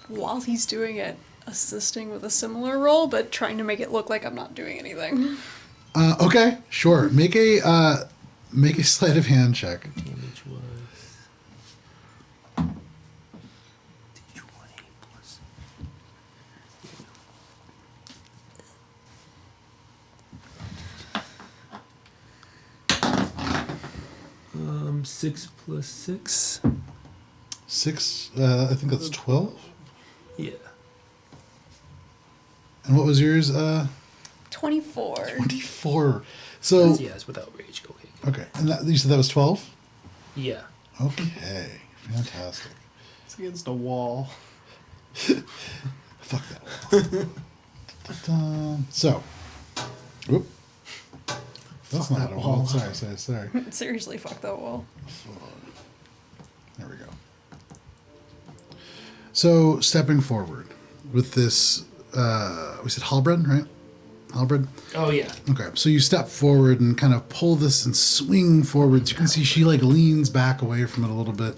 While he's doing it, assisting with a similar roll, but trying to make it look like I'm not doing anything. Okay, sure. Make a sleight of hand check. Damage was... D20 plus... 6 plus 6. 6, I think that's 12. Yeah. And what was yours? 24. 24. So, Yes, without rage. Okay. okay. And you said that was 12? Yeah. Okay. Fantastic. It's against a wall. Fuck that. Da-da-da. So, whoop. That's not that a wall. wall. Sorry. Seriously, fuck that wall. There we go. So, stepping forward with this, we said halberd, right? Halberd? Oh, yeah. Okay, so you step forward and kind of pull this and swing forwards. You can see she like leans back away from it a little bit.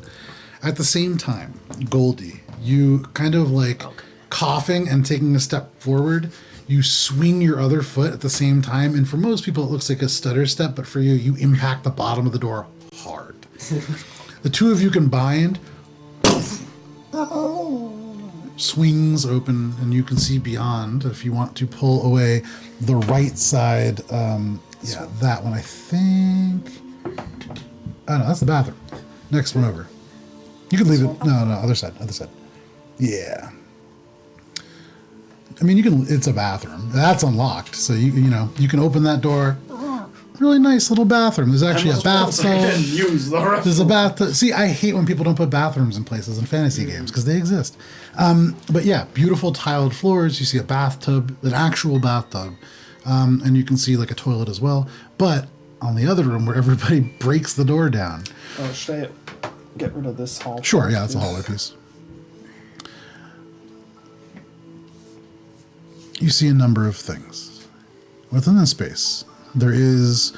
At the same time, Goldie, you kind of like coughing and taking a step forward. You swing your other foot at the same time, and for most people it looks like a stutter step, but for you, you impact the bottom of the door hard. The two of you combined, swings open, and you can see beyond. If you want to pull away the right side, that one I think. Oh no, that's the bathroom. Next one over. You can leave it. No, other side. Yeah. I mean, you can. It's a bathroom. That's unlocked, so you can open that door. Really nice little bathroom. There's actually a bathtub. Use the rest. There's a bathtub. See, I hate when people don't put bathrooms in places in fantasy games because they exist. But yeah, beautiful tiled floors. You see a bathtub, an actual bathtub, and you can see like a toilet as well. But on the other room where everybody breaks the door down. Oh, should I get rid of this hall? Sure, yeah, that's a hallway piece. You see a number of things. Within this space, there is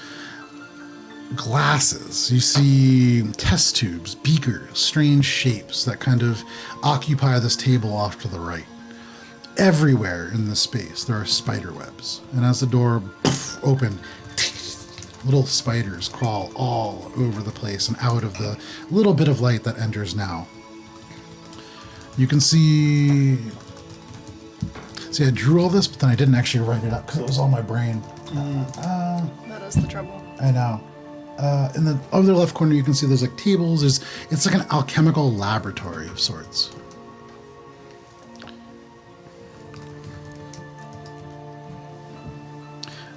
glasses. You see test tubes, beakers, strange shapes that kind of occupy this table off to the right. Everywhere in this space, there are spider webs. And as the door opened, little spiders crawl all over the place and out of the little bit of light that enters now. You can see... See, I drew all this, but then I didn't actually write it up because it was on my brain. That is the trouble. I know. In the other left corner, you can see there's like tables. It's like an alchemical laboratory of sorts.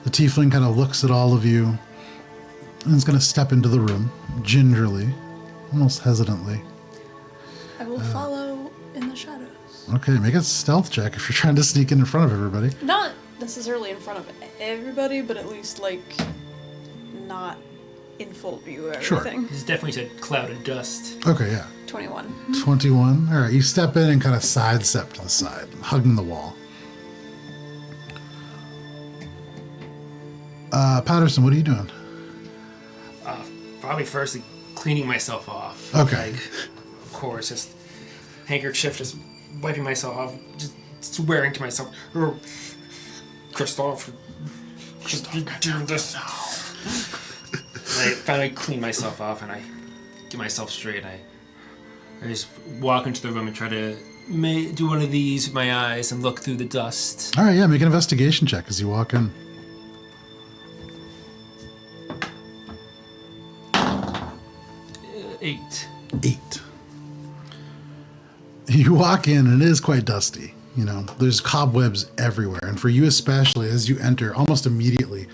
The tiefling kind of looks at all of you and is going to step into the room gingerly, almost hesitantly. I will follow in the shadows. Okay, make a stealth check if you're trying to sneak in front of everybody. Not necessarily in front of everybody, but at least, like, not in full view of Sure. everything. This definitely said cloud of dust. Okay, yeah. 21. 21. All right, you step in and kind of sidestep to the side, hugging the wall. Patterson, what are you doing? Probably first cleaning myself off. Okay. Like, of course, just handkerchief, just wiping myself off, just swearing to myself, oh, Christoph, just be doing this. And I finally clean myself off and I get myself straight. I just walk into the room and try to do one of these with my eyes and look through the dust. All right, yeah, make an investigation check as you walk in. 8. 8. You walk in and it is quite dusty. You know, there's cobwebs everywhere. And for you especially, as you enter, almost immediately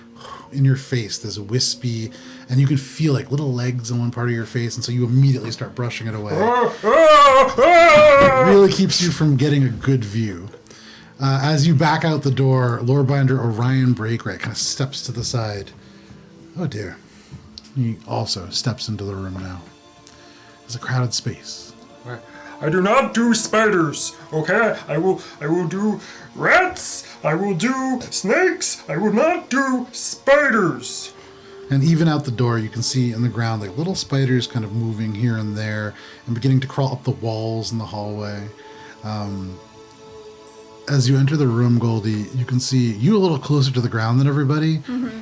in your face, there's a wispy, and you can feel like little legs on one part of your face. And so you immediately start brushing it away. It really keeps you from getting a good view. As you back out the door, Lorebinder Orion Breakwright kind of steps to the side. Oh dear. He also steps into the room now. It's a crowded space. I do not do spiders, okay? I will do rats, I will do snakes, I will not do spiders. And even out the door, you can see in the ground like little spiders kind of moving here and there and beginning to crawl up the walls in the hallway. As you enter the room, Goldie, you can see you a little closer to the ground than everybody. Mm-hmm.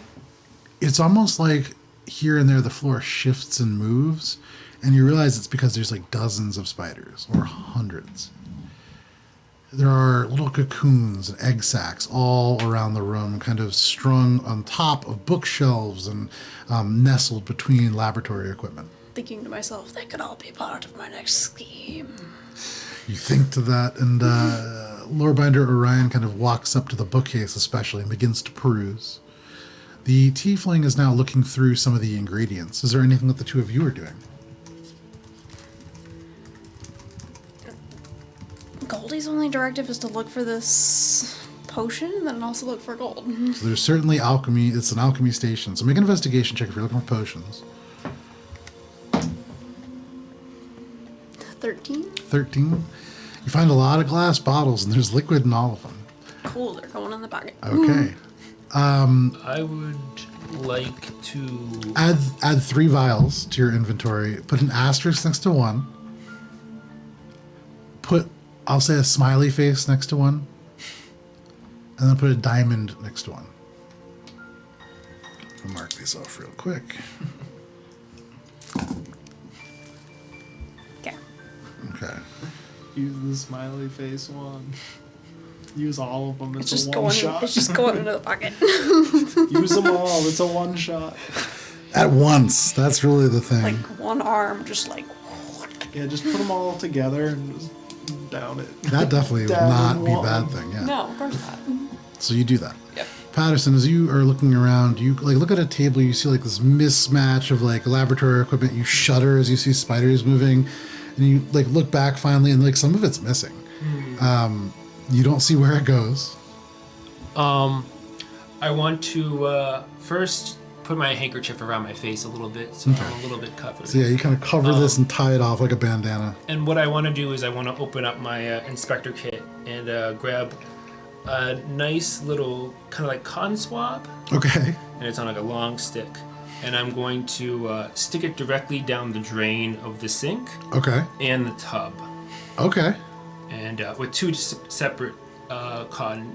It's almost like here and there the floor shifts and moves. And you realize it's because there's like dozens of spiders, or hundreds. There are little cocoons and egg sacs all around the room, kind of strung on top of bookshelves and nestled between laboratory equipment. Thinking to myself, they could all be part of my next scheme. You think to that, and Lorebinder Orion kind of walks up to the bookcase especially and begins to peruse. The tiefling is now looking through some of the ingredients. Is there anything that the two of you are doing? Goldie's only directive is to look for this potion and then also look for gold. So there's certainly alchemy. It's an alchemy station. So make an investigation check if you're looking for potions. 13? 13. You find a lot of glass bottles and there's liquid in all of them. Cool, they're going in the pocket. Okay. I would like to Add 3 vials to your inventory. Put an asterisk next to one. Put, I'll say, a smiley face next to one. And then put a diamond next to one. I'll mark these off real quick. Okay. Okay. Use the smiley face one. Use all of them. It's Just a one shot. It's just going into the pocket. Use them all. It's a one shot. At once. That's really the thing. Like one arm, just like. Yeah, just put them all together and just down it. That definitely would Down not in be a one. bad thing, yeah. No, of course not. So you do that. Yep. Patterson, as you are looking around, you like look at a table, you see like this mismatch of like laboratory equipment, you shudder as you see spiders moving, and you like look back finally and like some of it's missing. You don't see where it goes. I want to first put my handkerchief around my face a little bit, so I'm a little bit covered. So yeah, you kind of cover this and tie it off like a bandana. And what I want to do is I want to open up my inspector kit and grab a nice little kind of like cotton swab, Okay. and it's on like a long stick. And I'm going to stick it directly down the drain of the sink Okay. and the tub. Okay. And with 2 separate cotton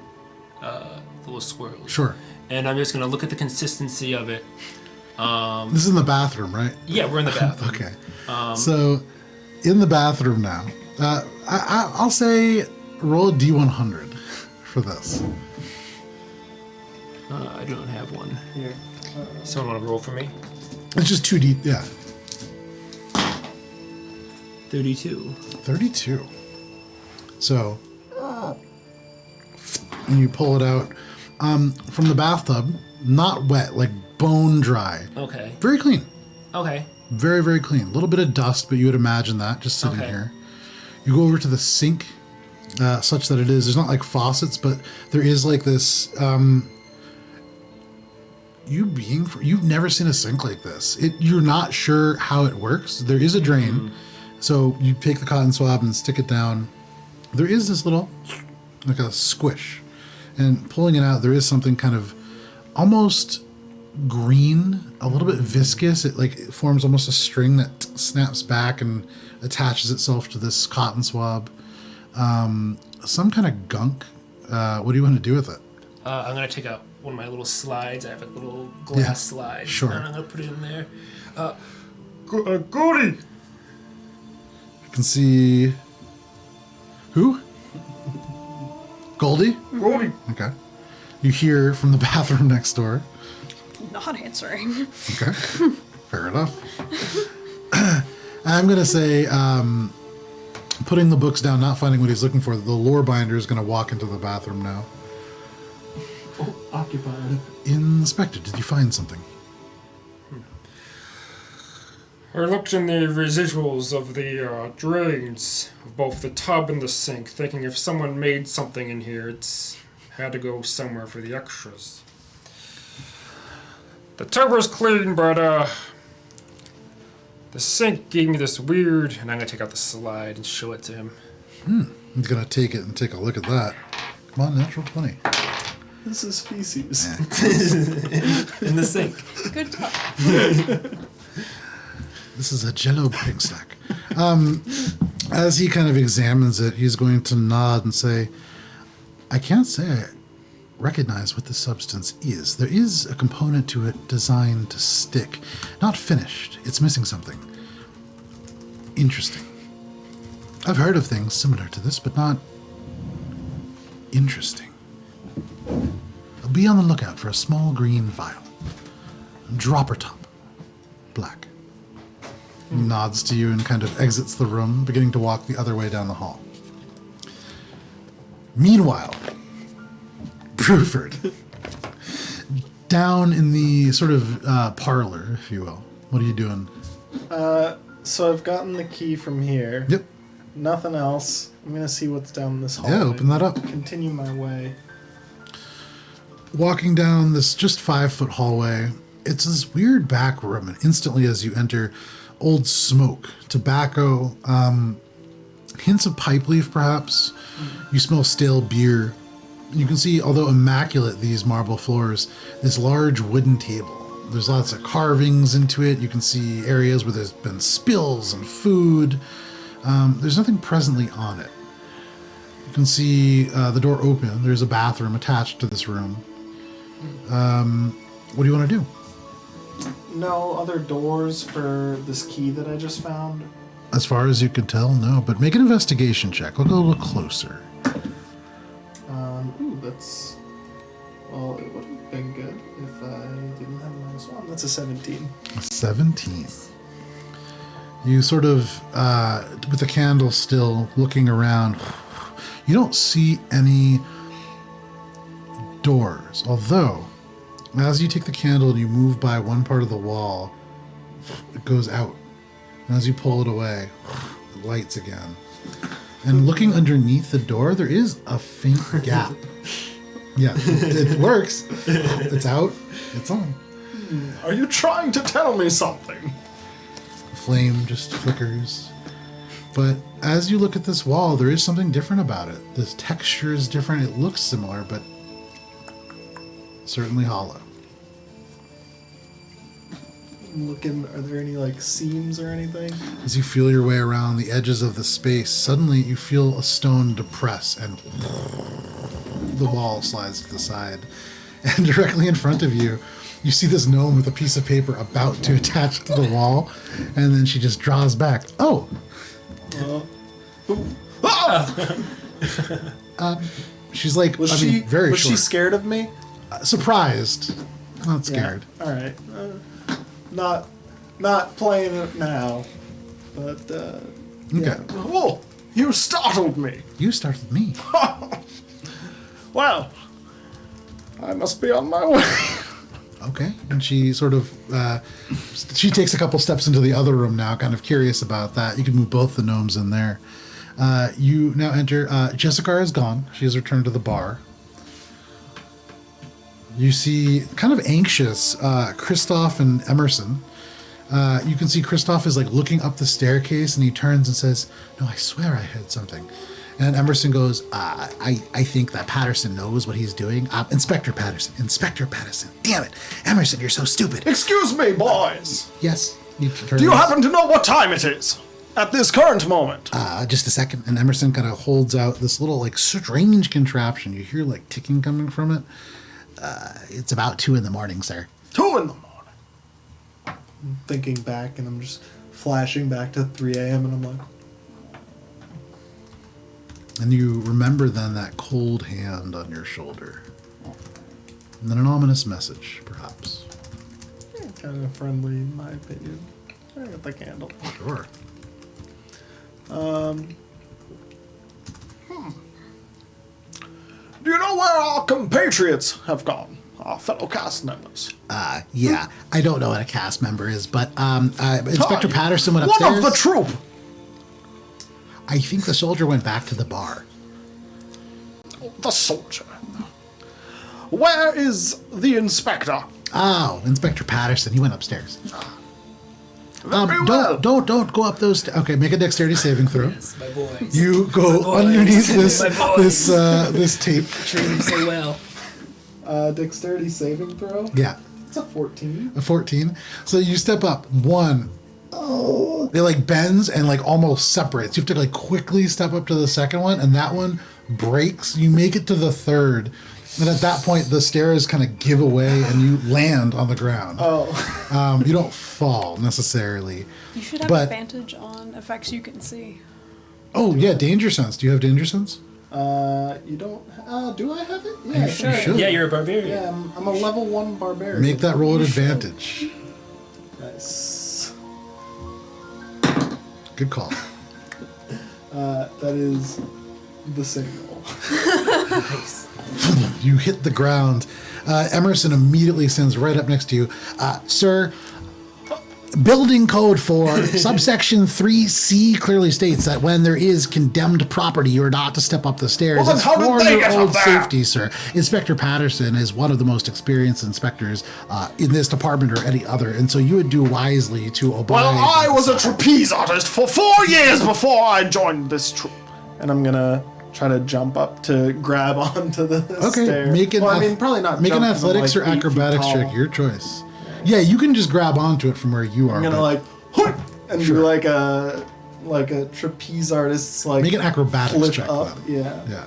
little swirls. Sure. And I'm just going to look at the consistency of it. This is in the bathroom, right? Yeah, we're in the bathroom. Okay. So in the bathroom now, I'll say roll a D100 for this. I don't have one. Here. Someone want to roll for me? It's just 2D, yeah. 32. 32. So, and you pull it out from the bathtub, not wet, like bone dry. Okay. Very clean. Okay. Very, very clean. A little bit of dust, but you would imagine that just sitting Okay. here. You go over to the sink, such that there's not like faucets, but there is like this. You've never seen a sink like this. You're not sure how it works. There is a drain, so you take the cotton swab and stick it down. There is this little, like a squish, and pulling it out, there is something kind of almost green, a little bit viscous. It forms almost a string that snaps back and attaches itself to this cotton swab. Some kind of gunk. What do you want to do with it? I'm gonna take out one of my little slides. I have a little glass slide. Sure. And I'm gonna put it in there. Goldie! You can see... Who? Goldie? Goldie! Okay. You hear from the bathroom next door. Not answering. Okay. Fair enough. I'm going to say, putting the books down, not finding what he's looking for, the lore binder is going to walk into the bathroom now. Oh, occupied. Inspector, did you find something? I looked in the residuals of the drains, of both the tub and the sink, thinking if someone made something in here, it's had to go somewhere for the extras. The tub was clean, but the sink gave me this weird, and I'm gonna take out the slide and show it to him. He's going to take it and take a look at that. Come on, natural 20. This is feces. In the sink. Good talk. This is a Jell-O pudding stack. As he kind of examines it, he's going to nod and say, I can't say I recognize what this substance is. There is a component to it designed to stick. Not finished. It's missing something. Interesting. I've heard of things similar to this, but not interesting. Be on the lookout for a small green vial. Dropper top. Black. He nods to you and kind of exits the room, beginning to walk the other way down the hall. Meanwhile, Bruford, down in the sort of parlor, if you will. What are you doing? So I've gotten the key from here. Yep. Nothing else. I'm gonna see what's down this hallway. Yeah, open that up. Continue my way. Walking down this just 5-foot hallway, it's this weird back room, and instantly as you enter, old smoke, tobacco, hints of pipe leaf perhaps. You smell stale beer. You can see, although immaculate these marble floors, this large wooden table. There's lots of carvings into it. You can see areas where there's been spills and food. There's nothing presently on it. You can see the door open. There's a bathroom attached to this room. What do you want to do? No other doors for this key that I just found? As far as you can tell, no. But make an investigation check. We'll go a little closer. That's... Well, it would have been good if I didn't have -1. That's a 17. 17. You sort of, with the candle still, looking around, you don't see any doors. Although, as you take the candle and you move by one part of the wall, it goes out. And as you pull it away, it lights again. And looking underneath the door, there is a faint gap. Yeah, it works. It's out. It's on. Are you trying to tell me something? The flame just flickers. But as you look at this wall, there is something different about it. The texture is different. It looks similar, but certainly hollow. I'm looking, are there any, like, seams or anything? As you feel your way around the edges of the space, suddenly you feel a stone depress and the wall slides to the side. And directly in front of you, you see this gnome with a piece of paper about to attach to the wall, and then she just draws back. Oh! She's like, Was she very was short. she scared of me? Surprised. Not scared. Yeah. All right. Not playing it now, but yeah. Oh, you startled me. You started me. Well, I must be on my way. Okay. And she sort of, she takes a couple steps into the other room now, kind of curious about that. You can move both the gnomes in there. You now enter. Jessica is gone. She has returned to the bar. You see, kind of anxious, Christoph and Emerson. You can see Christoph is like looking up the staircase, and he turns and says, "No, I swear I heard something." And Emerson goes, I think that Patterson knows what he's doing. Inspector Patterson. Damn it. Emerson, you're so stupid. Excuse me, boys. Yes. Do you happen to know what time it is at this current moment? Just a second. And Emerson kind of holds out this little like strange contraption. You hear like ticking coming from it. It's about 2 a.m, sir. 2 a.m. I'm thinking back, and I'm just flashing back to 3 a.m. and I'm like, And you remember then that cold hand on your shoulder. And then an ominous message, perhaps. kind of friendly in my opinion. I got the candle. Sure. Do you know where our compatriots have gone? Our fellow cast members. Yeah. I don't know what a cast member is, but Inspector Patterson went One upstairs. of the troop. I think the soldier went back to the bar. The soldier. Where is the inspector? Oh, Inspector Patterson. He went upstairs. Very well. Don't go up those. Okay, make a dexterity saving throw. Yes, my boys. You go boys. underneath this My boys. this tape. Treat him so well. Dexterity saving throw? Yeah, It's a 14. a 14. So you step up. One. It like bends and like almost separates. You have to like quickly step up to the second one, and that one breaks. You make it to the third, and at that point the stairs kind of give away, and you land on the ground. Oh. You don't fall necessarily. You should have But- advantage on effects you can see. Oh yeah, danger sense. Do you have danger sense? You don't. Do I have it? Yeah. I You think- should. Yeah, you're a barbarian. Yeah, I'm a level 1 barbarian. Make that roll at You should. advantage. Nice. Good call. That is the signal. You hit the ground. Emerson immediately stands right up next to you. Sir, building code for subsection 3C clearly states that when there is condemned property, you are not to step up the stairs. Well, then It's how did for they your get own up there? safety, sir. Inspector Patterson is one of the most experienced inspectors in this department or any other, and so you would do wisely to obey. Well, I was a trapeze artist for 4 years before I joined this troop. And I'm gonna try to jump up to grab onto the Okay, stair. make an well, I mean, probably not make an jump 'cause I'm, athletics like, or 8 feet acrobatics tall. check, your choice. Yeah, you can just grab onto it from where you are. I'm gonna but like, "Hoot!" and Sure. do like a trapeze artist's like make an acrobatics flip check. up. Then. Yeah.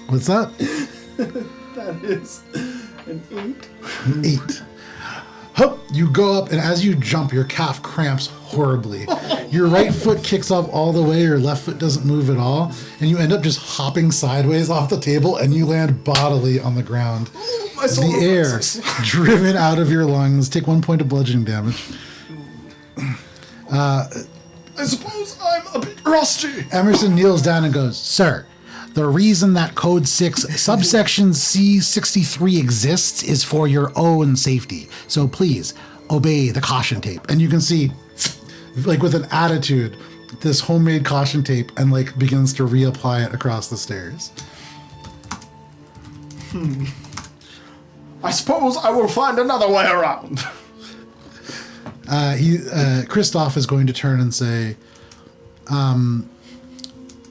What's that? That is an 8. 8. Hup, you go up, and as you jump, your calf cramps horribly. Your right foot kicks off all the way, your left foot doesn't move at all, and you end up just hopping sideways off the table, and you land bodily on the ground. My solar The air plexus. driven out of your lungs. Take 1 point of bludgeoning damage. I suppose I'm a bit rusty. Emerson kneels down and goes, "Sir, the reason that Code 6 subsection C63 exists is for your own safety. So please obey the caution tape." And you can see, like with an attitude, this homemade caution tape and like begins to reapply it across the stairs. I suppose I will find another way around. Christoph is going to turn and say,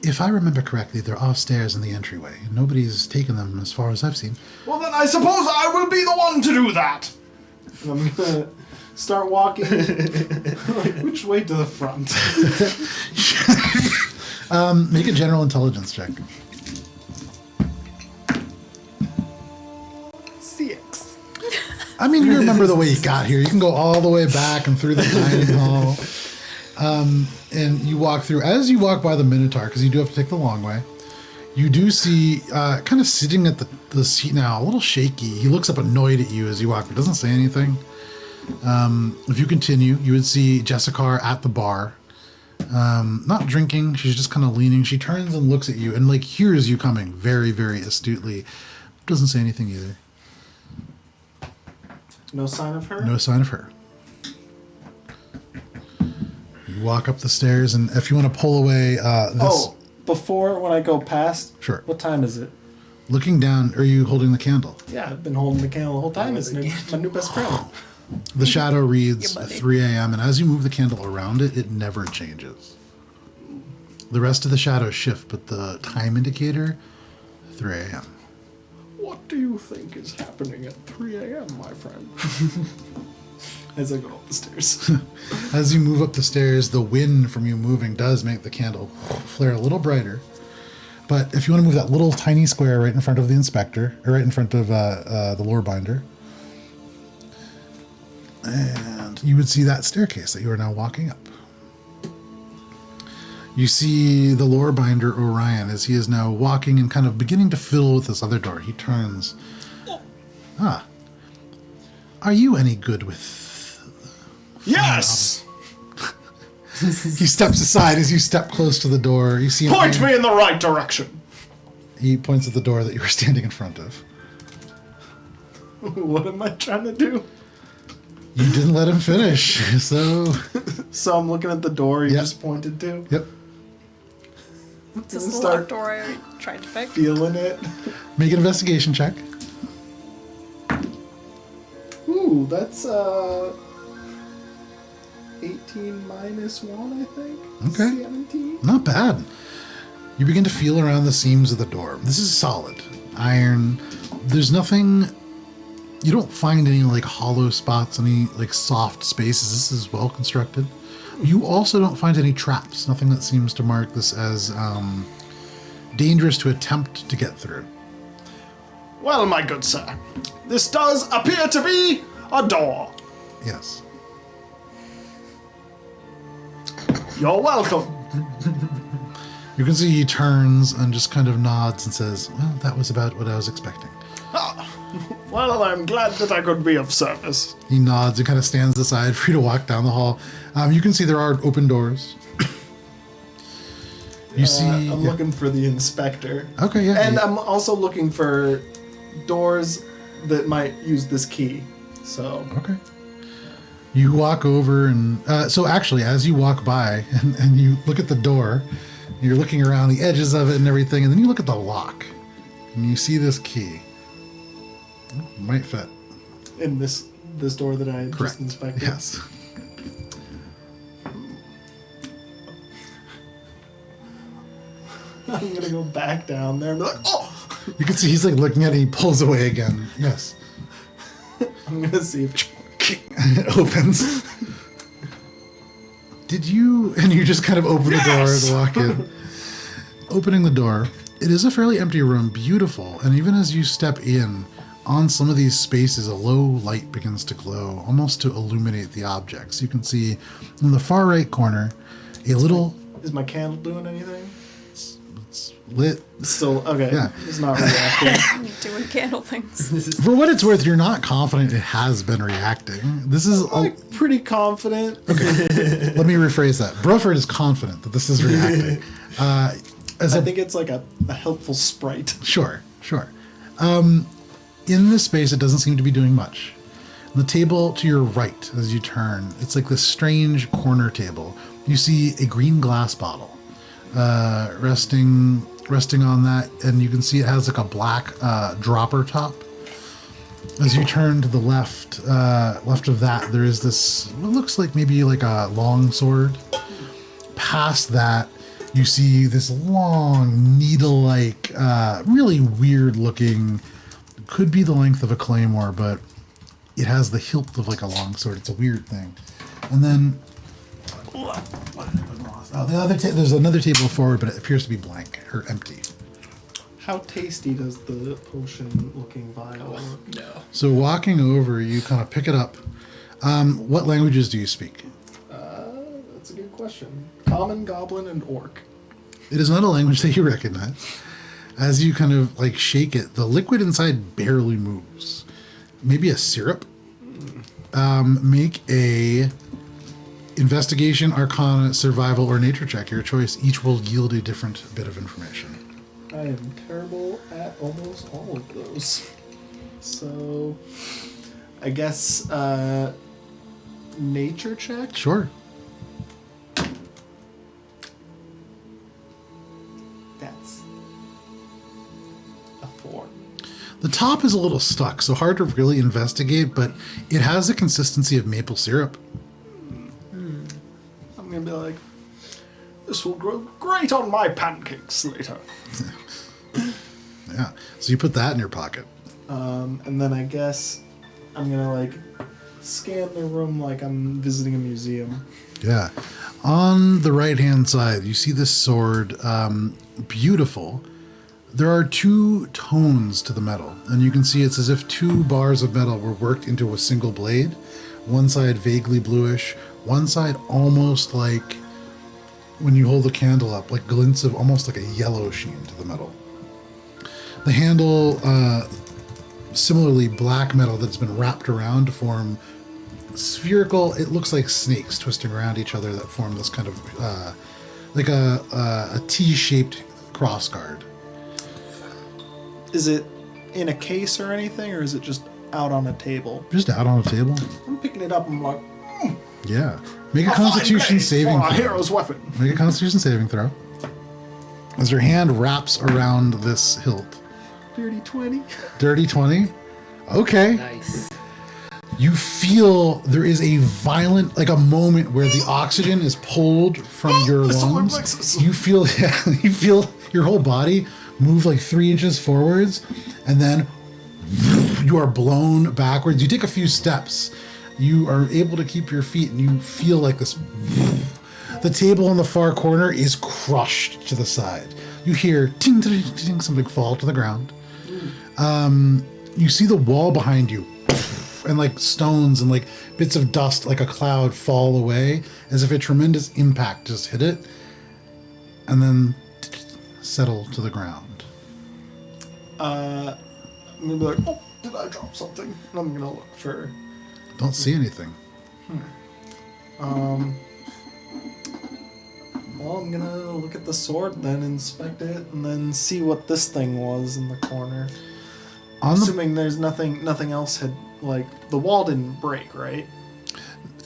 if I remember correctly, they're off stairs in the entryway. Nobody's taken them as far as I've seen. Well, then I suppose I will be the one to do that. And I'm gonna start walking. Like, which way to the front? Make a general intelligence check. 6. I mean, you remember the way you got here. You can go all the way back and through the dining hall. And you walk through. As you walk by the Minotaur, because you do have to take the long way, you do see, kind of sitting at the seat now, a little shaky. He looks up annoyed at you as you walk, but doesn't say anything. If you continue, you would see Jessica at the bar. Not drinking. She's just kind of leaning. She turns and looks at you and like hears you coming very, very astutely. Doesn't say anything either. No sign of her? No sign of her. You walk up the stairs, and if you want to pull away this... Before, when I go past... Sure. What time is it? Looking down, are you holding the candle? Yeah, I've been holding the candle the whole time. It's my new best friend. The shadow reads Yeah, buddy. 3 a.m., and as you move the candle around it, it never changes. The rest of the shadows shift, but the time indicator, 3 a.m. What do you think is happening at 3 a.m., my friend? As I go up the stairs. As you move up the stairs, the wind from you moving does make the candle flare a little brighter. But if you want to move that little tiny square right in front of the inspector, or right in front of the lore binder, and you would see that staircase that you are now walking up. You see the lore binder Orion as he is now walking and kind of beginning to fiddle with this other door. He turns. Ah. Are you any good with... Yes! He steps aside as you step close to the door. You see him. Point me in the right direction! He points at the door that you were standing in front of. What am I trying to do? You didn't let him finish, so... So I'm looking at the door you Yep. just pointed to. Yep. It's a Gonna select start door I tried to pick. feeling it. Make an investigation check. Ooh, that's 18 minus 1, I think. Okay. 17. Not bad. You begin to feel around the seams of the door. This is solid. Iron. There's nothing... You don't find any, like, hollow spots, any, like, soft spaces. This is well constructed. You also don't find any traps. Nothing that seems to mark this as dangerous to attempt to get through. Well, my good sir, this does appear to be a door. Yes. You're welcome. You can see he turns and just kind of nods and says, well, that was about what I was expecting. Well, I'm glad that I could be of service. He nods and kind of stands aside for you to walk down the hall. You can see there are open doors. You see... I'm looking for the inspector. Okay, yeah. And yeah. I'm also looking for doors that might use this key. So, Okay. You walk over and... so actually, as you walk by and you look at the door, you're looking around the edges of it and everything, and then you look at the lock. And you see this key. Might fit. in this door that I Correct. just inspected. Yes. I'm gonna go back down there and be like, oh! You can see he's like looking at it, he pulls away again. Yes. I'm gonna see if It opens. Did you... And you just kind of open the door and walk in. Opening the door, it is a fairly empty room, beautiful, and even as you step in, on some of these spaces, a low light begins to glow, almost to illuminate the objects. You can see in the far right corner, a little... Is my candle doing anything? It's lit. Still, okay. Yeah. It's not reacting. Doing candle things. For what it's worth, you're not confident it has been reacting. This is... I'm pretty confident. Let me rephrase that. Bruford is confident that this is reacting. As I a think it's like a helpful sprite. Sure. In this space, it doesn't seem to be doing much. On the table to your right, as you turn, it's like this strange corner table. You see a green glass bottle resting on that, and you can see it has like a black dropper top. As you turn to the left of that, there is this what looks like maybe like a long sword. Past that, you see this long, needle-like, really weird-looking, could be the length of a claymore, but it has the hilt of like a long sword. It's a weird thing. And then, there's another table forward, but it appears to be blank or empty. How tasty does the potion-looking vial look? No. So walking over, you kind of pick it up. What languages do you speak? That's a good question. Common, Goblin, and Orc. It is not a language that you recognize. As you kind of like shake it, the liquid inside barely moves. Maybe a syrup. Make a investigation, arcana, survival, or nature check. Your choice. Each will yield a different bit of information. I am terrible at almost all of those. So, I guess nature check? Sure. top is a little stuck, so hard to really investigate, but it has the consistency of maple syrup. I'm gonna be like, this will grow great on my pancakes later. Yeah. So you put that in your pocket. And then I guess I'm gonna like scan the room like I'm visiting a museum. Yeah. On the right-hand side, you see this sword, beautiful. There are 2 tones to the metal, and you can see it's as if 2 bars of metal were worked into a single blade. One side vaguely bluish, one side almost like, when you hold the candle up, like glints of almost like a yellow sheen to the metal. The handle, similarly black metal that's been wrapped around to form spherical, it looks like snakes twisting around each other that form this kind of, like a T-shaped crossguard. Is it in a case or anything, or is it just out on a table? Just out on a table. I'm picking it up and I'm like, Yeah. Make a Constitution saving for a throw. hero's weapon. Make a Constitution saving throw. As your hand wraps around this hilt. Dirty 20. Dirty 20. Okay. Nice. You feel there is a violent, like a moment where the oxygen is pulled from your The solar lungs. plexus. You feel, you feel your whole body move like 3 inches forwards, and then you are blown backwards. You take a few steps. You are able to keep your feet, and you feel like this. The table in the far corner is crushed to the side. You hear ting, ting, ting, something fall to the ground. You see the wall behind you, and like stones and like bits of dust, like a cloud, fall away as if a tremendous impact just hit it, and then settle to the ground. I'm gonna be like, oh, did I drop something? And I'm gonna look for. Don't see anything. Well, I'm gonna look at the sword, then inspect it, and then see what this thing was in the corner. On the, Assuming there's nothing else had, like, the wall didn't break, right?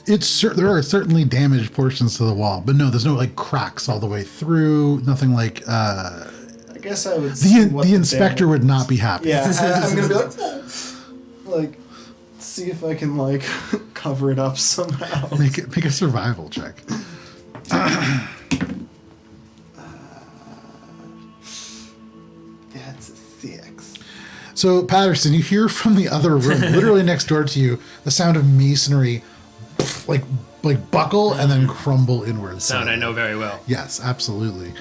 there are certainly damaged portions to the wall, but no, there's no like cracks all the way through. Nothing like. I guess I would. See what The inspector would not be happy. Yeah, I'm gonna be like, oh, like, see if I can like cover it up somehow. Make a survival check. That's a 6. So Patterson, you hear from the other room, literally next door to you, the sound of masonry, like buckle and then crumble inwards. Sound I know very well. Yes, absolutely.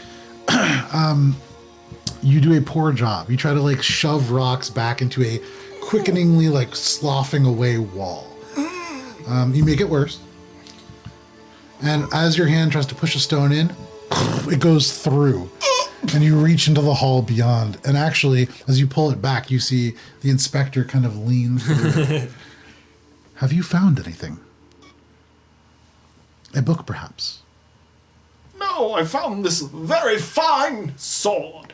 You do a poor job. You try to like shove rocks back into a quickeningly like sloughing away wall. You make it worse. And as your hand tries to push a stone in, it goes through. And you reach into the hall beyond. And actually, as you pull it back, you see the inspector kind of lean through. Have you found anything? A book, perhaps? No, I found this very fine sword.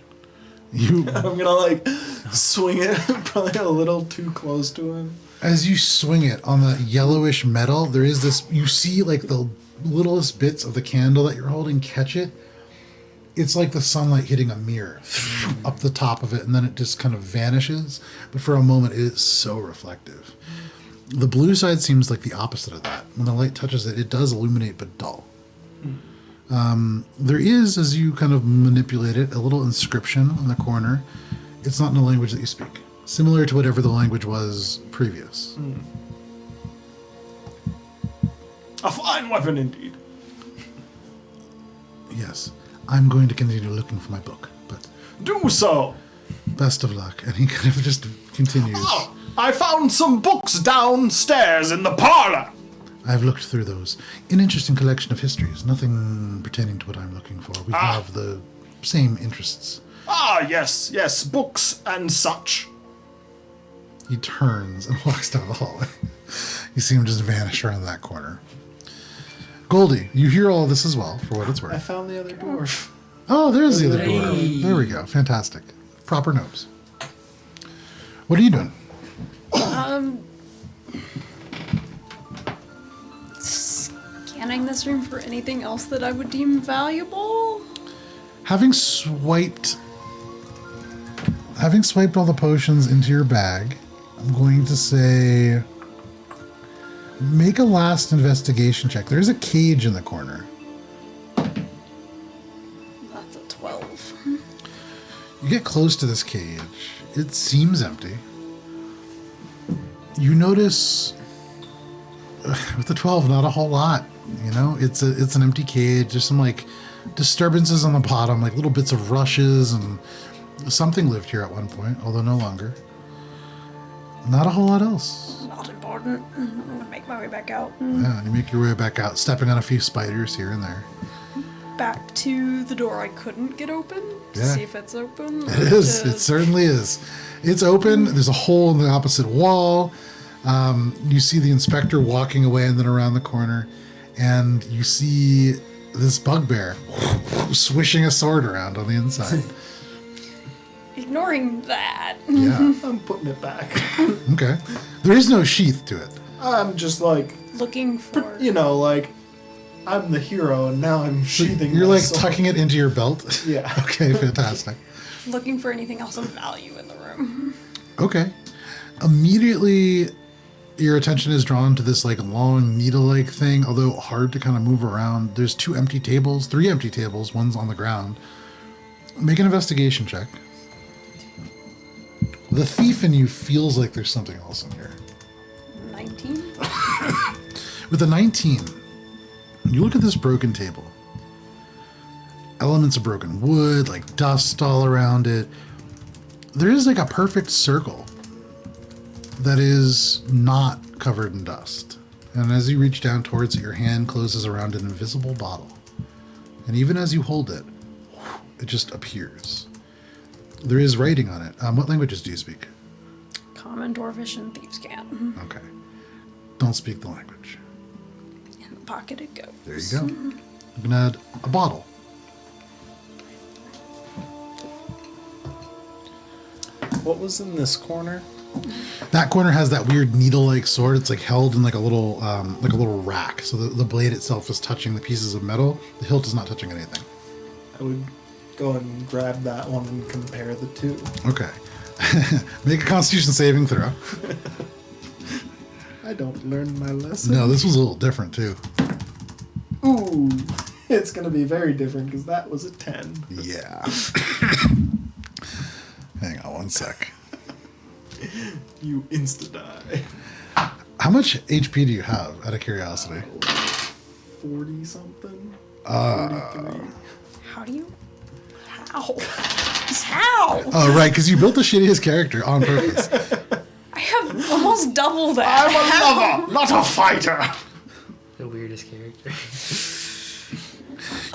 You, I'm gonna like swing it probably a little too close to him. as you swing it on the yellowish metal, there is this, you see like the littlest bits of the candle that you're holding catch it. It's like the sunlight hitting a mirror up the top of it, and then it just kind of vanishes. But for a moment, it is so reflective. The blue side seems like the opposite of that. When the light touches it, it does illuminate, but dull. There is, as you kind of manipulate it, a little inscription on the corner. It's not in a language that you speak. Similar to whatever the language was previous. A fine weapon indeed. Yes. I'm going to continue looking for my book, but Do so. best of luck. And he kind of just continues. Oh, I found some books downstairs in the parlor. I've looked through those. An interesting collection of histories. Nothing pertaining to what I'm looking for. We have the same interests. Ah, yes, yes, books and such. He turns and walks down the hallway. You see him just vanish around that corner. Goldie, you hear all of this as well, for what it's I worth. found the other dwarf. Oh, there's the other door. Hey. There we go. Fantastic. Proper nose. What are you doing? Scanning this room for anything else that I would deem valuable. Having swiped having swiped all the potions into your bag, I'm going to say make a last investigation check. There's a cage in the corner. That's a 12. You get close to this cage. It seems empty. You notice with the 12, not a whole lot. You know, it's an empty cage. There's some like disturbances on the bottom, like little bits of rushes, and something lived here at one point, although no longer. Not a whole lot else. Not important. I'm gonna make my way back out. Yeah, you make your way back out, stepping on a few spiders here and there. Back to the door I couldn't get open to Yeah. see if it's open. It is. It certainly is. It's open. There's a hole in the opposite wall. You see the inspector walking away and then around the corner, and you see this bugbear swishing a sword around on the inside. Ignoring that. Yeah. I'm putting it back. Okay. There is no sheath to it. I'm just like, Looking for. you know, like, I'm the hero and now I'm sheathing You're my like sword. tucking it into your belt. Yeah. Okay, fantastic. Looking for anything else of value in the room. Okay. Immediately, your attention is drawn to this like long needle-like thing, although hard to kind of move around. There's three empty tables, one's on the ground. Make an investigation check. The thief in you feels like there's something else in here. 19? With a 19, you look at this broken table. Elements of broken wood, like dust all around it. There is like a perfect circle that is not covered in dust. And as you reach down towards it, your hand closes around an invisible bottle. And even as you hold it, it just appears. There is writing on it. What languages do you speak? Common, Dwarvish, and Thieves' Cant. Okay. Don't speak the language. In the pocket it goes. There you go. You can add a bottle. What was in this corner? That corner has that weird needle-like sword. It's like held in like a little rack. So the blade itself is touching the pieces of metal. The hilt is not touching anything. I would go and grab that one and compare the two. Okay. Make a Constitution saving throw. I don't learn my lesson. No, this was a little different too. Ooh, it's gonna be very different because that was a 10. Yeah. Hang on one sec. You insta-die. How much HP do you have, out of curiosity? 40 something. 43. How do you? How? How? Oh, right, because you built the shittiest character on purpose. I have almost double that. I'm a lover, not a fighter. The weirdest character.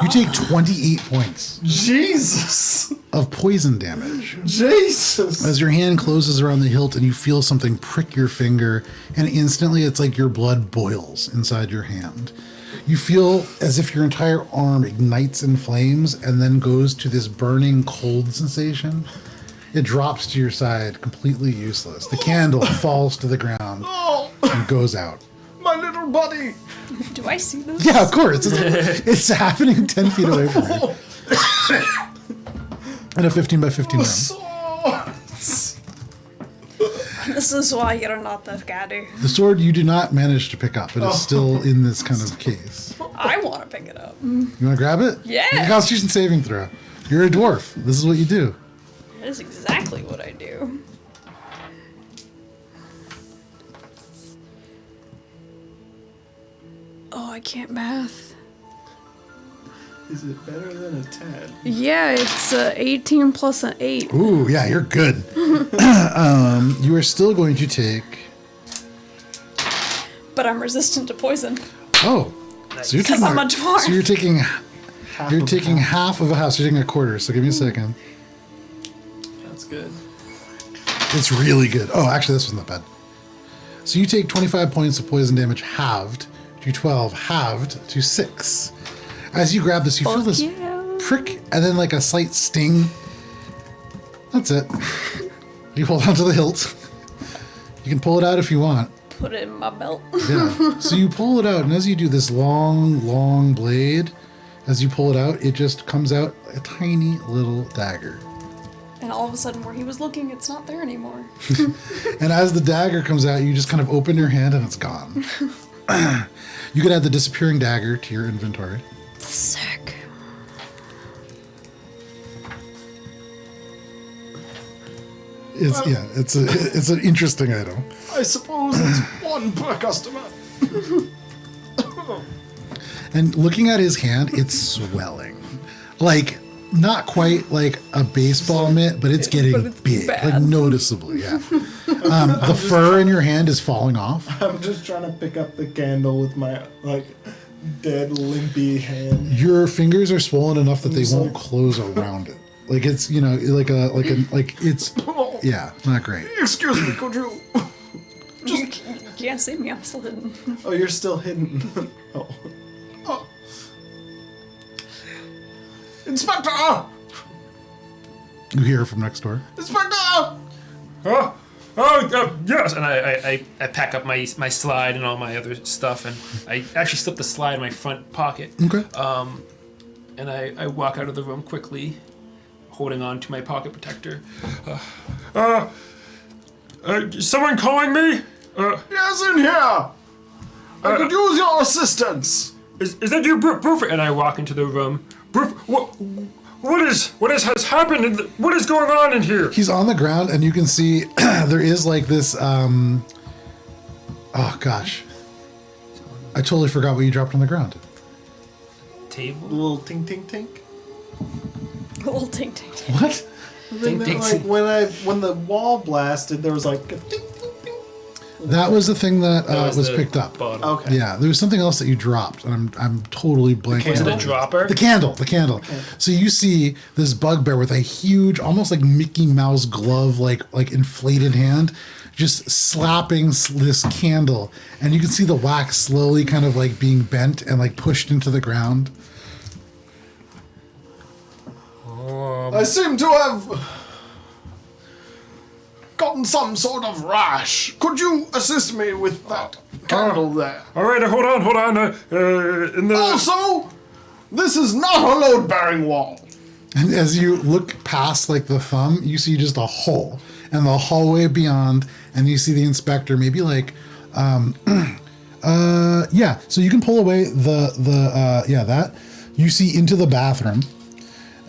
You take 28 points Jesus. of poison damage Jesus. as your hand closes around the hilt and you feel something prick your finger, and instantly it's like your blood boils inside your hand. You feel as if your entire arm ignites in flames and then goes to this burning cold sensation. It drops to your side, completely useless. The candle falls to the ground and goes out. My little buddy. Do I see this? Yeah, of course. It's happening 10 feet away from you. In a 15 by 15 room. This is why you're not the caddy. The sword you do not manage to pick up. It is still in this kind of case. I want to pick it up. You want to grab it? Yeah. Make a Constitution saving throw. You're a dwarf. This is what you do. That is exactly what I do. Oh, I can't math. Is it better than a 10? Yeah, it's 18 plus an 8. Ooh, yeah, you're good. You are still going to take... But I'm resistant to poison. Oh. So you're Because taking, I'm a dwarf. so you're taking Half of half of a house. You're taking a quarter. So give me a second. That's good. It's really good. Oh, actually, this was not bad. So you take 25 points of poison damage halved to 12, halved to 6. As you grab this, you feel this prick and then like a slight sting. That's it. You hold onto the hilt. You can pull it out if you want. Put it in my belt. Yeah. So you pull it out, and as you do this long blade, as you pull it out, it just comes out a tiny little dagger. And all of a sudden, where he was looking, it's not there anymore. And as the dagger comes out, you just kind of open your hand and it's gone. You could add the disappearing dagger to your inventory. Sick. It's an interesting item. I suppose it's one per customer. And looking at his hand, it's swelling. Like, not quite like a baseball mitt, but it's getting big, like noticeably, yeah. The fur in your hand is falling off. I'm just trying to pick up the candle with my, like, dead, limpy hand. Your fingers are swollen enough that they won't close around it. Like it's, it's, yeah, not great. Excuse me, could you... You can't see me, I'm still hidden. Oh, you're still hidden. Oh. Inspector! You hear from next door. Inspector! Yes. And I pack up my slide and all my other stuff, and I actually slip the slide in my front pocket. Okay. And I walk out of the room quickly, holding on to my pocket protector. Someone calling me? Yes, in here! I could use your assistance! Is that you, Broof? And I walk into the room. Broof, what has happened? What is going on in here? He's on the ground, and you can see there is like this. Oh gosh, I totally forgot what you dropped on the ground. Table? A little tink tink tink. A little tink tink tink. What? When the wall blasted, there was like a tink tink tink. That was the thing that was the picked up. bottle. Okay. Yeah, there was something else that you dropped, and I'm totally blanking. Was it on a it. dropper? The candle. Okay. So you see this bugbear with a huge, almost like Mickey Mouse glove, like inflated hand, just slapping this candle, and you can see the wax slowly kind of like being bent and like pushed into the ground. I seem to have gotten some sort of rash. Could you assist me with that candle there? All right, hold on. Also, this is not a load-bearing wall. And as you look past like the thumb, you see just a hole and the hallway beyond, and you see the inspector maybe like, yeah. So you can pull away that. You see into the bathroom,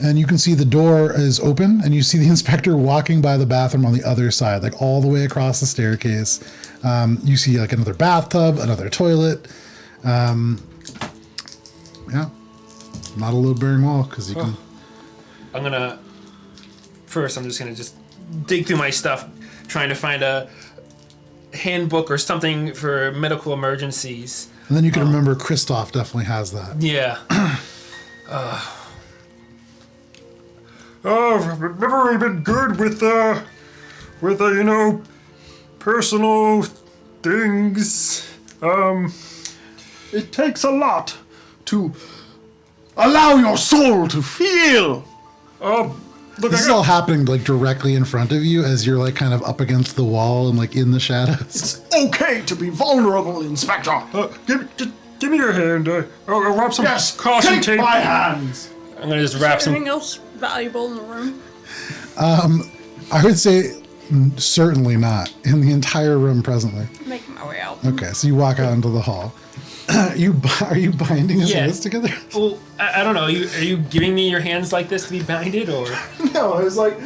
and you can see the door is open, and you see the inspector walking by the bathroom on the other side, like all the way across the staircase. You see like another bathtub, another toilet. Yeah, not a load-bearing wall because you can. I'm just gonna dig through my stuff, trying to find a handbook or something for medical emergencies. And then you can remember Christoph definitely has that. Yeah. I've never really been good with personal things. It takes a lot to allow your soul to feel. Look, This is all happening like directly in front of you as you're like kind of up against the wall and like in the shadows. It's okay to be vulnerable, Inspector. give me your hand. I'll wrap some Yes, caution take tape. my hands. I'm gonna just wrap some. Anything else valuable in the room? I would say certainly not in the entire room presently. Making my way out. Okay, so you walk out into the hall. Are you binding his Yeah. hands together? Well, I don't know. Are you giving me your hands like this to be binded, or? No, I was like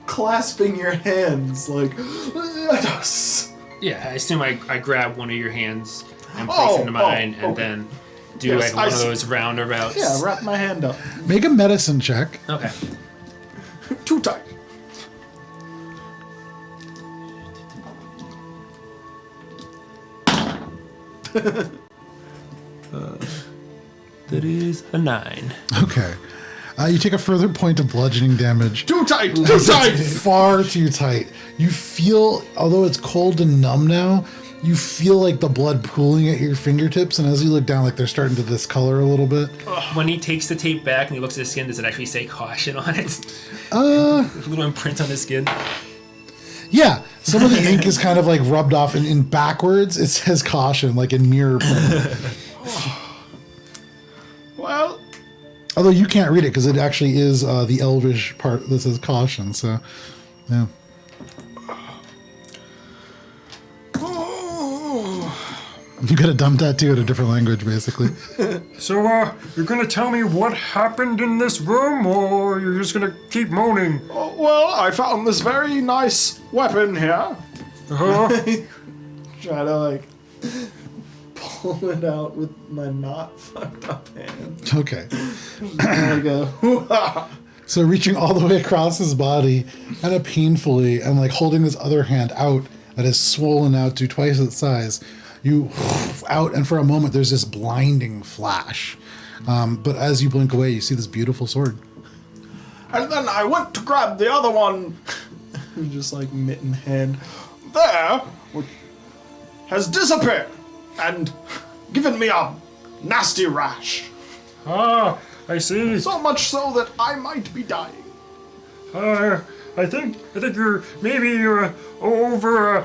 clasping your hands, like. Yes. Yeah, I assume I grab one of your hands and place Oh, it into mine, oh, and okay. then do Yes, like I one of see. those roundabouts. Yeah, wrap my hand up. Make a medicine check. Okay. Too tight. That is a 9. Okay. You take a further point of bludgeoning damage. Too tight. Too It's tight. far too tight. You feel, although it's cold and numb now, you feel like the blood pooling at your fingertips, and as you look down, like they're starting to discolor a little bit. When he takes the tape back and he looks at his skin, does it actually say caution on it? A little imprint on his skin. Yeah, some of the ink is kind of like rubbed off, and in backwards it says caution, like in mirror print. Well, Although you can't read it because it actually is the Elvish part that says caution. So, yeah. You got a dumb tattoo in a different language, basically. So, you're gonna tell me what happened in this room, or you're just gonna keep moaning? Oh, well, I found this very nice weapon here. Try to, like, pull it out with my not fucked up hand. Okay. There we go. So reaching all the way across his body, kind of painfully, and like holding his other hand out that is swollen out to twice its size, you out, and for a moment there's this blinding flash. But as you blink away, you see this beautiful sword. And then I went to grab the other one, just like mitten hand, there, which has disappeared and given me a nasty rash. Ah, I see. So much so that I might be dying. I think you're maybe over.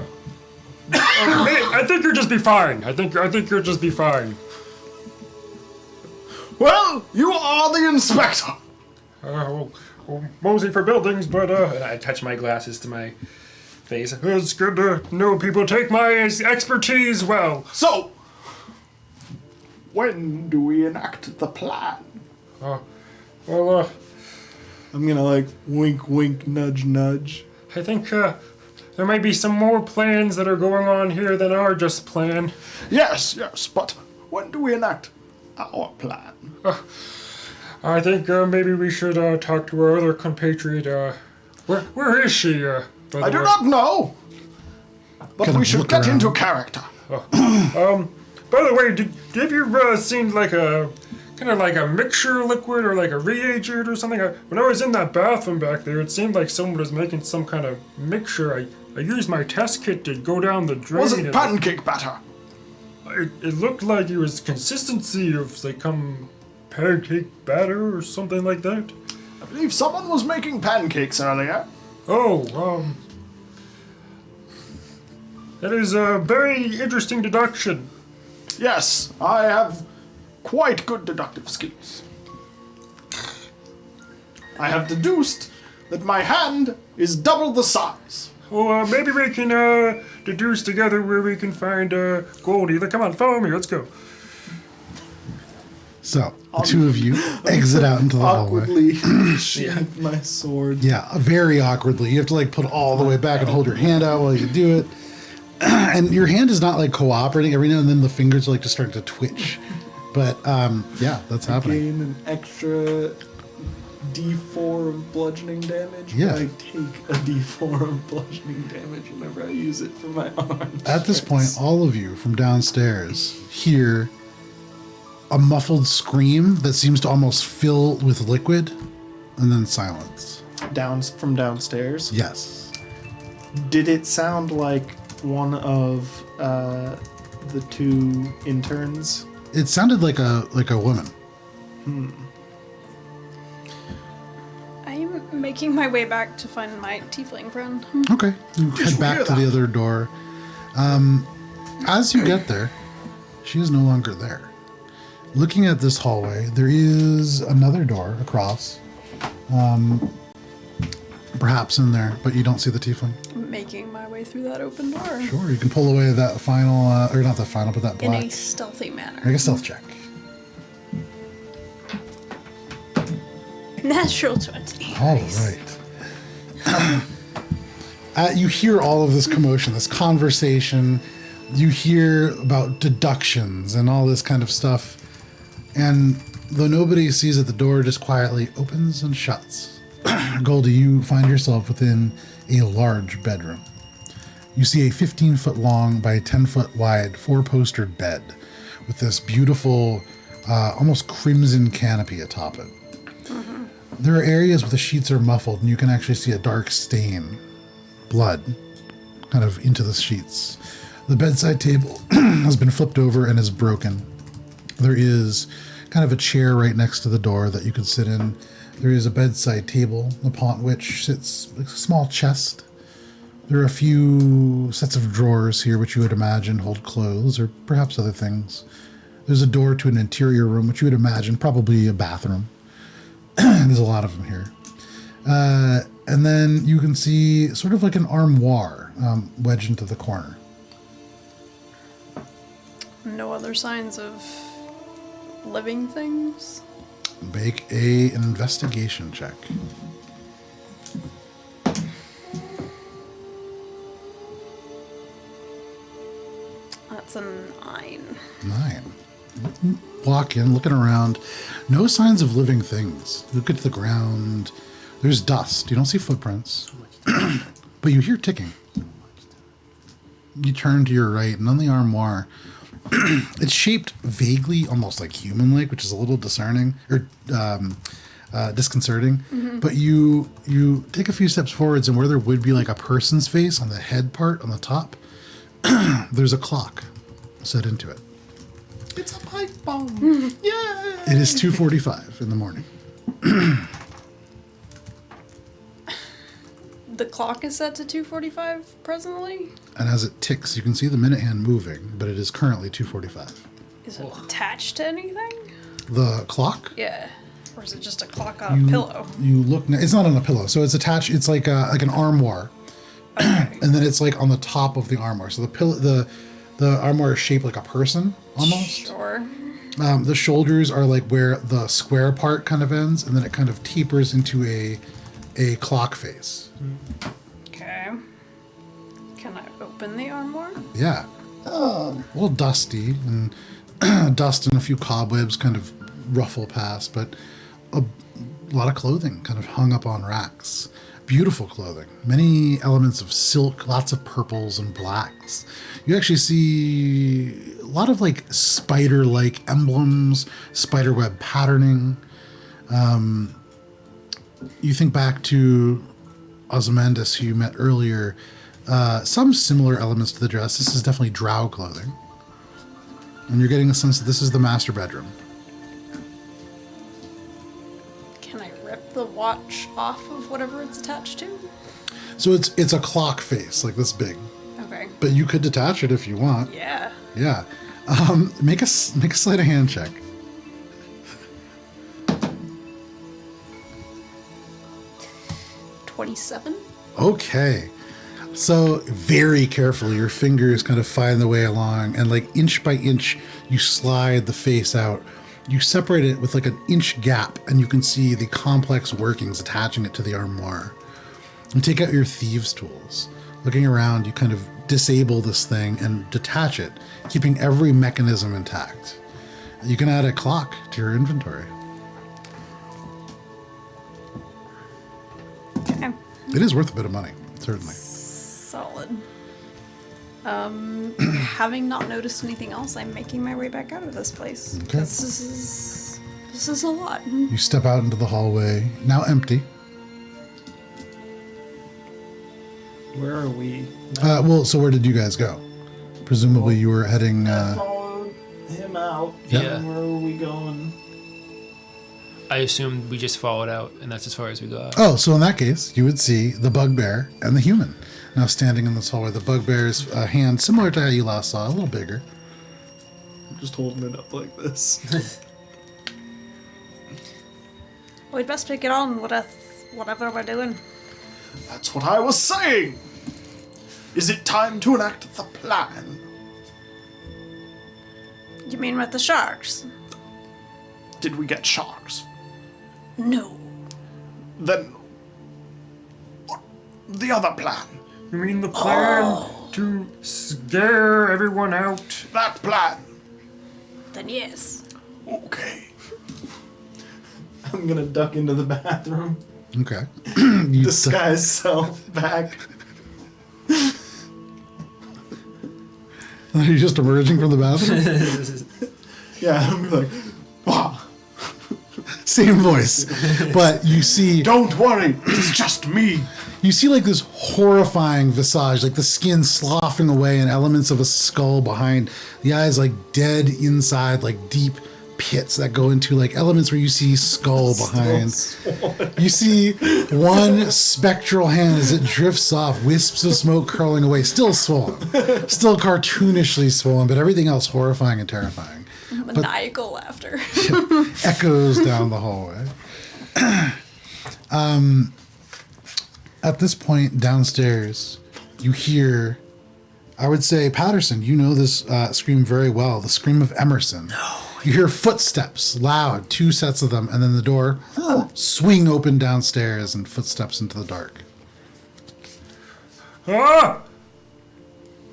I think you'll just be fine. I think you'll just be fine. Well, you are the inspector. Well, mosey for buildings, but And I touch my glasses to my face. it's good to know people take my expertise well. So, when do we enact the plan? Well, I'm gonna like wink, wink, nudge, nudge. I think there might be some more plans that are going on here than our just plan. Yes, but when do we enact our plan? I think maybe we should talk to our other compatriot. Where is she? By the I do way? not know. But Kind we of should look get around. into character. By the way, have you seen like a kind of like a mixture liquid or like a reagent or something? When I was in that bathroom back there, it seemed like someone was making some kind of mixture. I used my test kit to go down the drain. Was it and pancake batter? it looked like it was consistency of like pancake batter or something like that. I believe someone was making pancakes earlier. Oh, that is a very interesting deduction. Yes, I have quite good deductive skills. I have deduced that my hand is double the size. Well, maybe we can deduce together where we can find Goldie. Come on, follow me. Let's go. So the two of you exit out into the hallway. Awkwardly sheath my sword. Yeah, very awkwardly. You have to like put all the way back and hold your hand out while you do it. And your hand is not like cooperating. Every now and then the fingers like just start to twitch. But yeah, that's happening. Gain an extra D4 of bludgeoning damage. Yeah. I take a D4 of bludgeoning damage whenever I use it for my arms. At this point, all of you from downstairs hear a muffled scream that seems to almost fill with liquid, and then silence. From downstairs. Yes. Did it sound like one of the two interns? It sounded like a woman. I'm making my way back to find my tiefling friend. Okay. You head back to the other door. As you get there, she is no longer there. Looking at this hallway, there is another door across. Perhaps in there, but you don't see the tiefling. I'm making my way through that open door Sure, you can pull away that final, or not the final, but that in black. a stealthy manner. Make a stealth check. Natural 20. All Nice. right. You hear all of this commotion, this conversation. You hear about deductions and all this kind of stuff. And though nobody sees it, the door just quietly opens and shuts. Goldie, you find yourself within a large bedroom. You see a 15-foot long by 10-foot wide 4-postered bed with this beautiful, almost crimson canopy atop it. There are areas where the sheets are muffled and you can actually see a dark stain, blood, kind of into the sheets. The bedside table has been flipped over and is broken. There is kind of a chair right next to the door that you can sit in. There is a bedside table upon which sits a small chest. There are a few sets of drawers here which you would imagine hold clothes or perhaps other things. There's a door to an interior room which you would imagine probably a bathroom. There's a lot of them here. And then you can see sort of like an armoire wedged into the corner. No other signs of living things? Make an investigation check. That's a 9. 9. Walk in, looking around. No signs of living things. Look at the ground. There's dust. You don't see footprints. But you hear ticking. You turn to your right, and on the armoire, it's shaped vaguely, almost like human-like, which is a little discerning or disconcerting. Mm-hmm. But you take a few steps forwards, and where there would be like a person's face on the head part on the top, there's a clock set into it. It's a pipe bomb. Yeah. It is 2:45 in the morning. The clock is set to 2:45 presently? And as it ticks, you can see the minute hand moving, but it is currently 2:45. Is it attached to anything? The clock? Yeah. Or is it just a clock on a pillow? You look. It's not on a pillow, so it's attached. It's like an armoire, Okay. and then it's like on the top of the armoire. So the armoire is shaped like a person almost. Sure. The shoulders are like where the square part kind of ends, and then it kind of tapers into a clock face. Okay. Can I open the armoire? Yeah. A little dusty, and dust and a few cobwebs kind of ruffle past, but a lot of clothing kind of hung up on racks. Beautiful clothing. Many elements of silk, lots of purples and blacks. You actually see a lot of like spider-like emblems, spiderweb patterning. You think back to Ozymandias, who you met earlier. Some similar elements to the dress. This is definitely drow clothing. And you're getting a sense that this is the master bedroom. Can I rip the watch off of whatever it's attached to? So it's a clock face, like this big. Okay. But you could detach it if you want. Yeah. Yeah. Make a sleight of hand check. $27. Okay. So very carefully, your fingers kind of find the way along, and like inch by inch, you slide the face out. You separate it with like an inch gap, and you can see the complex workings attaching it to the armoire. And take out your thieves' tools. Looking around, you kind of disable this thing and detach it, keeping every mechanism intact. You can add a clock to your inventory. Okay. It is worth a bit of money, certainly. Solid. Having not noticed anything else, I'm making my way back out of this place. Okay. This is a lot. You step out into the hallway, now empty. Where are we? So where did you guys go? Presumably you were heading... I followed him out. Yeah. Where are we going? I assumed we just followed out, and that's as far as we got. Oh, so in that case, you would see the bugbear and the human now standing in this hallway. The bugbear's hand, similar to how you last saw, a little bigger. I'm just holding it up like this. We'd best get on with whatever we're doing. That's what I was saying! Is it time to enact the plan? You mean with the sharks? Did we get sharks? No. Then... what? The other plan? You mean the plan to scare everyone out? That plan? Then yes. Okay. I'm gonna duck into the bathroom. Okay. Disguise self back. Are you just emerging from the bathroom? Yeah, I'm like, wow. Same voice. But you see... Don't worry, it's just me. You see like this horrifying visage, like the skin sloughing away and elements of a skull behind. The eyes like dead inside, like deep pits that go into like elements where you see skull behind. You see one spectral hand as it drifts off, wisps of smoke curling away, still swollen, still cartoonishly swollen, but everything else horrifying and terrifying. Maniacal laughter. Echoes down the hallway. At this point, downstairs, you hear, I would say, Patterson, you know this scream very well, the scream of Emerson. No. You hear footsteps, loud, 2 sets of them, and then the door swing open downstairs and footsteps into the dark. Ah!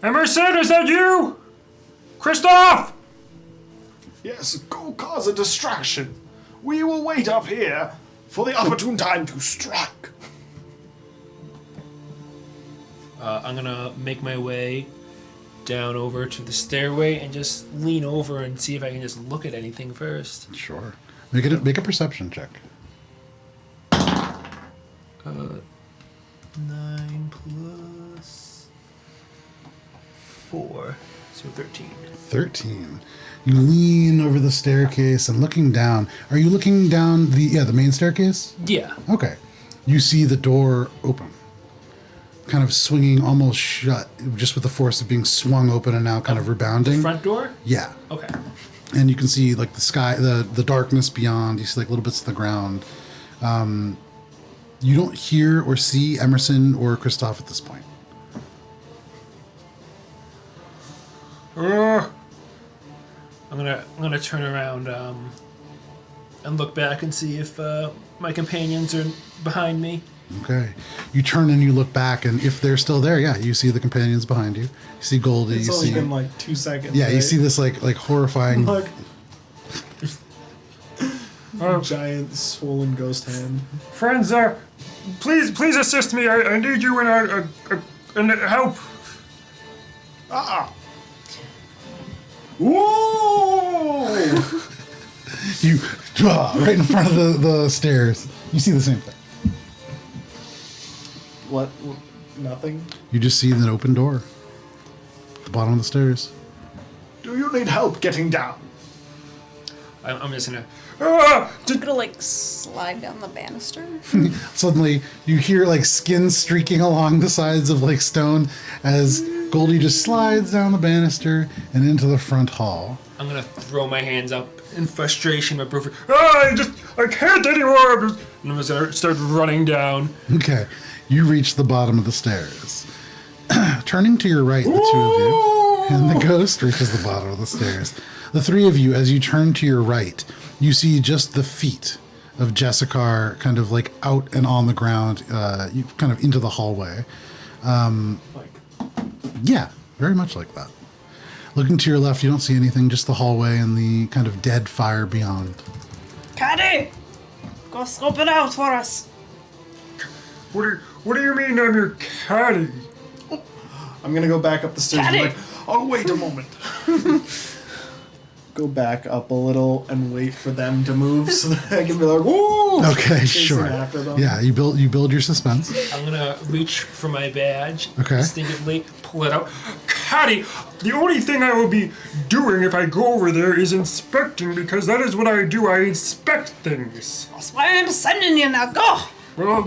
Emerson, is that you? Christoph! Yes, go cause a distraction. We will wait up here for the opportune time to strike. I'm gonna make my way down over to the stairway and just lean over and see if I can just look at anything first. Sure. Make a perception check. 9 plus 4, so 13. 13. You lean over the staircase and looking down. Are you looking down the main staircase? Yeah. Okay. You see the door open, kind of swinging almost shut, just with the force of being swung open and now kind of rebounding. Front door? Yeah. Okay. And you can see like the sky, the darkness beyond. You see like little bits of the ground. You don't hear or see Emerson or Christoph at this point. I'm gonna turn around and look back and see if my companions are behind me. Okay. You turn and you look back, and if they're still there, yeah, you see the companions behind you. You see Goldie. It's you only see, been like 2 seconds. yeah, right? you see this like horrifying. Like, giant swollen ghost hand. Friends, please assist me. I need you in help. Whoa! You right in front of the stairs. You see the same thing. What? Nothing? You just see an open door at the bottom of the stairs. Do you need help getting down? I'm just gonna. I'm gonna like slide down the banister. Suddenly, you hear like skin streaking along the sides of like stone as Goldie just slides down the banister and into the front hall. I'm gonna throw my hands up in frustration, but I can't anymore. and I'm just gonna start running down. Okay, you reach the bottom of the stairs. Turning to your right, the 2 of you, and the ghost reaches the bottom of the stairs. The 3 of you, as you turn to your right, you see just the feet of Jessica kind of like out and on the ground, you kind of into the hallway. Yeah, very much like that. Looking to your left, you don't see anything, just the hallway and the kind of dead fire beyond. Caddy! Go scope it out for us. What do you mean I'm your caddy? I'm gonna go back up the stairs and be Caddy! like, oh, wait a moment. Go back up a little and wait for them to move so that I can be like, whoa! Okay, Chasing sure. after them. Yeah, you build your suspense. I'm gonna reach for my badge. Okay. Instinctively pull it out. Caddy, the only thing I will be doing if I go over there is inspecting, because that is what I do. I inspect things. That's why I'm sending you now. Go! Well, all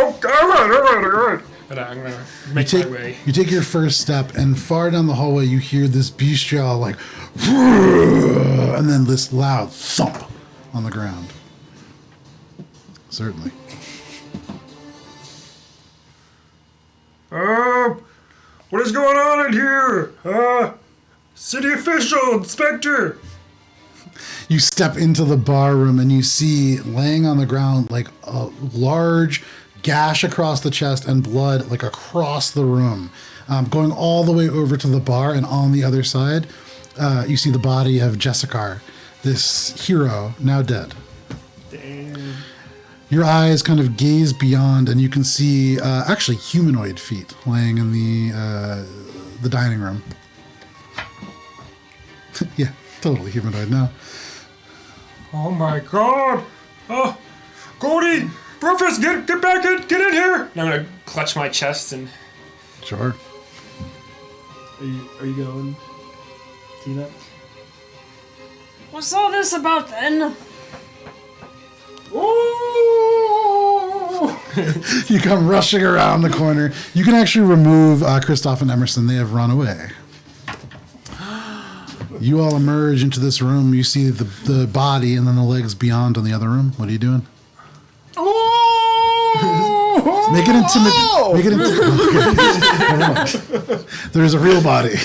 right. And I'm gonna make my way. You take your first step, and far down the hallway, you hear this bestial like, and then this loud thump on the ground. Certainly. What is going on in here? City official, inspector. You step into the bar room, and you see laying on the ground like a large gash across the chest and blood like across the room, going all the way over to the bar, and on the other side you see the body of Jessica, this hero now dead. Damn. Your eyes kind of gaze beyond, and you can see actually humanoid feet laying in the dining room. Yeah, totally humanoid now. Oh my god. Goldie, Rufus, get back in, get in here. And I'm gonna clutch my chest and. Sure. Are you going, Tina? What's all this about then? Ooh! You come rushing around the corner. You can actually remove Christoph and Emerson. They have run away. You all emerge into this room. You see the body and then the legs beyond on the other room. What are you doing? Make it intimidate. There's a real body.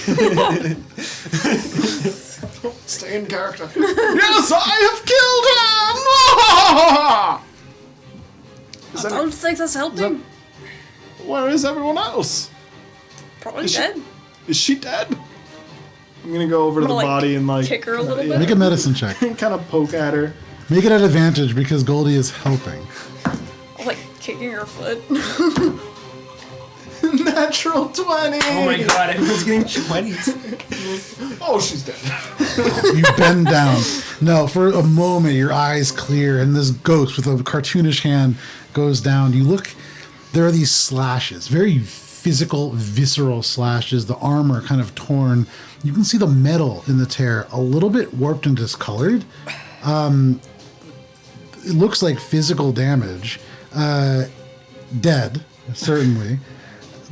Stay in character. Yes, I have killed him! I don't think that's helping. Where is everyone else? Probably dead. Is she dead? I'm gonna go over to the body and kick her a little bit. Make a medicine check. kind of poke at her. Make it at advantage because Goldie is helping. Like kicking her foot. Natural 20! Oh my god, everyone's getting 20s. Oh, she's dead. You bend down. No, for a moment, your eyes clear, and this ghost with a cartoonish hand goes down. You look, there are these slashes, very physical, visceral slashes. The armor kind of torn. You can see the metal in the tear, a little bit warped and discolored. It looks like physical damage. Dead, certainly.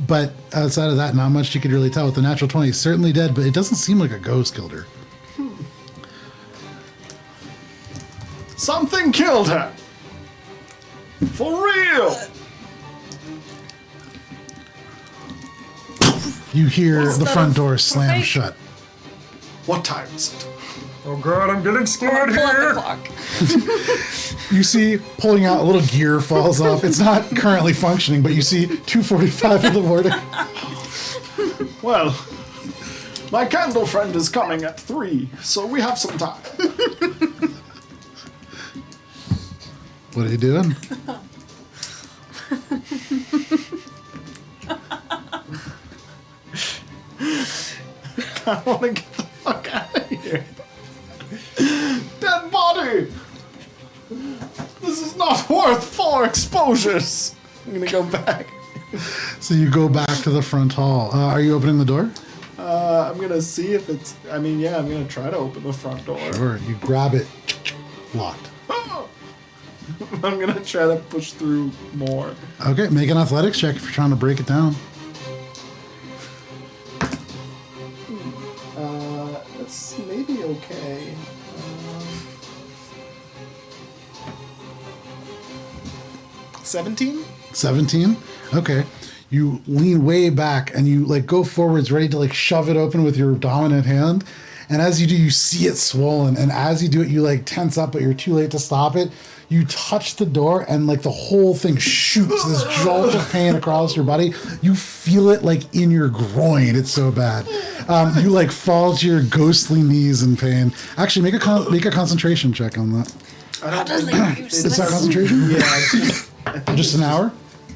But outside of that, not much you could really tell. With the natural 20, certainly dead, but it doesn't seem like a ghost killed her. Something killed her. For real. You hear the Instead front of door slam fake. shut. What time is it? Oh god, I'm getting scared Pull out the here. clock. You see, pulling out, a little gear falls off. It's not currently functioning, but you see 2:45 in the morning. Well, my candle friend is coming at 3, so we have some time. What are you doing? I want to get the fuck out of here. Dead body! This is not worth 4 exposures. I'm gonna go back. So you go back to the front hall. Are you opening the door? I'm gonna see if it's. I'm gonna try to open the front door. Sure. You grab it. Locked. I'm gonna try to push through more. Okay, make an athletics check if you're trying to break it down. That's maybe okay. 17? 17? Okay. You lean way back and you like go forwards ready to like shove it open with your dominant hand. And as you do, you see it swollen. And as you do it, you like tense up, but you're too late to stop it. You touch the door and like the whole thing shoots this jolt of pain across your body. You feel it like in your groin. It's so bad. You like fall to your ghostly knees in pain. Actually, make a concentration check on that. How does it use Is that concentration? Yeah, I think Just an hour?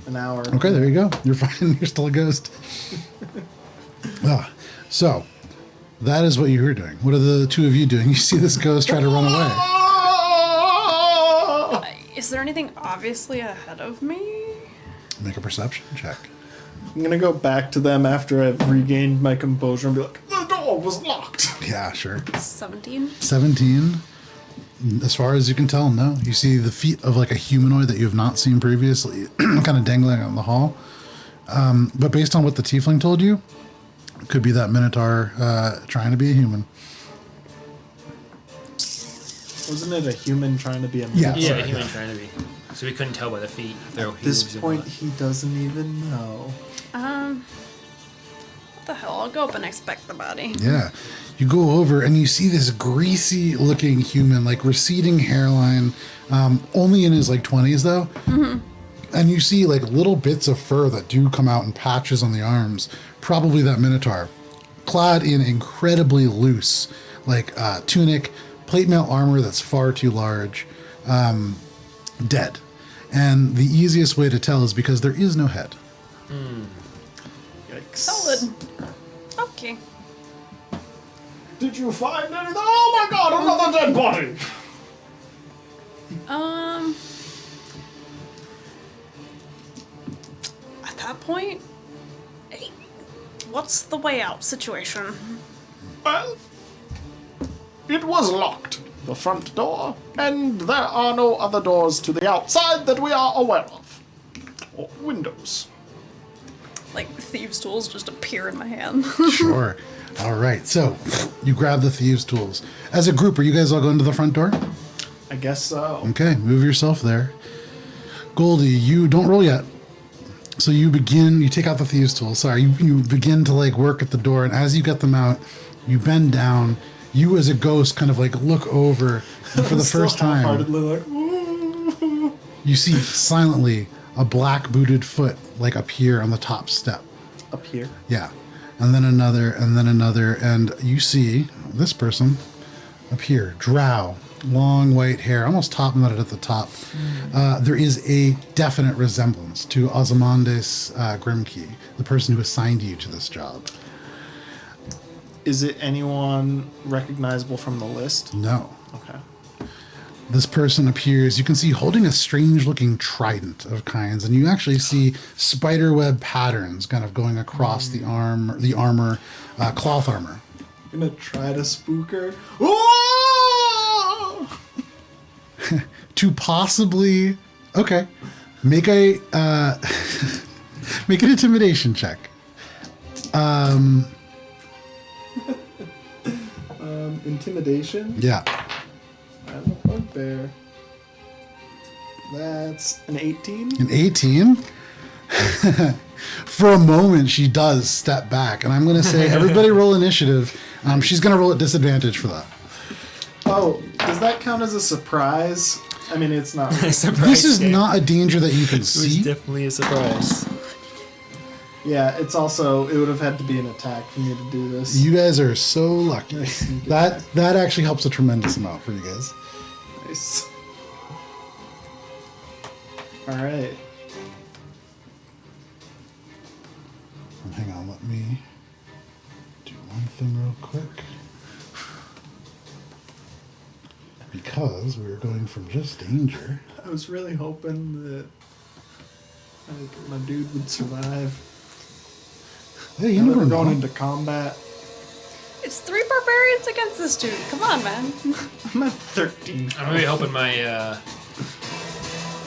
an hour. Okay, there you go. You're fine. You're still a ghost. So, that is what you were doing. What are the two of you doing? You see this ghost try to run away. Is there anything obviously ahead of me? Make a perception check. I'm gonna go back to them after I've regained my composure and be like, the door was locked. Yeah, sure. 17? 17. As far as you can tell, no. You see the feet of like a humanoid that you have not seen previously, kind of dangling out in the hall. But based on what the tiefling told you, it could be that Minotaur trying to be a human. Wasn't it a human trying to be a man? Yeah. Yeah, Sorry, he was trying to be. So we couldn't tell by the feet if they're At this point, he doesn't even know. What the hell? I'll go up and inspect the body. Yeah. You go over and you see this greasy looking human, like receding hairline, only in his like 20s though. Mm-hmm. And you see like little bits of fur that do come out in patches on the arms. Probably that Minotaur. Clad in incredibly loose, like tunic, plate mail armor that's far too large. Dead. And the easiest way to tell is because there is no head. Yikes. Solid. Okay. Did you find anything? Oh my god, another dead body! At that point, hey, what's the way out situation? Well, it was locked, the front door, and there are no other doors to the outside that we are aware of. Or windows. like thieves' tools just appear in my hand. Sure. All right. So you grab the thieves' tools. As a group, are you guys all going to the front door? I guess so. Okay. Move yourself there. Goldie, you don't roll yet. So you take out the thieves' tools. Sorry. You begin to like work at the door. And as you get them out, you bend down. You as a ghost kind of like look over. And for the first time, Half-heartedly like, ooh. you see silently a black booted foot like appear on the top step. Up here. Yeah. And then another, and you see this person appear. Drow, long white hair, almost top knotted at the top. There is a definite resemblance to Ozymandias Grimke, the person who assigned you to this job. Is it anyone recognizable from the list? No. Okay. This person appears, you can see, holding a strange-looking trident of kinds, and you actually see spiderweb patterns kind of going across the armor, cloth armor. I'm gonna try to spook her. Ooh! To possibly, okay, make a make an intimidation check. Intimidation? Yeah. I'm a bugbear. That's an 18. An 18? For a moment, she does step back, and I'm going to say, everybody roll initiative. She's going to roll at disadvantage for that. Oh, does that count as a surprise? I mean, it's not. Surprise This is game. not a danger that you can It was see. definitely a surprise. Yeah, it's also, it would have had to be an attack for me to do this. You guys are so lucky. Nice sneak That actually helps a tremendous amount for you guys. Nice. Alright. Hang on, let me do one thing real quick. Because we're going from just danger. I was really hoping that my dude would survive. Hey, you Now that never we're going know. into combat. It's 3 barbarians against this dude. Come on, man. I'm at 13. I'm really hoping my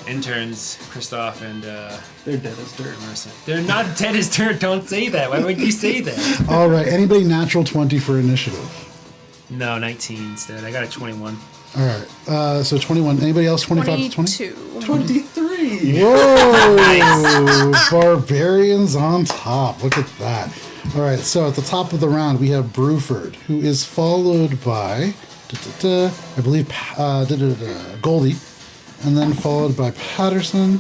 interns, Christoph and They're dead as dirt. Marissa, they're not dead as dirt. Don't say that. Why would you say that? All right, anybody natural 20 for initiative? No, 19 instead. I got a 21. All right, so 21. Anybody else 25 to 20? 22. 23! Whoa! Barbarians on top. Look at that. All right, so at the top of the round, we have Bruford, who is followed by, I believe, Goldie, and then followed by Patterson,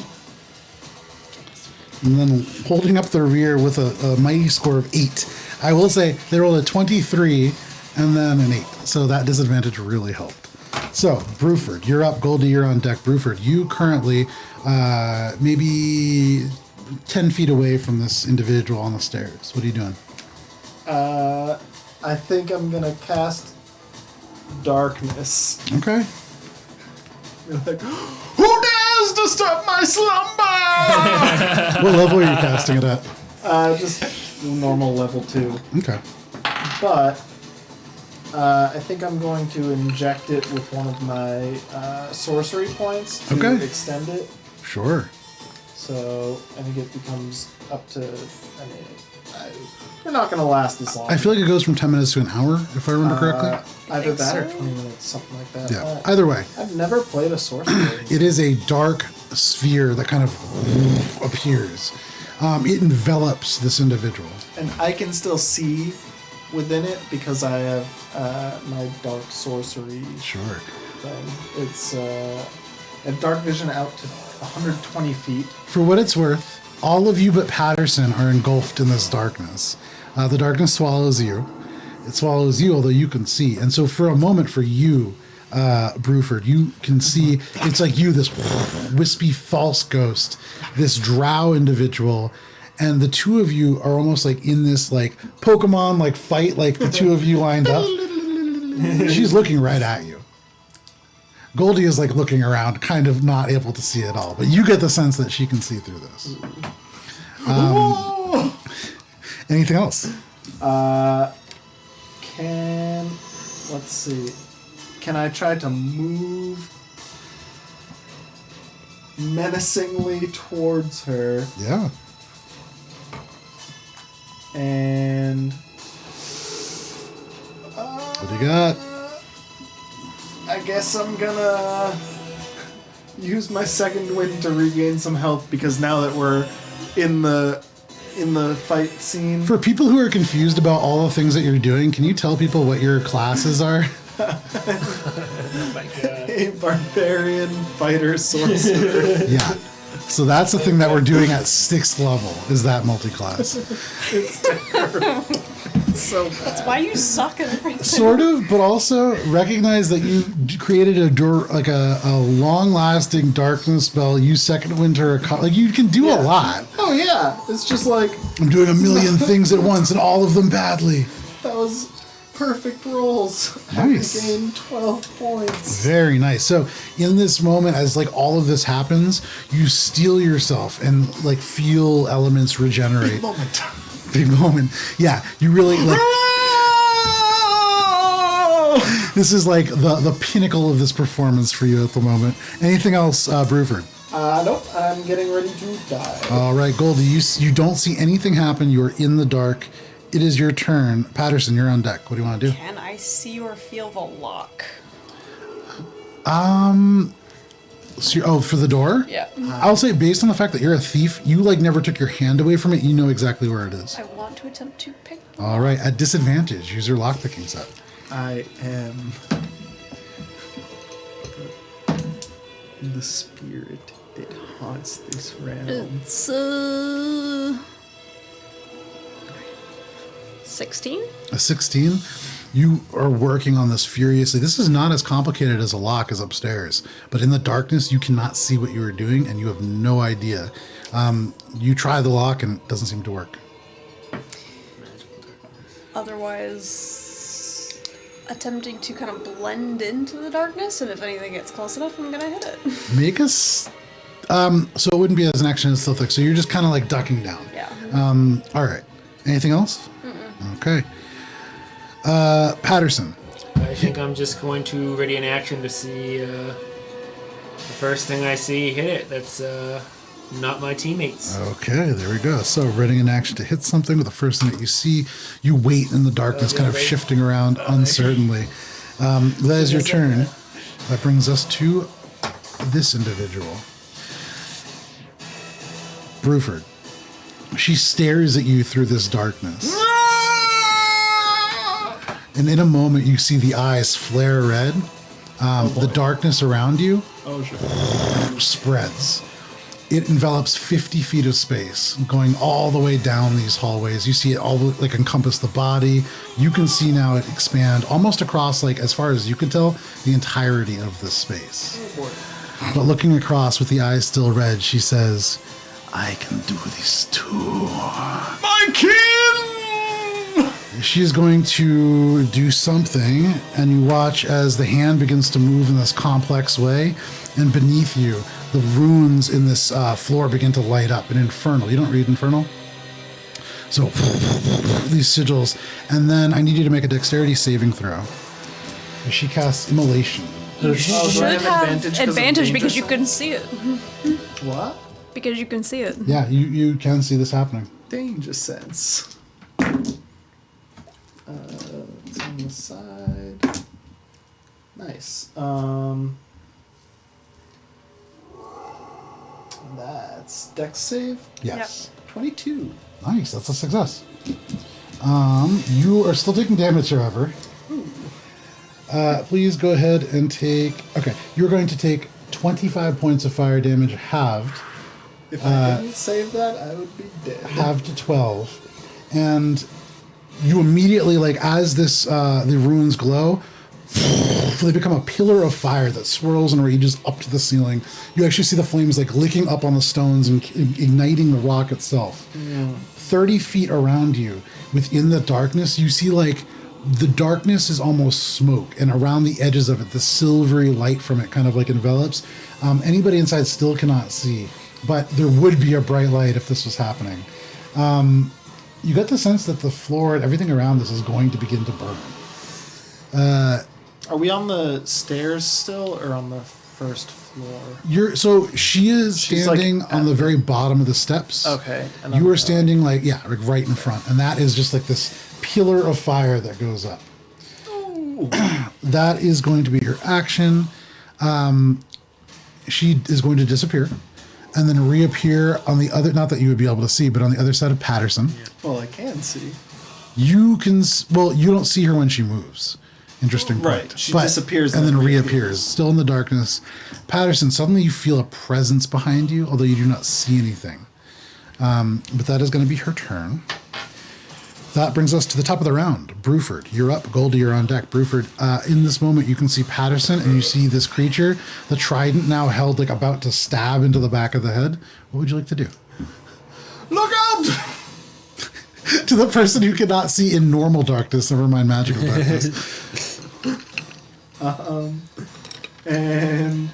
and then holding up the rear with a mighty score of 8. I will say they rolled a 23 and then an 8, so that disadvantage really helped. So, Bruford, you're up. Goldie, you're on deck. Bruford, you currently maybe 10 feet away from this individual on the stairs. What are you doing? I think I'm gonna cast Darkness. Okay. You're like, who dares disturb my slumber? What level are you casting it at? Just normal level 2. Okay. But I think I'm going to inject it with one of my sorcery points to Okay. extend it. Sure. So I think it becomes up to. We're not going to last this long. I feel like it goes from 10 minutes to an hour, if I remember correctly. Either think that or so. 20 minutes, something like that. Yeah. Either way, I've never played a sorcery. it is a dark sphere that kind of appears. It envelops this individual. And I can still see within it because I have my dark sorcery Sure. thing. It's I have dark vision out to 120 feet. For what it's worth, all of you but Patterson are engulfed in this darkness. The darkness swallows you. It swallows you, although you can see. And so for a moment for you, Bruford, you can see it's like you, this wispy false ghost, this drow individual, and the two of you are almost like in this like Pokemon like fight, like the two of you lined up. She's looking right at you. Goldie is like looking around, kind of not able to see at all, but you get the sense that she can see through this. Anything else? Let's see. Can I try to move menacingly towards her? Yeah. And What do you got? I guess I'm gonna use my second wind to regain some health because now that we're in the fight scene. For people who are confused about all the things that you're doing, can you tell people what your classes are? Oh my god. A barbarian, fighter, sorcerer. Yeah. So that's the thing that we're doing at 6th level, is that multi-class. So That's why you suck at everything. Sort of, but also recognize that you created a long-lasting darkness spell, use second winter, like you can do a lot. oh yeah, it's just like I'm doing a million things at once and all of them badly. that was perfect rolls. Nice. I gained 12 points. Very nice. So in this moment, as like all of this happens, you steel yourself and like feel elements regenerate. Moment. Big moment. Yeah, you really like. This is like the pinnacle of this performance for you at the moment. Anything else, Bruford? Nope. I'm getting ready to die. All right, Goldie, you don't see anything happen. You are in the dark. It is your turn. Patterson, you're on deck. What do you want to do? Can I see or feel the lock? So for the door? Yeah. I'll say based on the fact that you're a thief, you like never took your hand away from it. You know exactly where it is. I want to attempt to pick. All right, at disadvantage, use your lockpicking set. I am the spirit that haunts this realm. It's 16. A 16. You are working on this furiously. This is not as complicated as a lock as upstairs, but in the darkness, you cannot see what you are doing, and you have no idea. You try the lock, and it doesn't seem to work. Otherwise, attempting to kind of blend into the darkness, and if anything gets close enough, I'm gonna hit it. Make us. So it wouldn't be as an action as stealth, so you're just kind of like ducking down. Yeah. All right. Anything else? Okay. Patterson. I think I'm just going to ready an action to see the first thing I see hit it. That's not my teammates. Okay, there we go. So, readying an action to hit something with the first thing that you see, you wait in the darkness, kind of shifting around uncertainly. That is your turn. That brings us to this individual. Bruford. She stares at you through this darkness. And in a moment, you see the eyes flare red. The darkness around you spreads. It envelops 50 feet of space, going all the way down these hallways. You see it all like encompass the body. You can see now it expand almost across, like as far as you can tell, the entirety of this space. But looking across with the eyes still red, she says, "I can do this too." My kin! She is going to do something, and you watch as the hand begins to move in this complex way, and beneath you, the runes in this floor begin to light up. An infernal. You don't read infernal? So, these sigils. And then I need you to make a dexterity saving throw. She casts Immolation. You do I should have have advantage 'cause of advantage danger because you sign? can see it. What? Because you can see it. Yeah, you can see this happening. Danger sense. It's on the side. Nice. That's Dex save. Yes. 22. Nice, that's a success. You are still taking damage, however. Please go ahead and take... Okay, you're going to take 25 points of fire damage halved. If I didn't save that, I would be dead. Halved to 12. And you immediately, like, as this the runes glow, they become a pillar of fire that swirls and rages up to the ceiling. You actually see the flames, like, licking up on the stones and igniting the rock itself. 30 feet around you, within the darkness, you see, like, the darkness is almost smoke, and around the edges of it, the silvery light from it kind of, like, envelops. Anybody inside still cannot see, but there would be a bright light if this was happening. You get the sense that the floor and everything around this is going to begin to burn. Are we on the stairs still, or on the first floor? She is She's, like, standing on the very bottom of the steps. Okay. And You I'm are standing like right in front, and that is just like this pillar of fire that goes up. That is going to be her action. She is going to disappear and then reappear on the other, not that you would be able to see, but on the other side of Patterson. Well, I can see. You can, you don't see her when she moves. Interesting point. Right. She disappears and then reappears. reappears, still in the darkness. Patterson, suddenly you feel a presence behind you, although you do not see anything. But that is going to be her turn. That brings us to the top of the round. Bruford, you're up. Goldie, you're on deck. Bruford, in this moment, you can see Patterson, and you see this creature, the trident now held, like about to stab into the back of the head. What would you like to do? Look out! To the person who cannot see in normal darkness, never mind magical darkness. And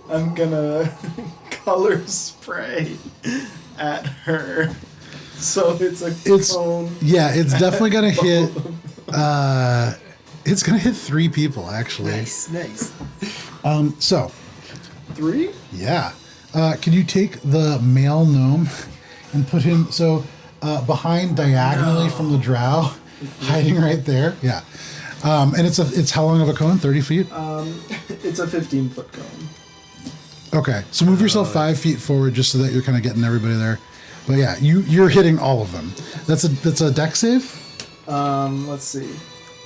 I'm gonna color spray at her. So it's a cone. Yeah, it's definitely gonna hit. It's gonna hit 3 people actually. Nice. So 3? yeah, can you take the male gnome and put him behind diagonally from the drow, hiding right there? Yeah, and it's how long of a cone? 30 feet. It's a 15-foot cone. Okay, so move yourself 5 feet forward just so that you're kind of getting everybody there. But yeah, you're hitting all of them. That's a dex save? Let's see.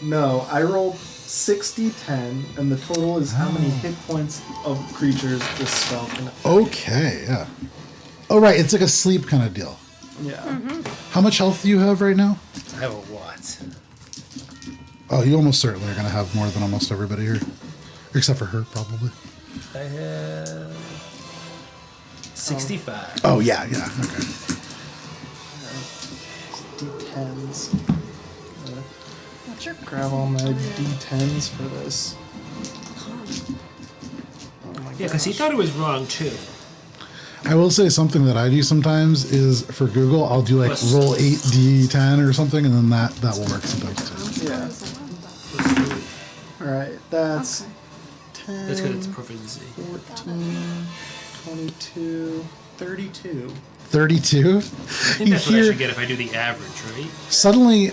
No, I rolled 60-10, and the total is how many hit points of creatures this spell can affect. Okay, yeah. Oh right, it's like a sleep kind of deal. Yeah. How much health do you have right now? I have a lot. Oh, you almost certainly are going to have more than almost everybody here. Except for her, probably. I have 65. Oh, yeah, okay. D10s. What's your Grab all my D10s for this. Oh my Yeah, because he thought it was wrong too. I will say something that I do sometimes is for Google, I'll do like Plus- roll 8d10 or something, and then that will work sometimes too. Yeah. Alright, that's 10, That's because it's proficiency. 14, 22, 32. 32? I think You that's what I hear should get if I do the average, right? suddenly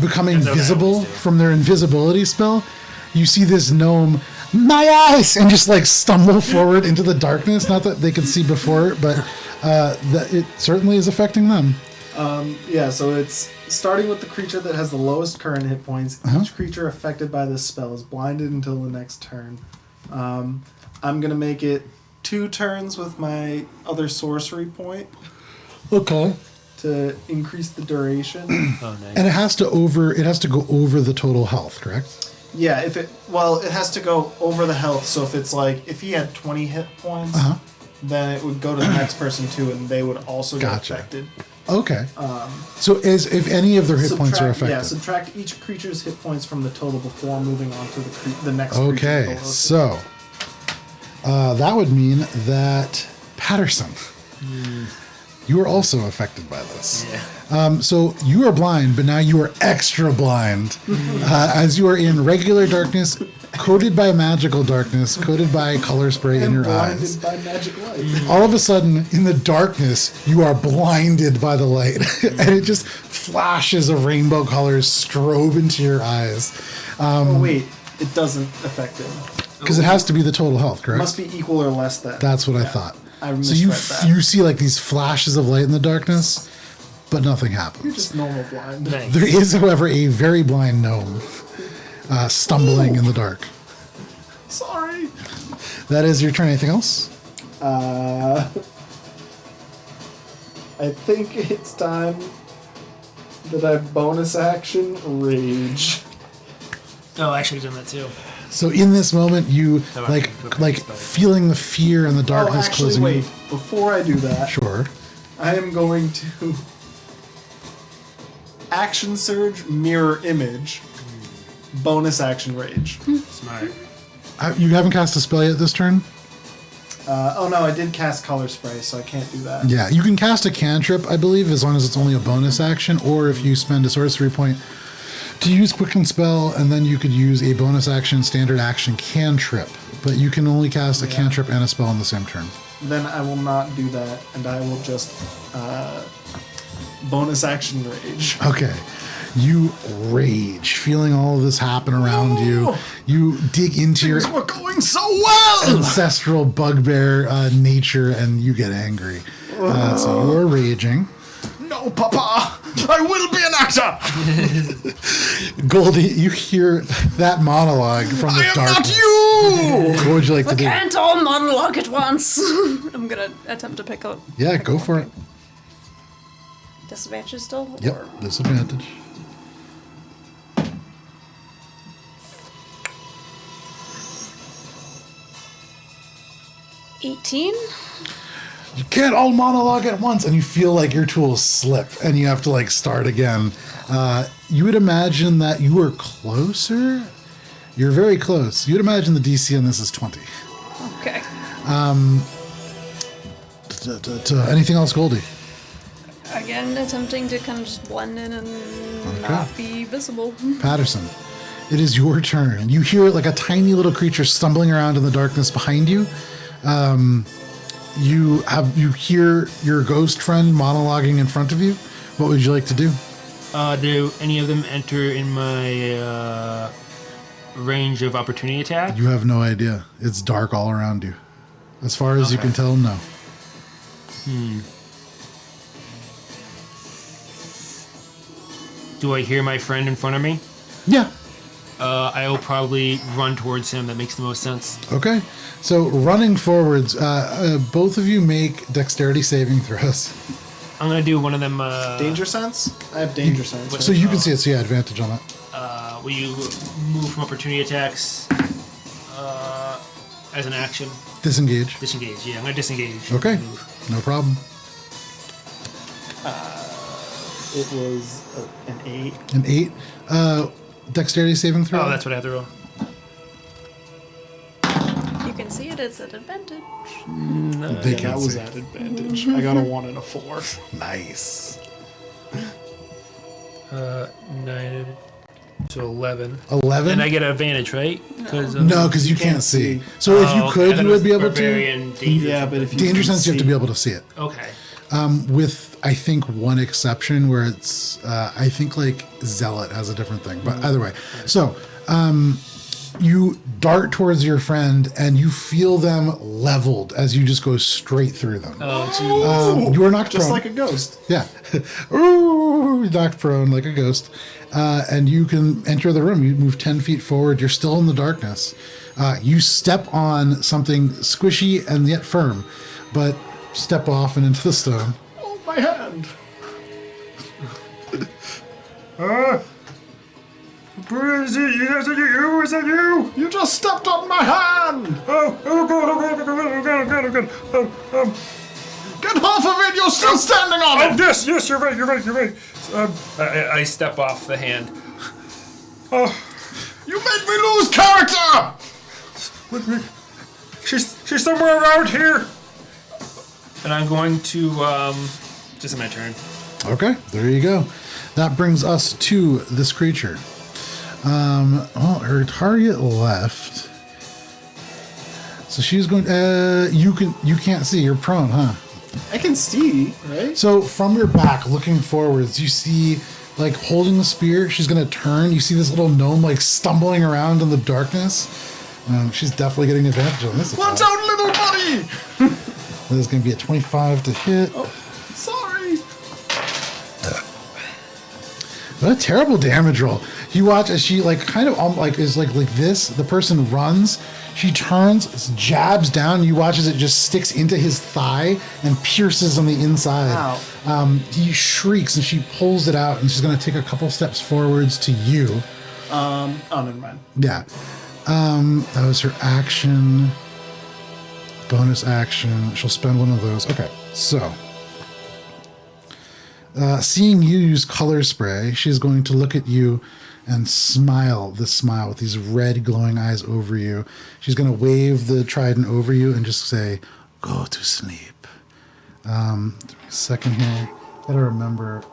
becoming That's what I visible always do. from their invisibility spell. You see this gnome, my eyes, and just like stumble forward into the darkness. Not that they could see before, but it certainly is affecting them. Yeah, so it's starting with the creature that has the lowest current hit points. Each creature affected by this spell is blinded until the next turn. I'm going to make it 2 turns with my other sorcery point Okay. to increase the duration. Oh, nice. And it has to go over the total health, correct? Yeah, it has to go over the health. So if he had 20 hit points, then it would go to the next person too, and they would also Gotcha. get affected. Okay. So as if any of their hit points are affected. Yeah, subtract each creature's hit points from the total before moving on to the next creature. Okay, below. so that would mean that Patterson, you are also affected by this. Yeah. So you are blind, but now you are extra blind, as you are in regular darkness, coated by magical darkness, coated by color spray in And your blinded eyes. by magic light. All of a sudden, in the darkness, you are blinded by the light, and it just flashes of rainbow colors strobe into your eyes. Oh wait, it doesn't affect him. Because it has to be the total health, It correct? must be equal or less than. That's what I thought. I So you misread that. you see like these flashes of light in the darkness, but nothing You're happens. just normal blind. Nice. There is, however, a very blind gnome stumbling in the dark. Sorry. That is your turn. Anything else? I think it's time that I bonus action rage. Oh, I should have done that too. So in this moment, you That might like be like feeling the fear and the darkness actually, closing. wait. Before I do that, Sure. I am going to action surge, mirror image, bonus action rage. Smart. You haven't cast a spell yet this turn. Oh no, I did cast color spray, so I can't do that. Yeah, you can cast a cantrip, I believe, as long as it's only a bonus action, or if you spend a sorcery point to use Quicken Spell, and then you could use a bonus action, standard action cantrip. But you can only cast a cantrip and a spell in the same turn. Then I will not do that, and I will just bonus action rage. Okay. You rage, feeling all of this happen around you. You dig into your We're going so well! ancestral bugbear nature, and you get angry. So you are raging. No, Papa! I will be an actor! Goldie, you hear that monologue from the I am darkness. not you! What would you like to We do? can't all monologue at once. I'm gonna attempt to pick up. Yeah, go for it. Disadvantage still? Yep, Or- disadvantage. $18? You can't all monologue at once, and you feel like your tools slip, and you have to like start again. You would imagine that you are closer. You're very close. You'd imagine the DC on this is 20. Okay. Anything else, Goldie? Again, attempting to kind of just blend in and not be visible. Patterson, it is your turn. You hear like a tiny little creature stumbling around in the darkness behind you. You hear your ghost friend monologuing in front of you. What would you like to do? Do any of them enter in my range of opportunity attack? You have no idea. It's dark all around you. As far as you can tell, no. Do I hear my friend in front of me? Yeah. I'll probably run towards him. That makes the most sense. Okay. So running forwards, both of you make dexterity saving throws. I'm gonna do one of them. Danger sense? I have danger sense. Right? So you can see it. So yeah, advantage on that. Will you move from opportunity attacks as an action? Disengage. Disengage. Yeah, I'm gonna disengage. Okay. Move. No problem. It was an 8. An 8. Dexterity saving throw. Oh, that's what I have to roll. You can see it, it's an advantage. They Yeah, can't that was see. at advantage. I got a 1 and a 4. Nice. 9, so 11. 11. And I get an advantage, right? Because No, because you can't see. see. So if you could, you would be able to. Danger. Yeah, but if you Danger can sense, you have to see- be able to see it. Okay. With I think one exception where it's I think like Zealot has a different thing, but either way. So you dart towards your friend and you feel them leveled as you just go straight through them. Oh, geez. You are knocked Just prone. like a ghost. Yeah. Ooh, knocked prone like a ghost. And you can enter the room. You move 10 feet forward. You're still in the darkness. You step on something squishy and yet firm, but step off and into the stone. Oh, my hand. Is it you? Is it you? Is that you? You just stepped on my hand. Oh God, oh God, oh God, oh God, oh God, oh God. Get off of it. You're still standing on Oh, it. yes, you're right, you're right. I step off the hand. You made me lose character. She's somewhere around here. And I'm going to, just my turn. Okay, there you go. That brings us to this creature. Well, her target left. So she's going. You can't see. You're prone, huh? I can see, right? So from your back, looking forwards, you see, like holding the spear. She's gonna turn. You see this little gnome like stumbling around in the darkness. She's definitely getting advantage on this. Watch out, little buddy. This is gonna be a 25 to hit. Sorry. What a terrible damage roll. You watch as she like kind of is like this. The person runs. She turns, jabs down. You watch as it just sticks into his thigh and pierces on the inside. He shrieks and she pulls it out and she's gonna take a couple steps forwards to you. Oh, never mind. Yeah. That was her action. Bonus action. She'll spend one of those. Okay, so. Seeing you use color spray, she's going to look at you and smile this smile with these red glowing eyes over you. She's going to wave the trident over you and just say, "Go to sleep." Give me a second here. Gotta remember.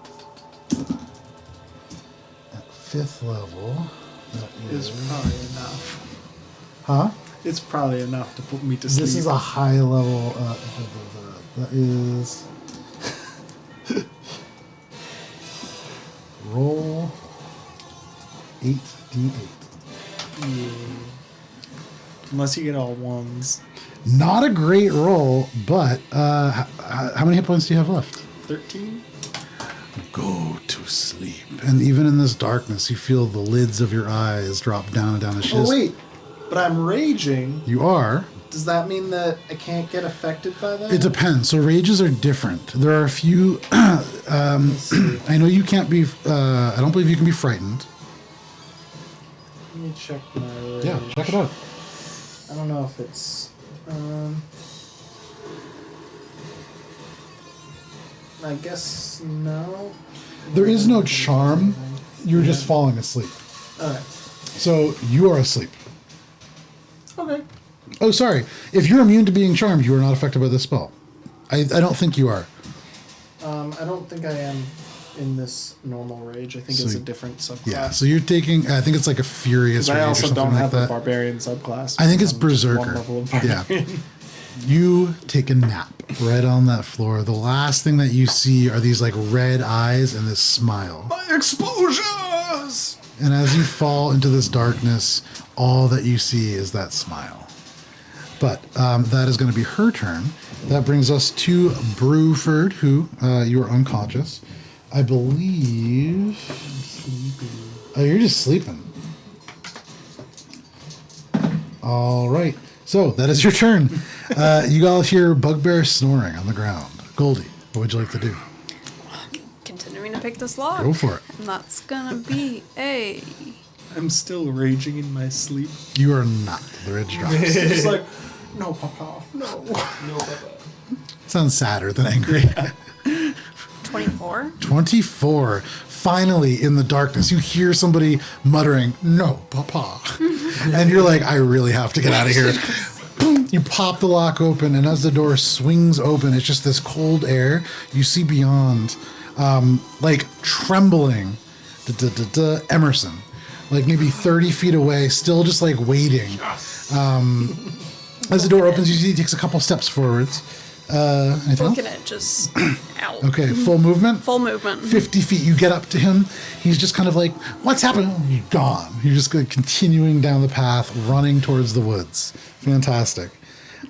5th level. That It's is... probably enough. Huh? It's probably enough to put me to sleep. This is a high level. That is... Roll 8d8. Unless you get all ones. Not a great roll, but how many hit points do you have left? 13? Go to sleep. And even in this darkness, you feel the lids of your eyes drop down and down. Oh, wait. But I'm raging. You are. Does that mean that I can't get affected by that? It depends. So rages are different. There are a few. I know you can't be. I don't believe you can be frightened. Let me check my rage. Yeah, check it out. I don't know if it's... I guess no. There is no charm. You're just falling asleep. Alright. So you are asleep. Okay. Oh, sorry. If you're immune to being charmed, you are not affected by this spell. I don't think you are. I don't think I am in this normal rage. I think it's a different subclass. Yeah. So you're taking. I think it's like a furious rage I or also something don't like have that. the barbarian subclass. I think it's I'm just one berserker. level of Yeah. barbarian. You take a nap right on that floor. The last thing that you see are these like red eyes and this smile. My exposures! And as you fall into this darkness, all that you see is that smile. But that is going to be her turn. That brings us to Brewford, who you are unconscious. I believe. Oh, you're just sleeping. All right. So that is your turn. You all hear Bugbear snoring on the ground. Goldie, what would you like to do? Continuing to pick this lock. Go for it. And that's gonna be a... I'm still raging in my sleep. You are not. The ridge drops. It's like, no, Papa, no. Sounds sadder than angry. 24. 24. Finally, in the darkness, you hear somebody muttering, "No, Papa." And you're like, I really have to get out of here. Boom, you pop the lock open, and as the door swings open, it's just this cold air. You see beyond, like trembling, Emerson, like maybe 30 feet away, still just like waiting. As the door opens, you see he takes a couple steps forwards. Anything else? Looking at just out. Okay, full movement? Full movement. 50 feet, you get up to him. He's just kind of like, what's happening? You're gone. You're just continuing down the path, running towards the woods. Fantastic.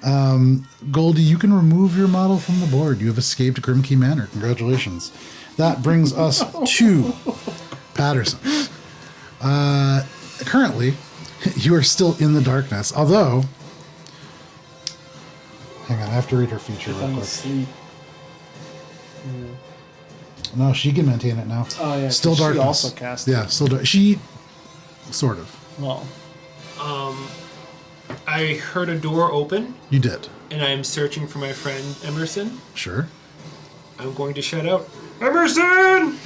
Goldie, you can remove your model from the board. You have escaped Grimke Manor. Congratulations. That brings us to Patterson. Currently, you are still in the darkness, although... Hang on, I have to read her feature real I'm quick. asleep. No, she can maintain it now. Oh, yeah. Still 'cause darkness. She also cast it. Yeah, still dark. She, sort of. Well, I heard a door open, You did. and I'm searching for my friend Emerson. Sure. I'm going to shout out, Emerson!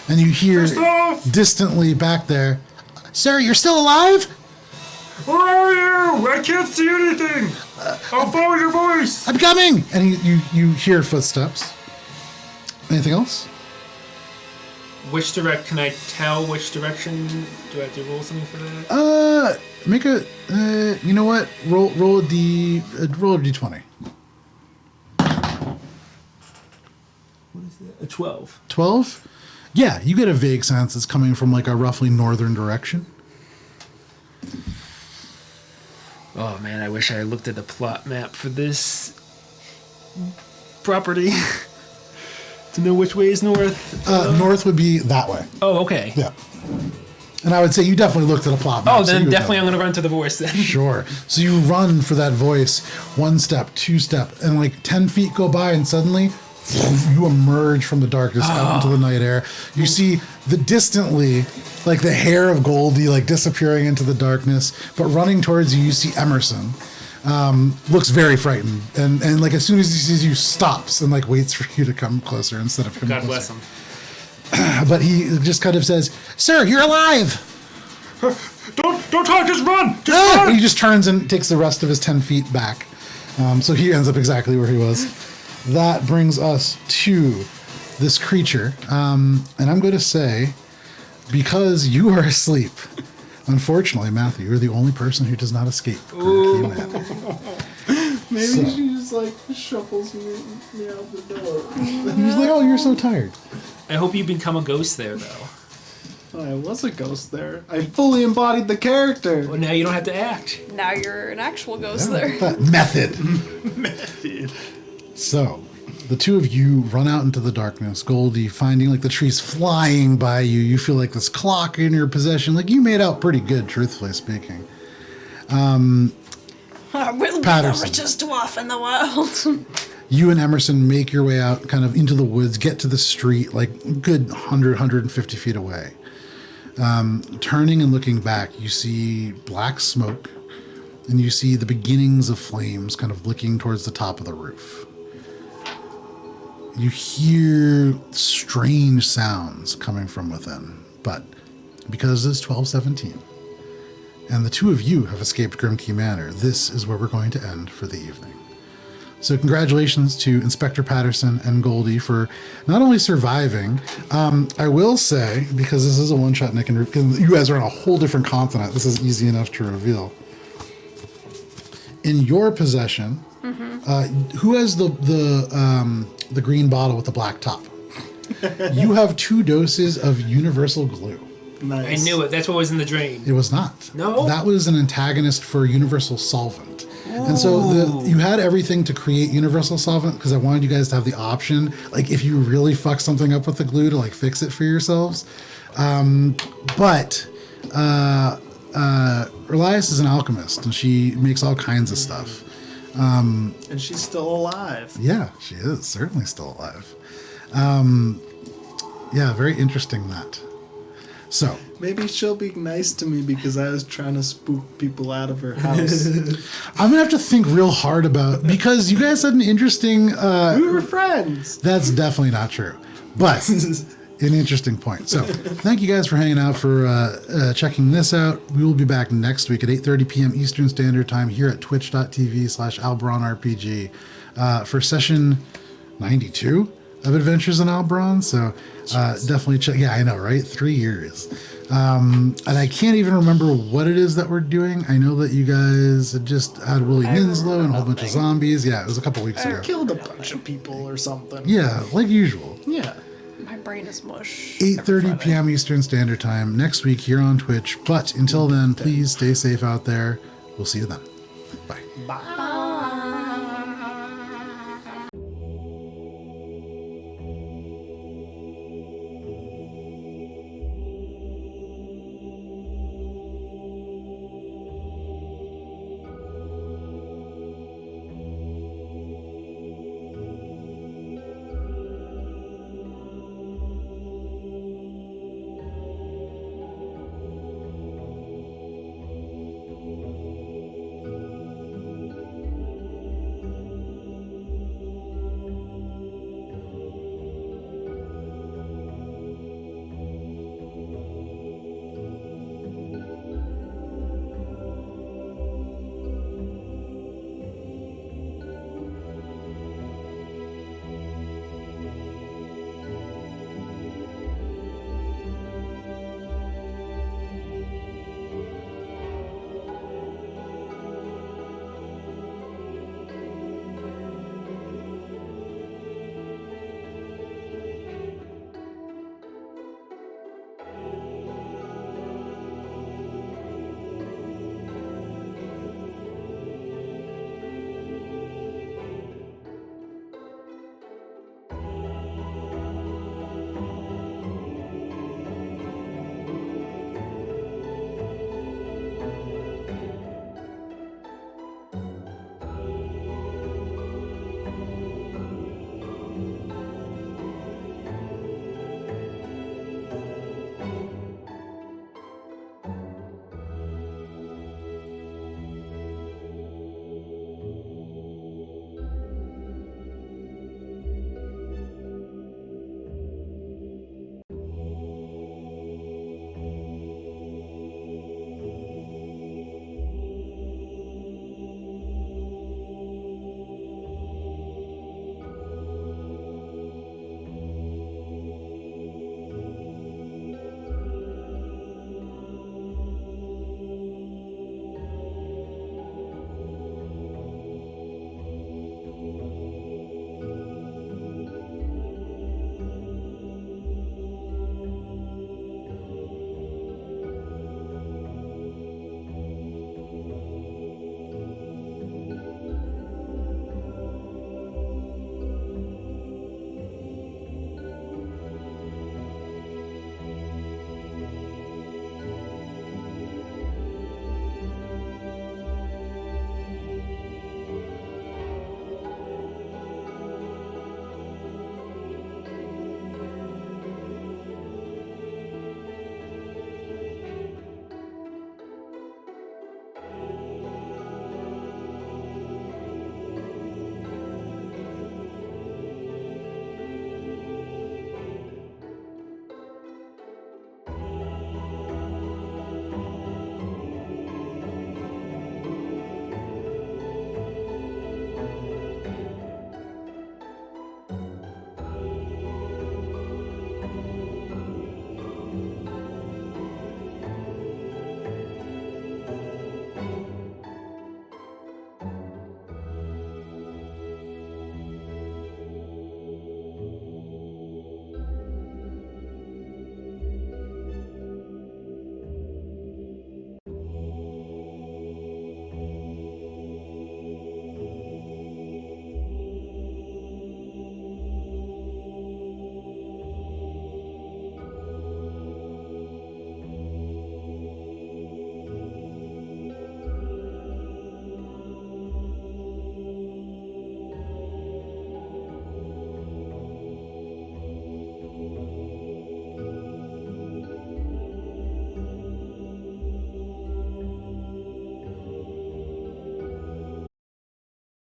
And you hear Christoph! distantly back there, "Sir, you're still alive? Where are you? I can't see anything! I'll follow your voice! I'm coming!" And you hear footsteps. Anything else? can I tell which direction? Do I have to roll something for that? Make a, you know what? Roll a d20. What is that? A 12. 12? Yeah, you get a vague sense it's coming from like a roughly northern direction. Oh man, I wish I looked at the plot map for this property to know which way is north. North would be that way. Oh, okay. Yeah. And I would say you definitely looked at a plot map. Oh, so then you would definitely know. I'm gonna run to the voice then. Sure. So you run for that voice, 1 step, 2 step, and like 10 feet go by, and suddenly you emerge from the darkness out into the night air. You see the distantly, like the hair of Goldie, like disappearing into the darkness, but running towards you, you see Emerson. Looks very frightened, and like as soon as he sees you, stops and like waits for you to come closer instead of him. God closer. bless him. But he just kind of says, "Sir, you're alive." Don't talk, just run! Just Ah! run! He just turns and takes the rest of his 10 feet back. So he ends up exactly where he was. That brings us to this creature. And I'm going to say because you are asleep. Unfortunately, Matthew, you're the only person who does not escape. Grimke Manor. Maybe So- she just like shuffles me out the door. He's like, oh, you're so tired. I hope you become a ghost there, though. I was a ghost there. I fully embodied the character. Well, now you don't have to act. Now you're an actual ghost Yeah, there. that method. So, the two of you run out into the darkness. Goldie finding like the trees flying by you. You feel like this clock in your possession. Like you made out pretty good, truthfully speaking. Will be the Patterson. richest dwarf in the world. You and Emerson make your way out kind of into the woods, get to the street like a good 100, 150 feet away. Turning and looking back, you see black smoke and you see the beginnings of flames kind of licking towards the top of the roof. You hear strange sounds coming from within, but because it's 12:17 and the two of you have escaped Grimke Manor, this is where we're going to end for the evening. So congratulations to Inspector Patterson and Goldie for not only surviving, I will say, because this is a one-shot, Nick, and you guys are on a whole different continent, this is easy enough to reveal. In your possession, who has the green bottle with the black top? You have 2 doses of universal glue. Nice. I knew it. That's what was in the drain. It was not. No? That was an antagonist for universal solvent. And so you had everything to create universal solvent because I wanted you guys to have the option, like if you really fuck something up with the glue, to like fix it for yourselves. But Relias is an alchemist and she makes all kinds of stuff. And she's still alive. Yeah, she is certainly still alive. Yeah, very interesting that. So Maybe she'll be nice to me because I was trying to spook people out of her house. I'm gonna have to think real hard about, because you guys had an interesting. We were friends. That's definitely not true, but an interesting point. So thank you guys for hanging out, for checking this out. We will be back next week at 8:30 p.m. Eastern Standard Time here at twitch.tv/AlberonRPG for session 92 of Adventures in Alberon. So definitely check. Yeah, I know, right? 3 years. And I can't even remember what it is that we're doing. I know that you guys had just had Willie Winslow and a whole bunch of zombies. Yeah, it was a couple weeks I ago. killed a bunch of people or something. Yeah, like usual. Yeah. My brain is mush. 8:30 p.m. Eastern Standard Time next week here on Twitch. But until then, please stay safe out there. We'll see you then. Bye. Bye.